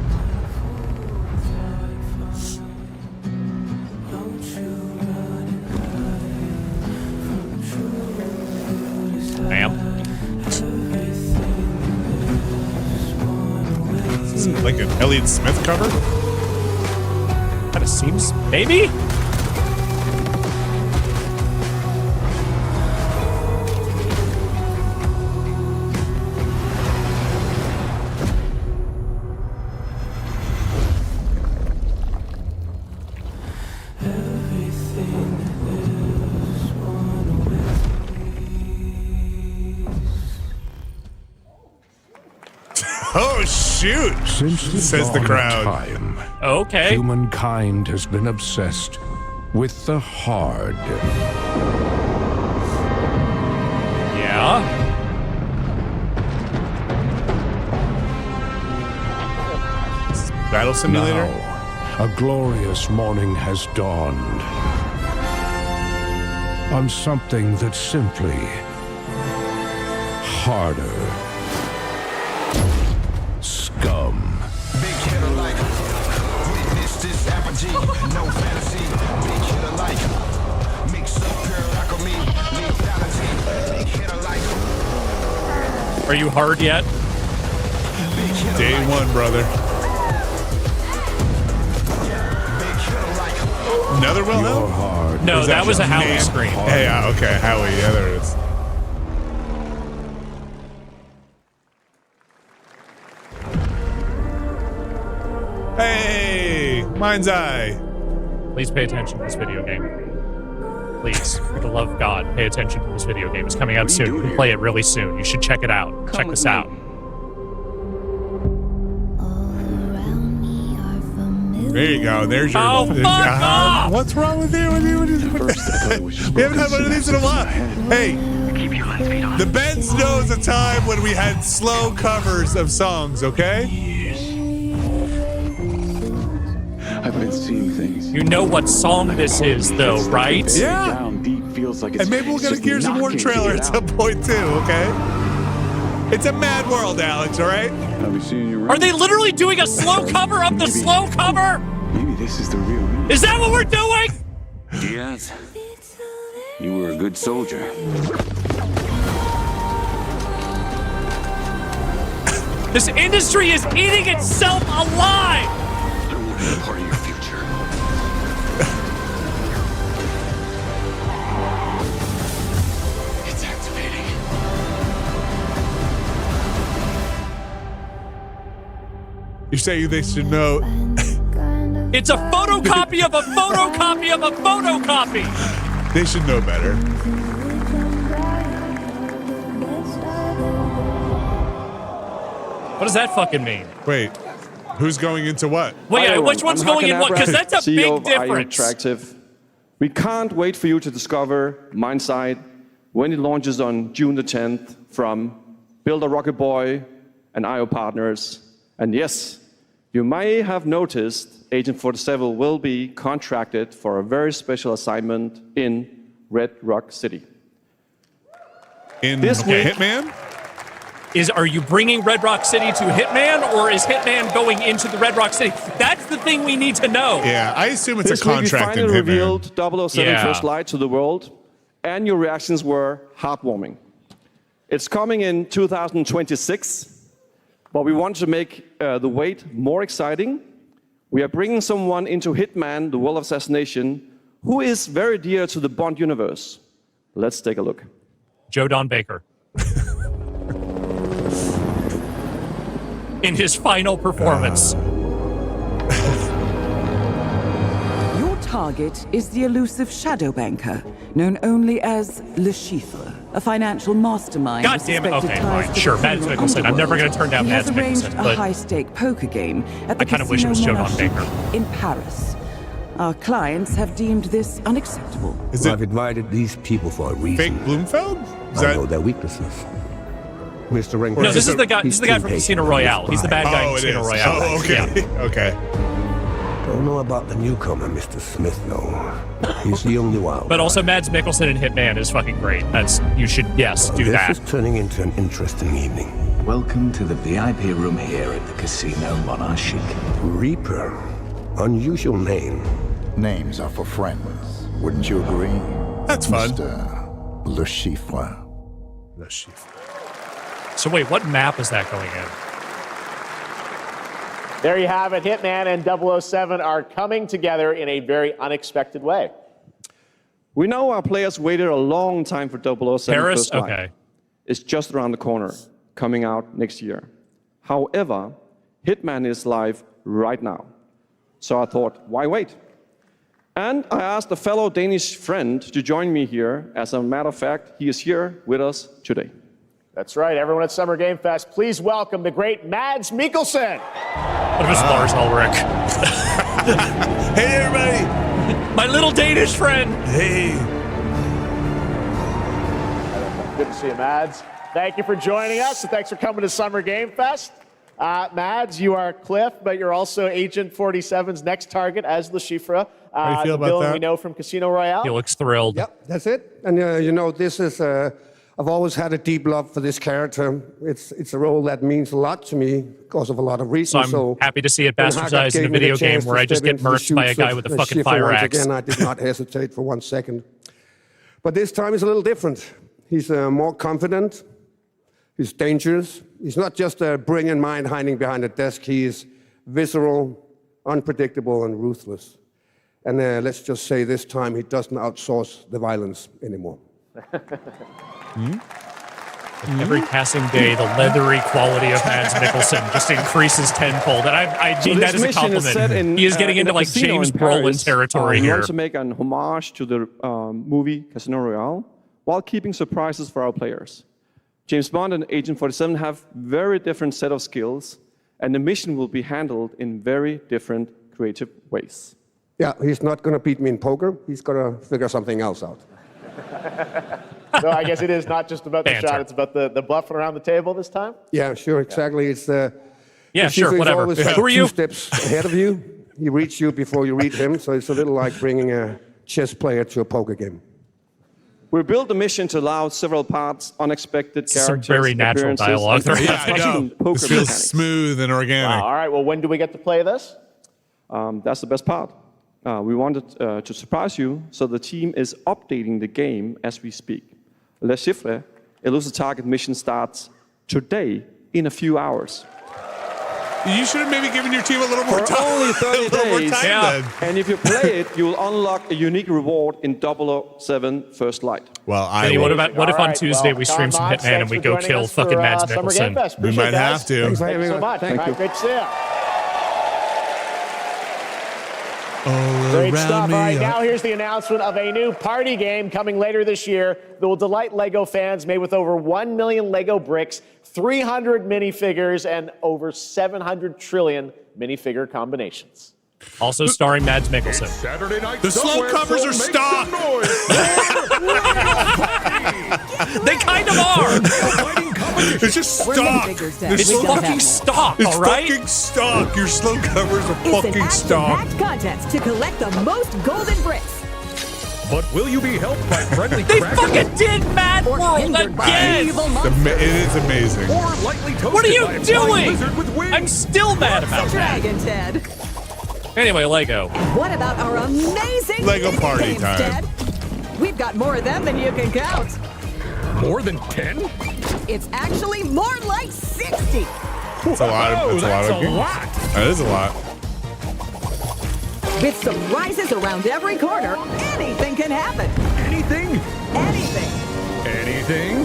like an Elliott Smith cover? Kind of seems, maybe? Oh shoot! Says the crowd. Time, okay. Humankind has been obsessed with the hard. Yeah. Battle simulator. Now, a glorious morning has dawned on something that's simply harder. Scum. Big hitter like witness this apogee, no fantasy. Big hitter like mix up pure alchemy, lethality. Big hitter like. Are you hard yet? Day one, brother. Another Wilhelm? Hard. No, that was a Howie scream. Hey, okay, Howie. Yeah, there it is. Hey, MindsEye. Please pay attention to this video game. Please, for the love of God, pay attention to this video game. It's coming out soon. You can play it really soon. You should check it out. Check this out. There you go. There's your. Oh, fuck off! What's wrong with you? We haven't had one of these in a while. Hey, the Benz knows a time when we had slow covers of songs, okay? I've been seeing things. You know what song this is, though, right? Yeah. Down deep feels like it's And maybe we'll get a Gears of War trailer at some point, too, okay? It's a mad world, Alex, all right? I'll be seeing you around. Are they literally doing a slow cover of the slow cover? Maybe this is the real me. Is that what we're doing? Diaz, you were a good soldier. This industry is eating itself alive! I don't want to be part of your future. It's activating. You say they should know. It's a photocopy of a photocopy of a photocopy! They should know better. What does that fucking mean? Wait, who's going into what? Wait, which one's going in what? Because that's a big difference. Interactive. We can't wait for you to discover MindsEye when it launches on June the 10th from Builder Rocket Boy and IO partners. And yes, you may have noticed Agent 47 will be contracted for a very special assignment in Red Rock City. In this week, Hitman? Are you bringing Red Rock City to Hitman, or is Hitman going into the Red Rock City? That's the thing we need to know. Yeah, I assume it's a contract in Hitman. Hitman. Revealed 007 First Light to the world, and your reactions were heartwarming. It's coming in 2026, but we want to make the wait more exciting. We are bringing someone into Hitman, the World of Assassination, who is very dear to the Bond universe. Let's take a look. Joe Don Baker. In his final performance. Your target is the elusive shadow banker, known only as Le Chiffre, a financial mastermind. God damn it. Okay, fine. Sure, Mads Mikkelsen. I'm never going to turn down Mads Mikkelsen. He has arranged a high-stake poker game at the I kind of wish it was Joe Don Casino Baker. Monarchique in Paris. Our clients have deemed this unacceptable. I've invited these people for a reason. Fake Bloomfeld? I know their weaknesses. Mr. Ring. No, this is the guy. This is the guy from Casino Royale. He's the bad guy in Casino Royale. Oh, okay. Yeah. Okay. Don't know about the newcomer, Mr. Smith, though. He's the only one. But also, Mads Mikkelsen in Hitman is fucking great. You should do that. This is turning into an interesting evening. Welcome to the VIP room here at the Casino Monarchique. Reaper. Unusual name. Names are for friends. Wouldn't you agree? That's fun. Mr. Le Chiffre. Le Chiffre. So wait, what map is that going in? There you have it. Hitman and 007 are coming together in a very unexpected way. We know our players waited a long time for 007 Paris? First Light. Okay. It's just around the corner, coming out next year. However, Hitman is live right now. So I thought, why wait? And I asked a fellow Danish friend to join me here. As a matter of fact, he is here with us today. That's right. Everyone at Summer Game Fest, please welcome the great Mads Mikkelsen. What if it's Lars Ulrich? Hey, everybody. My little Danish friend. Hey. Good to see you, Mads. Thank you for joining us, and thanks for coming to Summer Game Fest. Mads, you are Cliff, but you're also Agent 47's next target as Le Chiffre. How do you feel the about villain that? we know from Casino Royale. He looks thrilled. Yep, that's it. And you know, this is I've always had a deep love for this character. It's a role that means a lot to me because of a lot of reasons. So I'm happy to see it bastardized in a video game where I just get murked by a guy with a fucking fire axe. Again, I did not hesitate for 1 second. But this time is a little different. He's more confident. He's dangerous. He's not just a brilliant mind hiding behind a desk. He is visceral, unpredictable, and ruthless. And let's just say this time he doesn't outsource the violence anymore. Every passing day, the leathery quality of Mads Mikkelsen just increases tenfold. And I mean that as a compliment. He is getting into like James Brolin territory we here. want to make an homage to the movie Casino Royale while keeping surprises for our players. James Bond and Agent 47 have very different set of skills, and the mission will be handled in very different creative ways. Yeah, he's not going to beat me in poker. He's going to figure something else out. So I guess it is not just about the shot, it's about the bluffing around the table this time? Yeah, sure, exactly. It's yeah, sure, whatever. Always like Who are you? 2 steps ahead of you. He reads you before you read him, so it's a little like bringing a chess player to a poker game. We built the mission to allow several parts, unexpected characters, some very natural dialogue. Yeah, I know. This feels smooth and organic. Wow. All right, well, when do we get to play this? That's the best part. We wanted to surprise you, so the team is updating the game as we speak. Le Chiffre, Elusive Target mission starts today in a few hours. You should have maybe given your team a little more For time. only 30 days. Then. And if you play it, you will unlock a unique reward in 007 First Light. Well, Hey, what if on Tuesday we stream some Hitman and we go kill fucking Mads Mikkelsen? We might have to. Thanks so much. Thank you. Great to see you. All Great around stuff. me. All right, now here's the announcement of a new party game coming later this year that will delight LEGO fans, made with over 1 million LEGO bricks, 300 minifigures, and over 700 trillion minifigure combinations. Also starring Mads Mikkelsen. Saturday night. The slow covers are stock. They kind of are. It's just stock. It's fucking stock, It's all right? fucking stock. Your slow covers are It's fucking an stock. action-packed contest to collect the most golden bricks. But will you be helped by friendly They crackers fucking did Mad World again! It is amazing. or lightly toasted What are you by a flying doing? lizard with wings? I'm still mad about that. Dragon, Ted. Anyway, Lego. What about our amazing Lego mini party games, time. Ted? We've got more of them than you can count. More than 10? It's actually more like 60. That's a lot. Whoa, That's a lot. that's a Of lot. That is a lot. With surprises around every corner, anything can happen. Anything? Anything. Anything?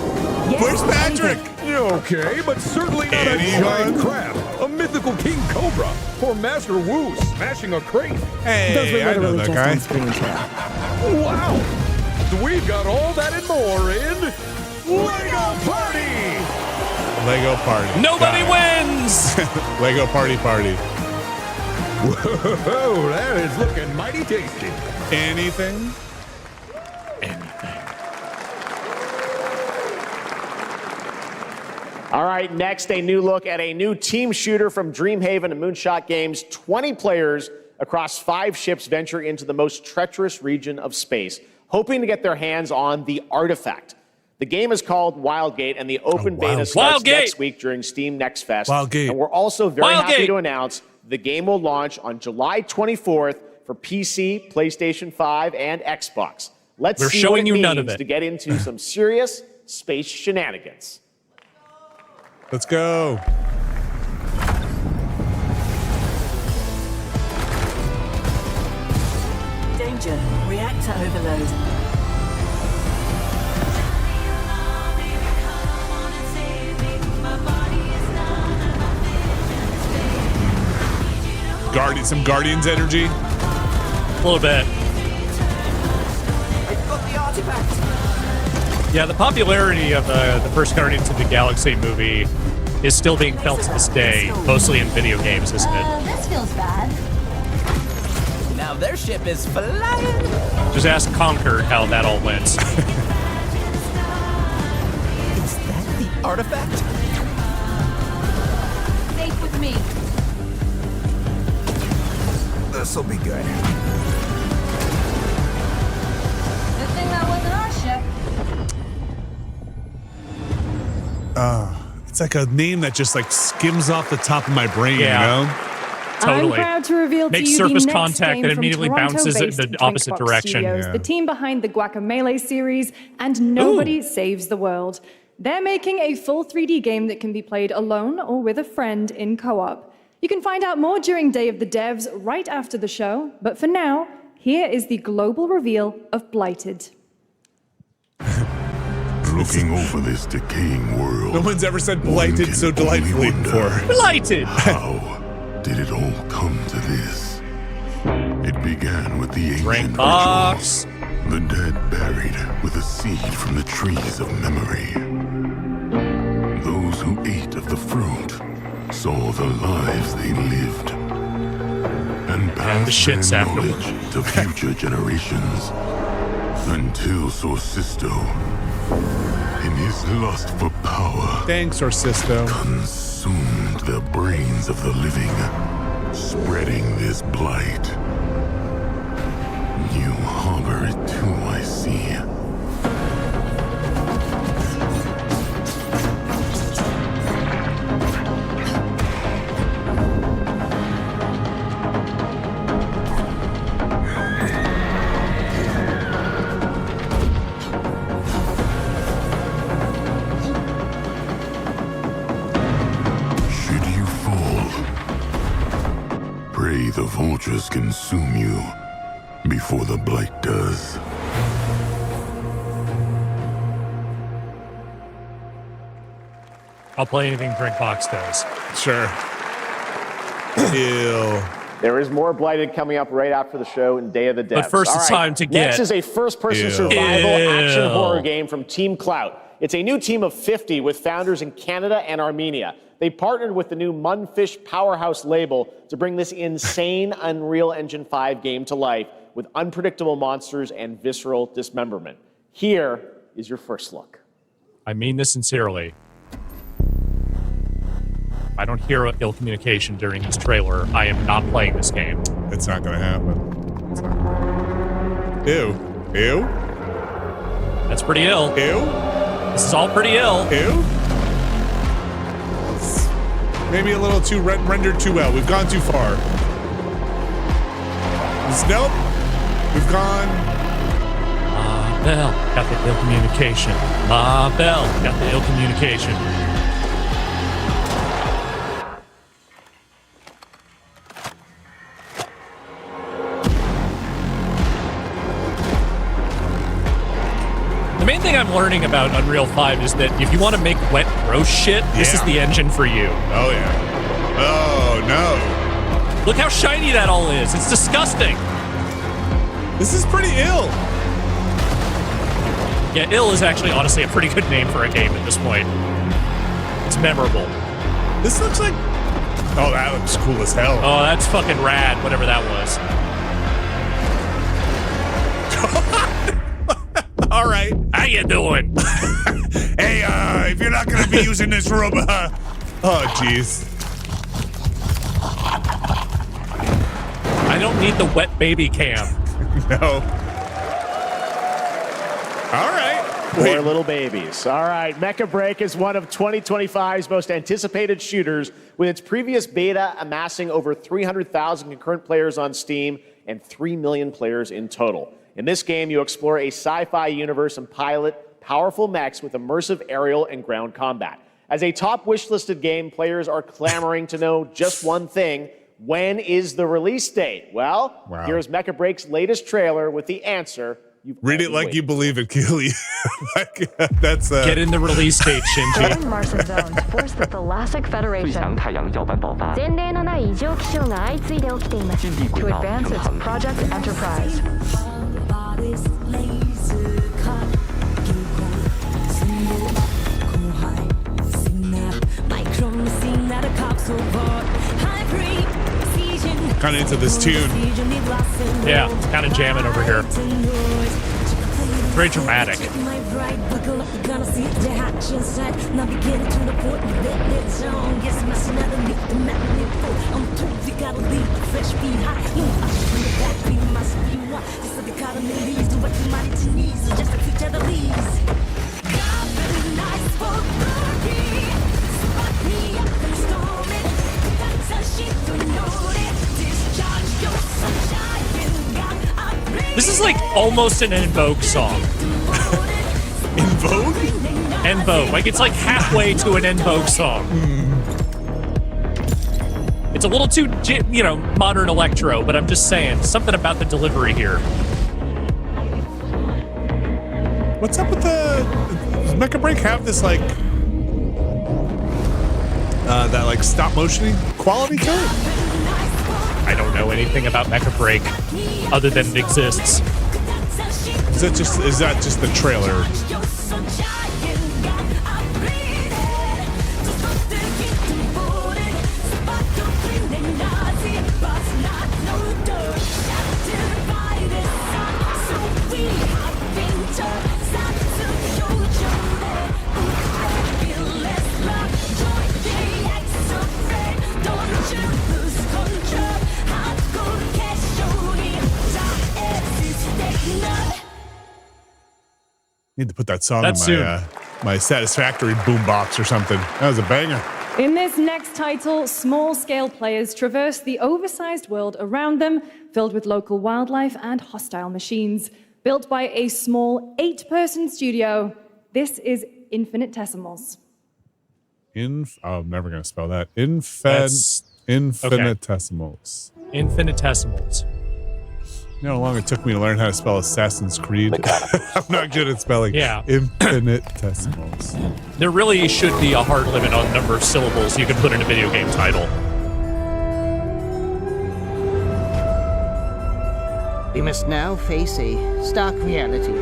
Yes, Where's Patrick? Okay, but certainly not Anyone? a giant crab, a mythical king cobra, or Master Wu smashing a crate. Those were Hey, I know literally that just guy. on screen too. Wow! We've got all that and more in Lego Party! Lego party. Nobody Got wins! it. Lego party. Whoa, that is looking mighty tasty. Anything? All right, next, a new look at a new team shooter from Dreamhaven and Moonshot Games. 20 players across 5 ships venture into the most treacherous region of space, hoping to get their hands on the artifact. The game is called Wildgate, and the open beta starts next week during Steam Next Fest. Wildgate. And we're also very happy Wildgate. to announce the game will launch on July 24th for PC, PlayStation 5, and Xbox. Let's We're see showing what it you none means of it. to get into some serious space shenanigans. Let's go. Danger. Reactor overload. Some Guardians energy. A little bit. I've got the artifact. Yeah, the popularity of the first Guardians of the Galaxy movie is still being felt to this day, mostly in video games, isn't it? This feels bad. Now their ship is flying. Just ask Conquer how that all went. Is that the artifact? Safe with me. This'll be good. Good thing that wasn't our ship. It's like a name that just like skims off the top of my brain, you know? Totally. I'm proud to reveal Make to you surface the next contact game that from immediately bounces in Toronto-based the opposite Drinkbox direction. Studios, Yeah. the team behind the Guacamelee series and Nobody Saves the World. They're making a full 3D game that can be played alone or with a friend in co-op. You can find out more during Day of the Devs right after the show, but for now, here is the global reveal of Blighted. Looking over this decaying world. No one's ever said Blighted so delightfully before. Blighted! How did it all come to this? It began with the ancient Drinkbox. rituals. The dead buried with a seed from the trees of memory. Those who ate of the fruit saw the lives they lived and passed their knowledge to future generations until Sorcisto, in his lust for power, thanks, Sorcisto, consumed the brains of the living, spreading this blight. You harbor it too, I see. Pray the vultures consume you before the blight does. I'll play anything Drinkbox does. Sure. Ew. There is more Blighted coming up right after the show in Day of the Devs. But first, it's time to get... Next is a first-person survival action horror game from Team Clout. It's a new team of 50 with founders in Canada and Armenia. They partnered with the new Munfish Powerhouse label to bring this insane Unreal Engine 5 game to life with unpredictable monsters and visceral dismemberment. Here is your first look. I mean this sincerely. I don't hear ill communication during this trailer. I am not playing this game. It's not going to happen. Ew. Ew. That's pretty ill. Ew. This is all pretty ill. Ew. Maybe a little too rendered too well. We've gone too far. Nope. We've gone. Bell got the ill communication. Bell got the ill communication. The main thing I'm learning about Unreal 5 is that if you want to make wet, gross shit, this is the engine for you. Oh, yeah. Oh, no. Look how shiny that all is. It's disgusting. This is pretty ill. Yeah, ill is actually, honestly, a pretty good name for a game at this point. It's memorable. This looks like... Oh, that looks cool as hell. Oh, that's fucking rad, whatever that was. All right. How you doing? Hey, if you're not going to be using this room, oh, jeez. I don't need the wet baby cam. No. All right. Poor little babies. All right. Mecha Break is one of 2025's most anticipated shooters, with its previous beta amassing over 300,000 concurrent players on Steam and 3 million players in total. In this game, you explore a sci-fi universe and pilot powerful mechs with immersive aerial and ground combat. As a top wish-listed game, players are clamoring to know just one thing: When is the release date? Well, here's Mecha Break's latest trailer with the answer. Read it like you believe it, Keely. That's Get in the release date, Shinji. Martian zones force the Thalassic Federation to advance its Project Enterprise. Kind of into this tune. Yeah, kind of jamming over here. Very dramatic. This is like almost an En Vogue song. En Vogue? En Vogue. Like it's like halfway to an En Vogue song. It's a little too, modern electro, but I'm just saying, something about the delivery here. What's up with does Mecha Break have this like, that like stop motioning quality to it? I don't know anything about Mecha Break other than it exists. Is that just the trailer? Need to put that song in my Satisfactory boombox or something. That was a banger. In this next title, small-scale players traverse the oversized world around them, filled with local wildlife and hostile machines. Built by a small 8-person studio, this is Infinitesimals. I'm never going to spell that. Infinitesimals. Okay. Infinitesimals. You know how long it took me to learn how to spell Assassin's Creed? I'm not good at spelling. Yeah. Infinitesimals. There really should be a hard limit on the number of syllables you can put in a video game title. We must now face a stark reality.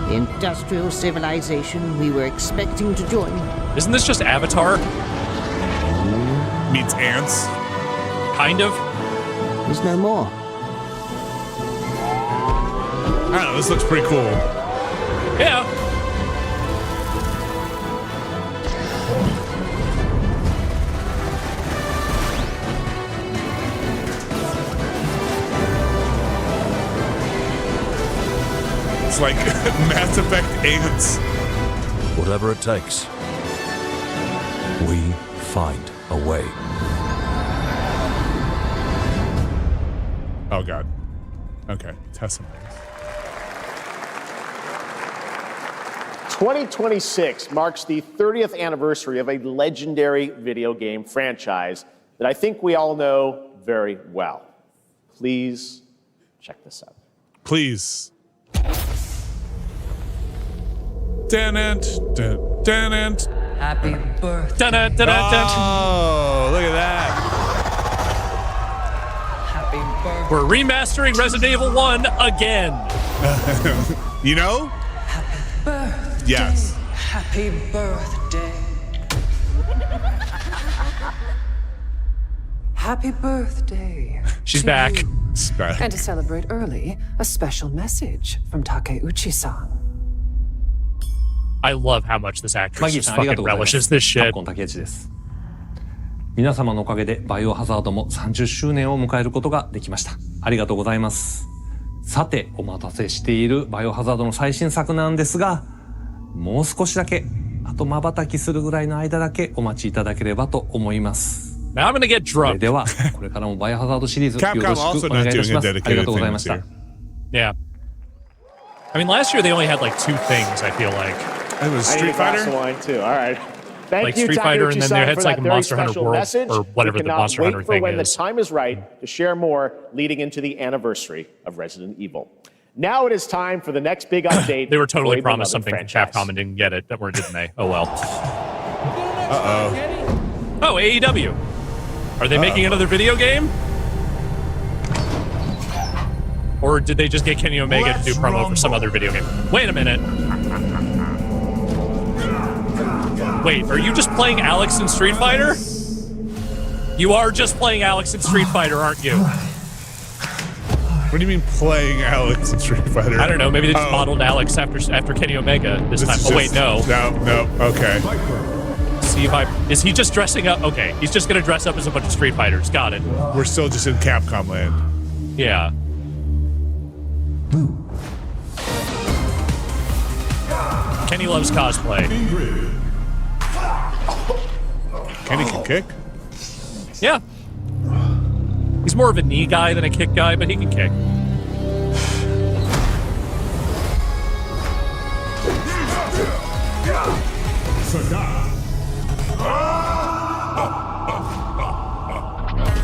The industrial civilization we were expecting to join. Isn't this just Avatar? Meets ants. Kind of. There's no more. I don't know, this looks pretty cool. Yeah. It's like Mass Effect ants. Whatever it takes, we find a way. Oh, God. Okay, Tessimals. 2026 marks the 30th anniversary of a legendary video game franchise that I think we all know very well. Please check this out. Please. Descendant. Happy birthday. Oh, look at that. Happy birthday. We're remastering Resident Evil 1 again. You know? Happy birthday. Yes. Happy birthday. Happy birthday. She's back. She's back. And to celebrate early, a special message from Takeuchi-san. I love how much this actress just fucking relishes this shit. 皆様のおかげでバイオハザードも30周年を迎えることができました。ありがとうございます。さて、お待たせしているバイオハザードの最新作なんですが、もう少しだけ、あと瞬きするぐらいの間だけお待ちいただければと思います。Now I'm gonna get drunk. それでは、これからもバイオハザードシリーズよろしくお願いいたします。ありがとうございました。Yeah. I mean, last year they only had like 2 things, I feel like. It was I need Street a glass Fighter? of wine too. All right. Thank Like you, Street Fighter, and then Takeuchi-san, their head's for like that very Monster Hunter special World message. or whatever We the cannot Monster wait Hunter for thing when is. the time is right to share more leading into the anniversary of Resident Evil. Now it is time for the next big update. They were totally for the promised beloved something from franchise. Capcom and didn't get it, or didn't they? Oh well. Uh-oh. Oh, AEW. Are they making another video game? Or did they just get Kenny Omega to do promo for some other video game? Wait a minute. Wait, are you just playing Alex in Street Fighter? You are just playing Alex in Street Fighter, aren't you? What do you mean playing Alex in Street Fighter? I don't know. Maybe they just modeled Alex after Kenny Omega this time. Oh, wait, no. No, okay. See if is he just dressing up? Okay, he's just going to dress up as a bunch of Street Fighters. Got it. We're still just in Capcom land. Yeah. Kenny loves cosplay. Kenny can kick? Yeah. He's more of a knee guy than a kick guy, but he can kick.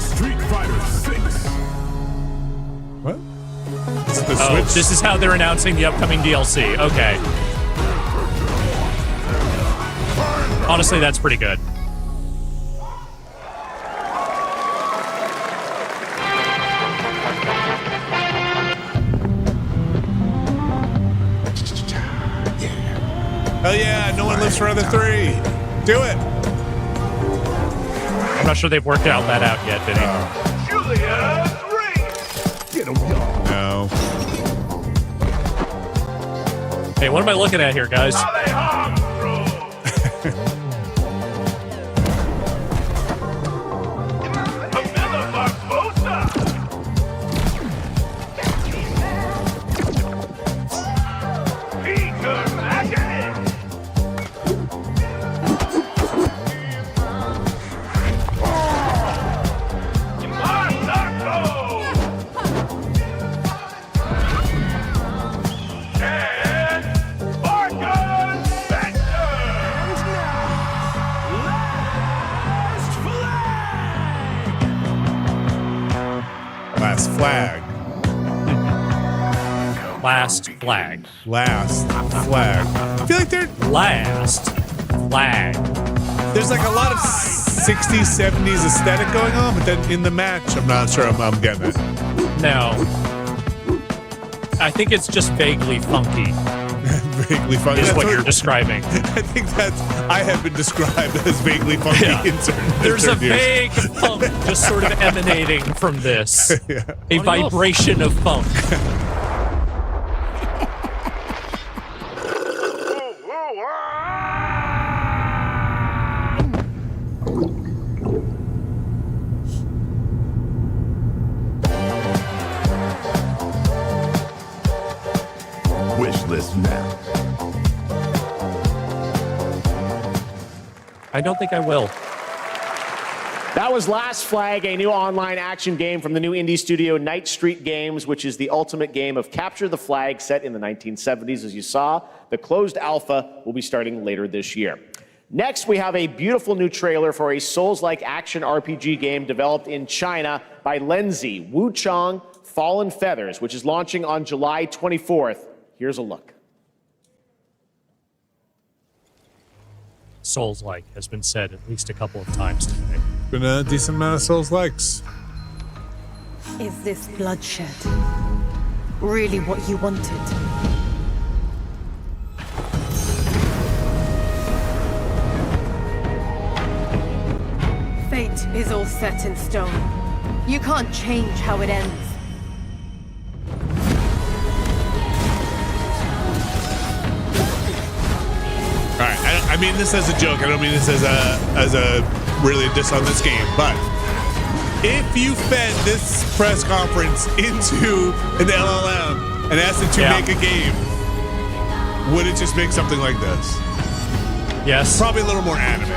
Street Fighter 6. What? It's the Oh, Switch? this is how they're announcing the upcoming DLC. Okay. Honestly, that's pretty good. Hell yeah, no one lives for another 3. Do it. I'm not sure they've worked that out yet, Vinny. No. Hey, what am I looking at here, guys? Last flag. Last flag. Last flag. I feel like they're last flag. There's like a lot of 60s, 70s aesthetic going on, but then in the match, I'm not sure I'm getting it. No. I think it's just vaguely funky. Vaguely funky. Is That's what you're describing. I think I have been described as vaguely funky in certain There's a years. vague funk just sort of emanating from this. A vibration of funk. Wish list now. I don't think I will. That was Last Flag, a new online action game from the new indie studio Night Street Games, which is the ultimate game of capture the flag set in the 1970s. As you saw, the closed alpha will be starting later this year. Next, we have a beautiful new trailer for a Souls-like action RPG game developed in China by Lenzi, Wu-Tang, Fallen Feathers, which is launching on July 24th. Here's a look. Souls-like has been said at least a couple of times today. Been a decent amount of Souls likes. Is this bloodshed really what you wanted? Fate is all set in stone. You can't change how it ends. All right, I mean this as a joke. I don't mean this as a really diss on this game. But if you fed this press conference into an LLM and asked it to make a game, would it just make something like this? Yes. Probably a little more anime.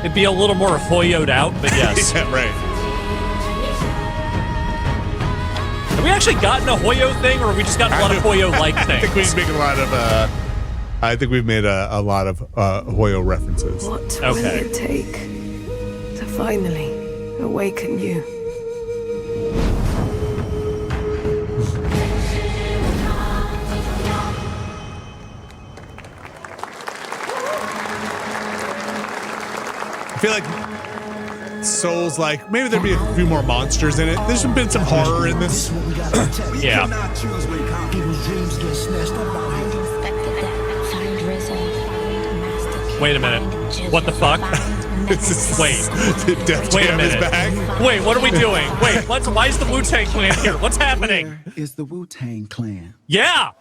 It'd be a little more hoyoed out, but yes. Yeah, right. Have we actually gotten a Hoyo thing, or have we just gotten a lot of Hoyo-like I think things? we've been making a lot of I think we've made a lot of Hoyo references. What will it take to finally awaken you? I feel like Souls, like maybe there'd be a few more monsters in it. There's been some horror in this. Yeah. Wait a minute. What the fuck? Wait. Wait a minute. Wait, what are we doing? Wait, why is the Wu-Tang Clan here? What's happening? Where is the Wu-Tang Clan? Yeah.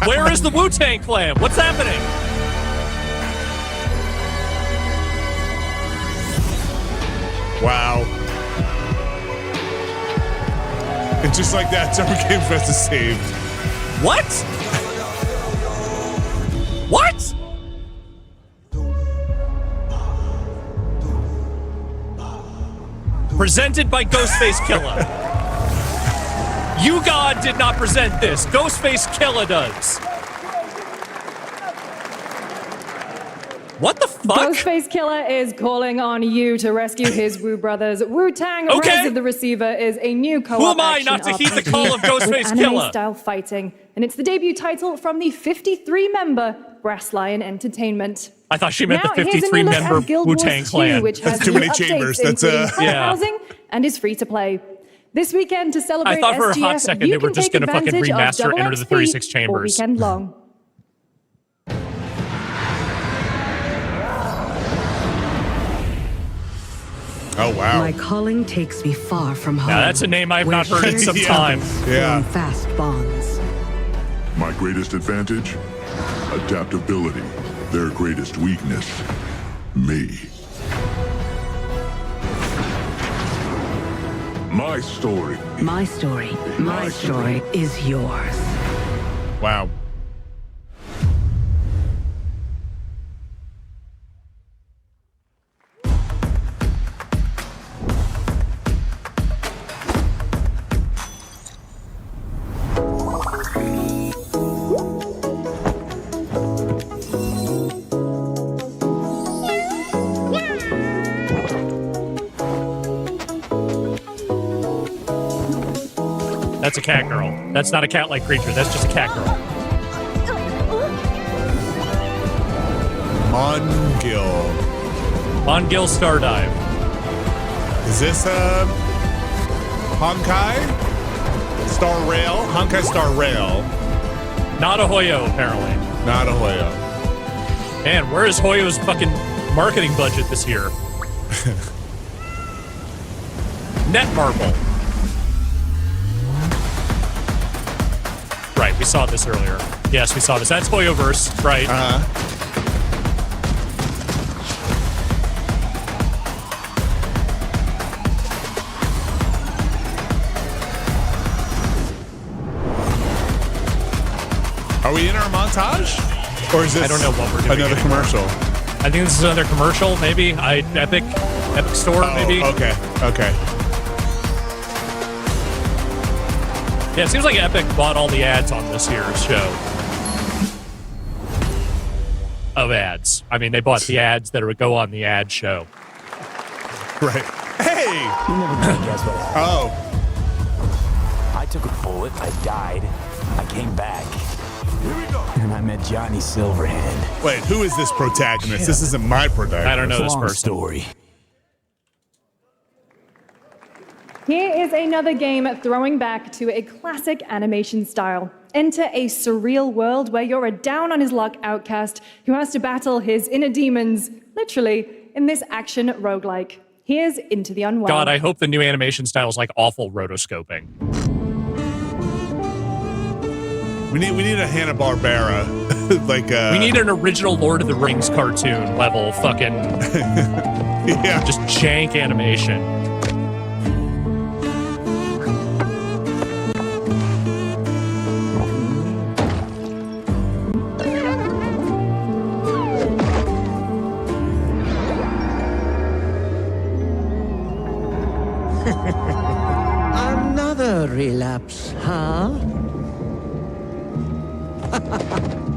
Where is the Wu-Tang Clan? What's happening? Wow. And just like that, Summer Game Fest is saved. What? What? Presented by Ghostface Killa. You God did not present this. Ghostface Killa does. What the fuck? Ghostface Killa is calling on you to rescue his Wu brothers. Wu-Tang Rise of the Receiver is a new co-op Who am I action not to heed the RPG call of Ghostface with Killa? anime-style fighting, and it's the debut title from the 53-member Brass Lion Entertainment. I thought she meant Now, the here's a new look at 53-member Guild Wu-Tang Wars 2, Clan. which has That's too new many updates, chambers. That's including yeah. housing and is free to play. This weekend to celebrate I thought for a hot SGF, second you they were can just take going to fucking advantage of remaster double Enter the XP 36 all Chambers. weekend long. Oh, wow. My calling takes me far from home. Now, that's a name I've not heard in some time. Yeah. Fast bonds. My greatest advantage? Adaptability. Their greatest weakness? Me. My story. My story. My story is yours. Wow. That's a cat girl. That's not a cat-like creature. That's just a cat girl. Mongil Stardive. Is this Honkai Star Rail? Honkai Star Rail. Not a Hoyo, apparently. Not a Hoyo. Man, where is Hoyo's fucking marketing budget this year? Netmarble. Right, we saw this earlier. Yes, we saw this. That's Hoyoverse, right? Are we in our montage? Or is this I don't know what we're doing another anymore. commercial? I think this is another commercial, maybe. Epic Store, maybe. Okay. Yeah, it seems like Epic bought all the ads on this year's show. Of ads. I mean, they bought the ads that would go on the ad show. Right. Hey! You never can guess what happened. Oh. I took a bullet, I died, I came back. Here we go. And I met Johnny Silverhand. Wait, who is this protagonist? This isn't my protagonist. I don't know this Long person. story. Here is another game throwing back to a classic animation style. Enter a surreal world where you're a down-on-his-luck outcast who has to battle his inner demons, literally, in this action roguelike. Here's Into the Unwell. God, I hope the new animation style is like awful rotoscoping. We need a Hanna-Barbera. We need an original Lord of the Rings cartoon level fucking yeah. Just jank animation. Another relapse, huh?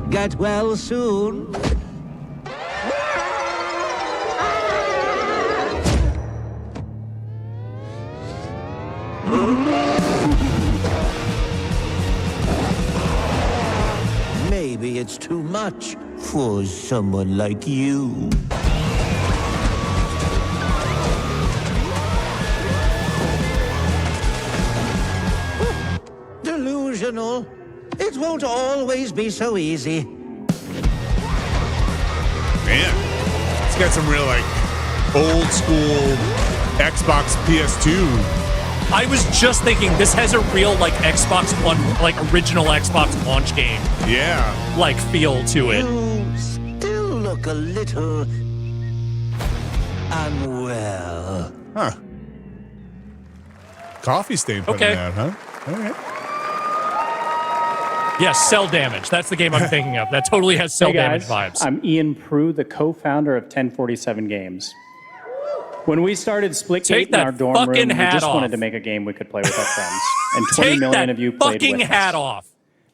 Get well soon. Maybe it's too much for someone like you. Delusional. It won't always be so easy. Man, it's got some real like old school Xbox PS2. I was just thinking this has a real like Xbox One, like original Xbox launch game. Yeah. Like feel to it. You still look a little unwell. Huh. Coffee stain putting Okay. out, huh? All right. Yes, Cell Damage. That's the game I'm thinking of. That totally has Cell Hey Damage guys, vibes. I'm Ian Prue, the co-founder of 1047 Games. When we started Splitgate Take in that our dorm room, we fucking hat just off. wanted to make a game we could play with our friends. And 20 Take million that of you played fucking with hat us. off.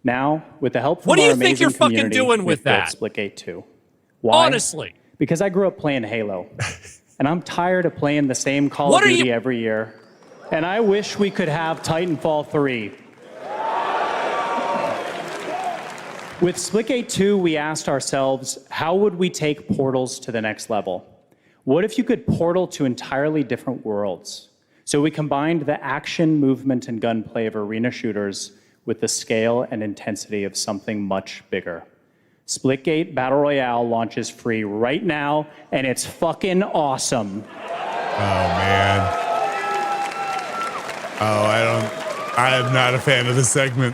Now, with the help from What do our you think amazing you're fucking community, doing with we've built that? Splitgate 2. Why? Honestly. Because I grew up playing Halo. And I'm tired of playing the same Call What of are Duty you- every year. And I wish we could have Titanfall 3. With Splitgate 2, we asked ourselves, how would we take portals to the next level? What if you could portal to entirely different worlds? So we combined the action, movement, and gunplay of arena shooters with the scale and intensity of something much bigger. Splitgate Battle Royale launches free right now, and it's fucking awesome. Oh man. Oh, I am not a fan of this segment.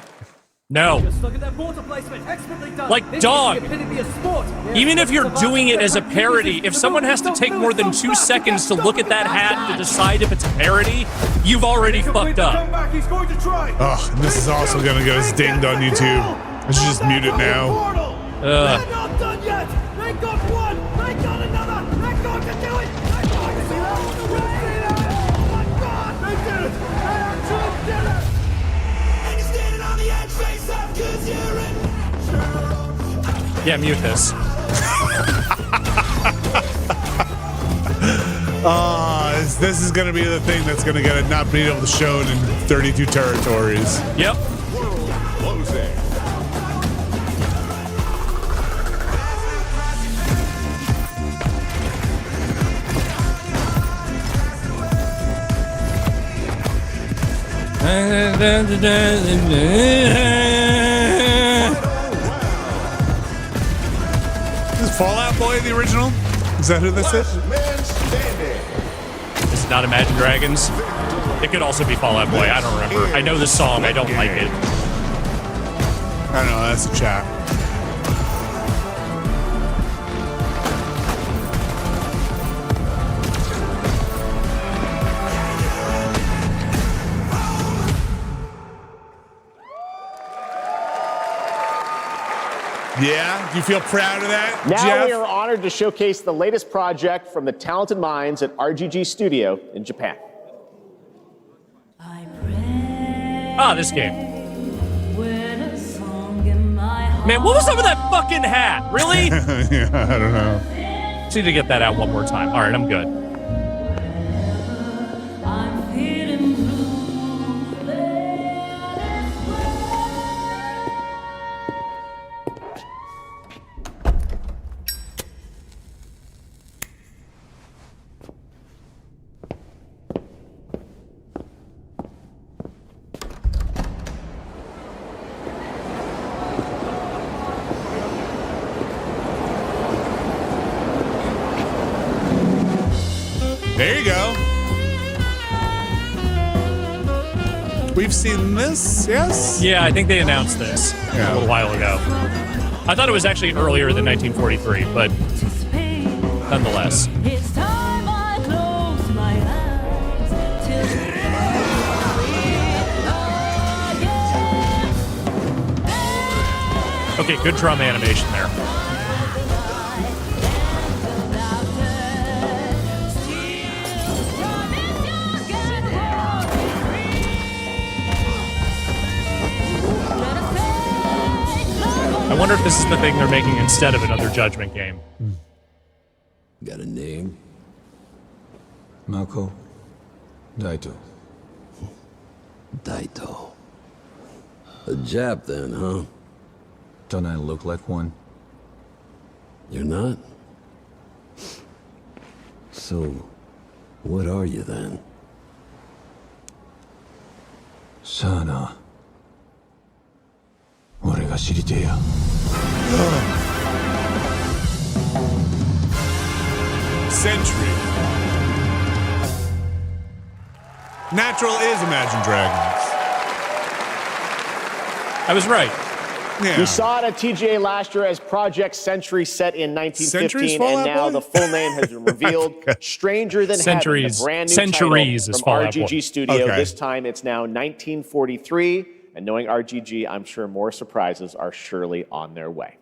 No. Just look at that water placement. Expertly done. Like, This dog. is the epitome of sport. Even if you're doing it as a parody, if someone has to take more than 2 seconds to look at that hat to decide if it's a parody, you've already fucked up. He's going to try. Oh, and this is also gonna get us dinged on YouTube. I should just mute it now. They're not done yet. They got one. They got another. They're going to do it. They're going to see that. Oh my God! They did it. They actually did it. And you're standing on the edge, face up, 'cause you're in. Yeah, mute this. This is gonna be the thing that's gonna get it not being able to show it in 32 territories. Yep. Closing. Is Fallout Boy the original? Is that who this is? Is it not Imagine Dragons? It could also be Fallout Boy. I don't remember. I know the song. I don't like it. I don't know. That's a chat. Yeah? Do you feel proud of that, Now Jeff? we are honored to showcase the latest project from the talented minds at RGG Studio in Japan. Ah, this game. Man, what was up with that fucking hat? Really? Yeah, I don't know. Just need to get that out one more time. All right, I'm good. There you go. We've seen this, yes? Yeah, I think they announced this a little while ago. I thought it was actually earlier than 1943, but nonetheless. It's time I close my eyes till Okay, good drum animation there. I wonder if this is the thing they're making instead of another Judgment game. Got a name? Mako? Daito. Daito. A Jap then, huh? Don't I look like one? You're not? So, what are you then? Sana. 俺が知りてえや。Century. Natural is Imagine Dragons. I was right. Yeah. We saw it at TGA last year as Project Century set in 1915, and now the full name has been revealed. Stranger Than Heaven, a brand new title from RGG Studio. This time it's now 1943, and knowing RGG, I'm sure more surprises are surely on their way.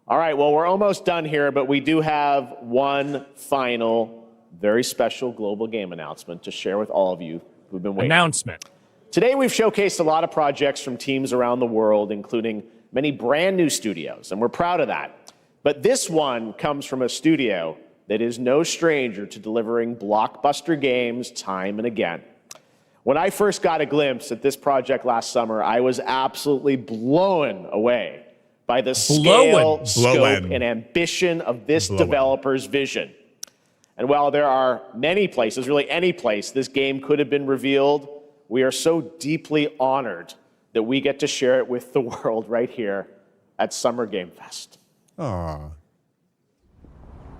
All right, well, we're almost done here, but we do have one final, very special global game announcement to share with all of you who've been waiting. Announcement. Today, we've showcased a lot of projects from teams around the world, including many brand new studios, and we're proud of that. But this one comes from a studio that is no stranger to delivering blockbuster games time and again. When I first got a glimpse at this project last summer, I was absolutely blown away by the scale, scope, and ambition of this developer's vision. And while there are many places, really any place, this game could have been revealed, we are so deeply honored that we get to share it with the world right here at Summer Game Fest. Aww.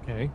Okay.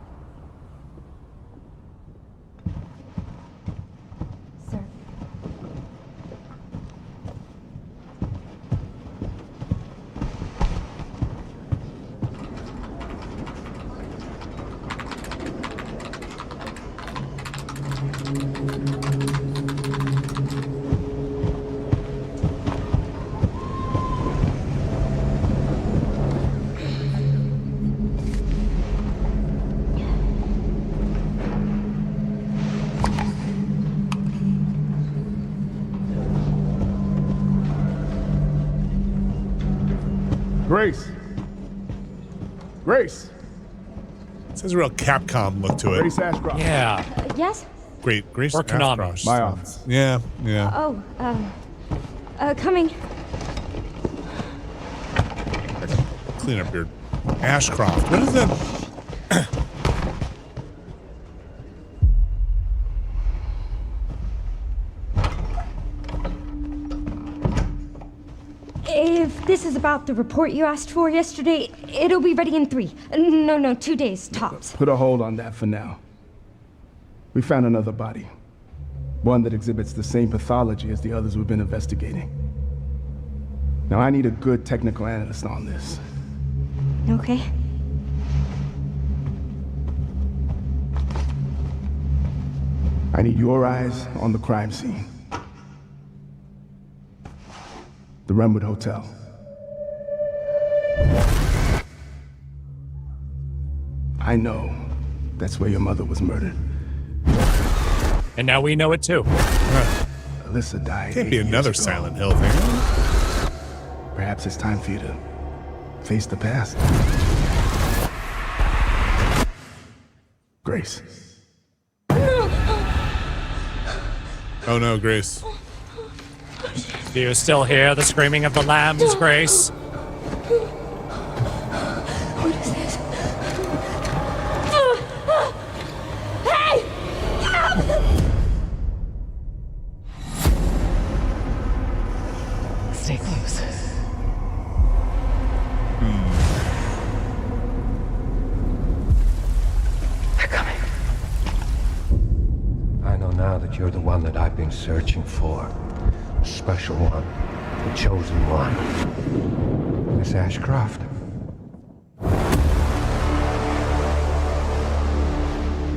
Grace. Grace. It has a real Capcom look to it. Grace Ashcroft. Yeah. Yes? Great, Grace Or Konami. Ashcroft. My office. Yeah, yeah. Coming. Clean up your Ashcroft. What is that? If this is about the report you asked for yesterday, it'll be ready in 3. No, 2 days, tops. Put a hold on that for now. We found another body. One that exhibits the same pathology as the others we've been investigating. Now I need a good technical analyst on this. Okay. I need your eyes on the crime scene. The Renwood Hotel. I know that's where your mother was murdered. And now we know it too. Alyssa died. Can't be another Silent Hill thing. Perhaps it's time for you to face the past. Grace. Oh no, Grace. Do you still hear the screaming of the lambs, Grace? What is this? Hey! Help! Stay close. They're coming. I know now that you're the one that I've been searching for. The special one. The chosen one. Miss Ashcroft.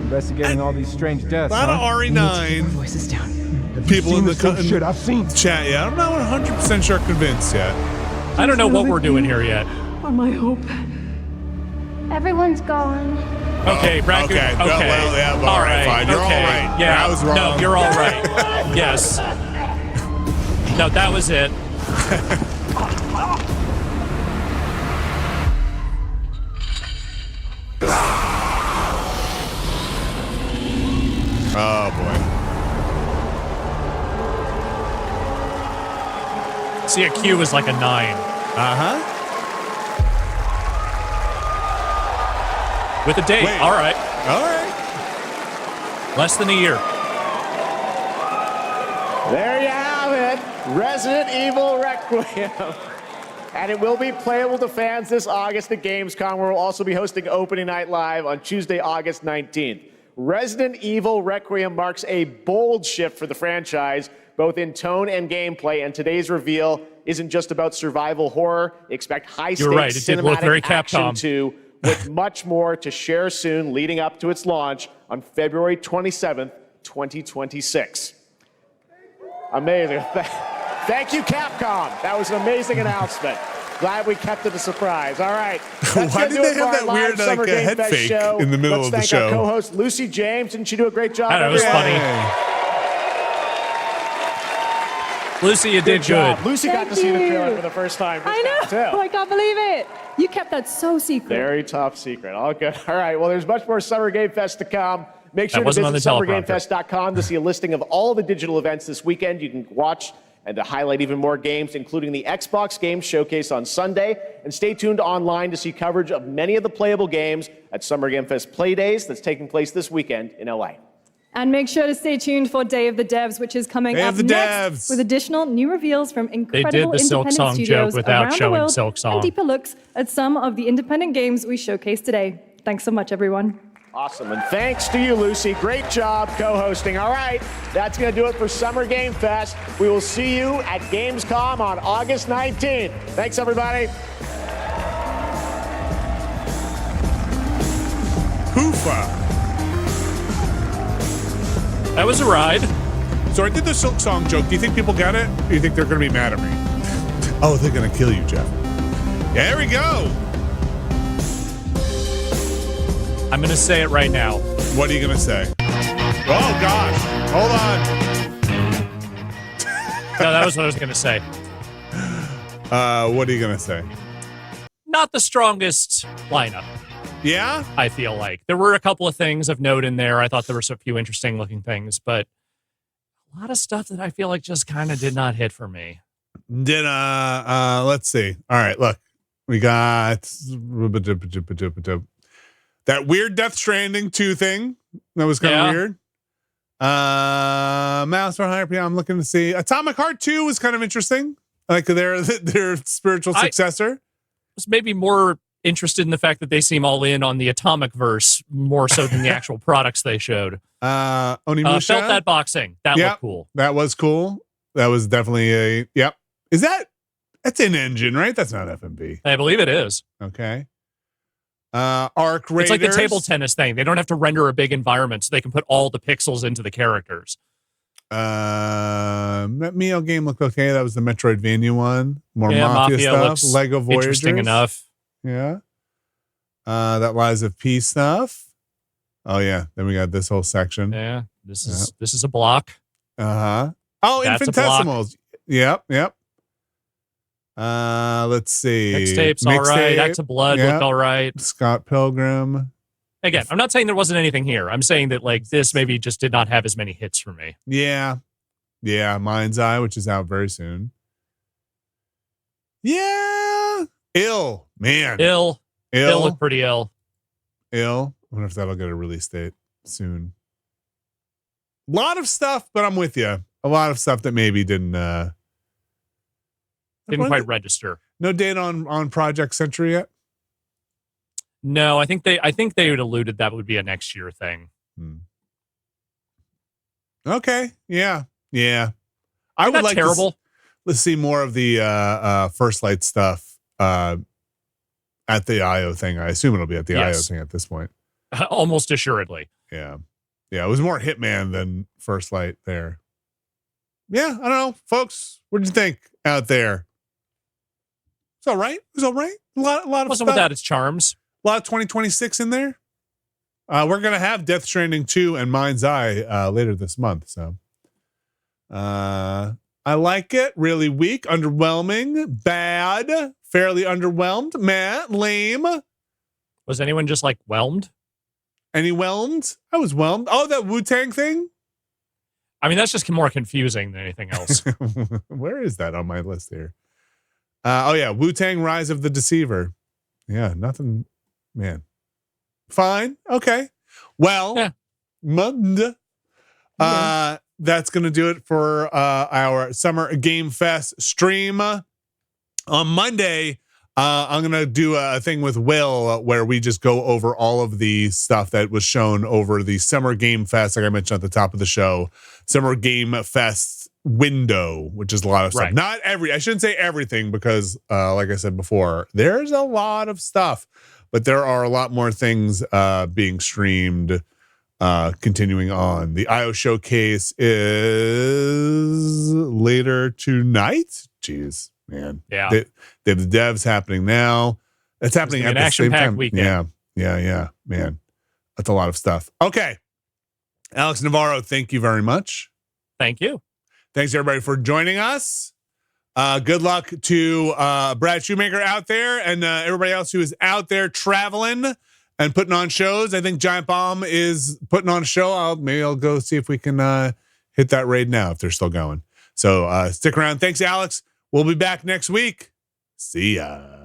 Investigating all these strange deaths. A lot of RE9. Voices down. People in the shit I've seen. Chat, yeah. I'm not 100% sure convinced yet. I don't know what we're doing here yet. On my hope. Everyone's gone. Okay, Brad. Okay. Okay. Well, yeah, all right, fine. You're okay. all right. Yeah. I was wrong. No, you're all right. Yes. No, that was it. Oh, boy. See, a Q is like a 9. Uh-huh. With a date. Wait. All right. All right. Less than a year. There you have it. Resident Evil Requiem. And it will be playable to fans this August at Gamescom, where we'll also be hosting Opening Night Live on Tuesday, August 19th. Resident Evil Requiem marks a bold shift for the franchise, both in tone and gameplay, and today's reveal isn't just about survival horror. Expect high-stakes You're right, it did look very cinematic action Capcom. too, with much more to share soon leading up to its launch on February 27th, 2026. Amazing. Thank you, Capcom. That was an amazing announcement. Glad we kept it a surprise. All right. Why did they have that weird like, head fake show. in the middle of the show? Let's thank our co-host, Lucy James. Didn't she do a great job? That was funny. Lucy, you did good. Lucy got to see the trailer for the first time. I know. I can't believe it. You kept that so secret. Very top secret. All good. All right. Well, there's much more Summer Game Fest to come. Make sure to wasn't on visit the teleprompter. summergamefest.com to see a listing of all the digital events this weekend. You can watch and to highlight even more games, including the Xbox Games Showcase on Sunday. And stay tuned online to see coverage of many of the playable games at Summer Game Fest Play Days that's taking place this weekend in LA. And make sure to stay tuned for Day of the Devs, which is coming up next with additional new reveals from incredible the Silk independent Song studios joke without around the showing world Silk Song. and deeper looks at some of the independent games we showcased today. Thanks so much, everyone. Awesome, and thanks to you, Lucy. Great job co-hosting. All right, that's going to do it for Summer Game Fest. We will see you at Gamescom on August 19th. Thanks, everybody. Hoofa. That was a ride. So I did the Silk Song joke. Do you think people get it? Or do you think they're going to be mad at me? Oh, they're going to kill you, Jeff. There we go. I'm going to say it right now. What are you going to say? Oh, gosh. Hold on. No, that was what I was going to say. What are you going to say? Not the strongest lineup. Yeah? I feel like. There were a couple of things of note in there. I thought there were a few interesting looking things, but a lot of stuff that I feel like just kind of did not hit for me. Let's see. All right, look. We got that weird Death Stranding 2 thing. That was kind of weird. Mouse for Higher I'm looking to see. Atomic Heart 2 was kind of interesting. Like their spiritual successor. I was maybe more interested in the fact that they seem all in on the Atomic verse more so than the actual products they showed. Onimusha. Felt that boxing. That looked cool. That was cool. That was definitely a yep. Is that's in engine, right? That's not FMV. I believe it is. Okay. Arc Raiders. It's like the table tennis thing. They don't have to render a big environment, so they can put all the pixels into the characters. Mio game looked okay. That was the Metroidvania one. More Mafia stuff. Lego Voyagers. Interesting enough. Yeah. That Lies of Peace stuff. Oh yeah. Then we got this whole section. Yeah. This is a block. Uh-huh. Oh, That's Infinitesimals. Yep. Let's see. Mixtape's all right. Act of Blood looked all right. Scott Pilgrim. Again, I'm not saying there wasn't anything here. I'm saying that like this maybe just did not have as many hits for me. Yeah. MindsEye, which is out very soon. Yeah. Ill, man. Ill looked pretty ill. I wonder if that'll get a release date soon. A lot of stuff, but I'm with you. A lot of stuff that maybe didn't quite register. No date on Project Century yet? No, I think they had alluded that would be a next year thing. Okay. Yeah. I would like terrible. Let's see more of the First Light stuff at the IO thing. I assume it'll be at the IO thing at this point. Almost assuredly. Yeah. It was more Hitman than First Light there. Yeah, I don't know. Folks, what did you think out there? It's all right. A lot of wasn't stuff. without its charms. A lot of 2026 in there. We're going to have Death Stranding 2 and MindsEye later this month. So I like it. Really weak, underwhelming, bad, fairly underwhelmed, meh, lame. Was anyone just like whelmed? Any whelmed? I was whelmed. Oh, that Wu-Tang thing? I mean, that's just more confusing than anything else. Where is that on my list here? Oh, yeah. Wu-Tang Rise of the Deceiver. Yeah, nothing. Man. Fine. Okay. Well, Monday. That's going to do it for our Summer Game Fest stream. On Monday, I'm going to do a thing with Will where we just go over all of the stuff that was shown over the Summer Game Fest, like I mentioned at the top of the show, Summer Game Fest window, which is a lot of stuff. Right. I shouldn't say everything because, like I said before, there's a lot of stuff, but there are a lot more things being streamed. Continuing on, the IO showcase is later tonight. Jeez, man. Yeah. They have the devs happening now. It's happening at the same time. Weekend. Yeah, man. That's a lot of stuff. Okay. Alex Navarro, thank you very much. Thank you. Thanks everybody for joining us. Good luck to Brad Shoemaker out there and everybody else who is out there traveling and putting on shows. I think Giant Bomb is putting on a show. Maybe I'll go see if we can hit that raid now if they're still going. So stick around. Thanks, Alex. We'll be back next week. See ya.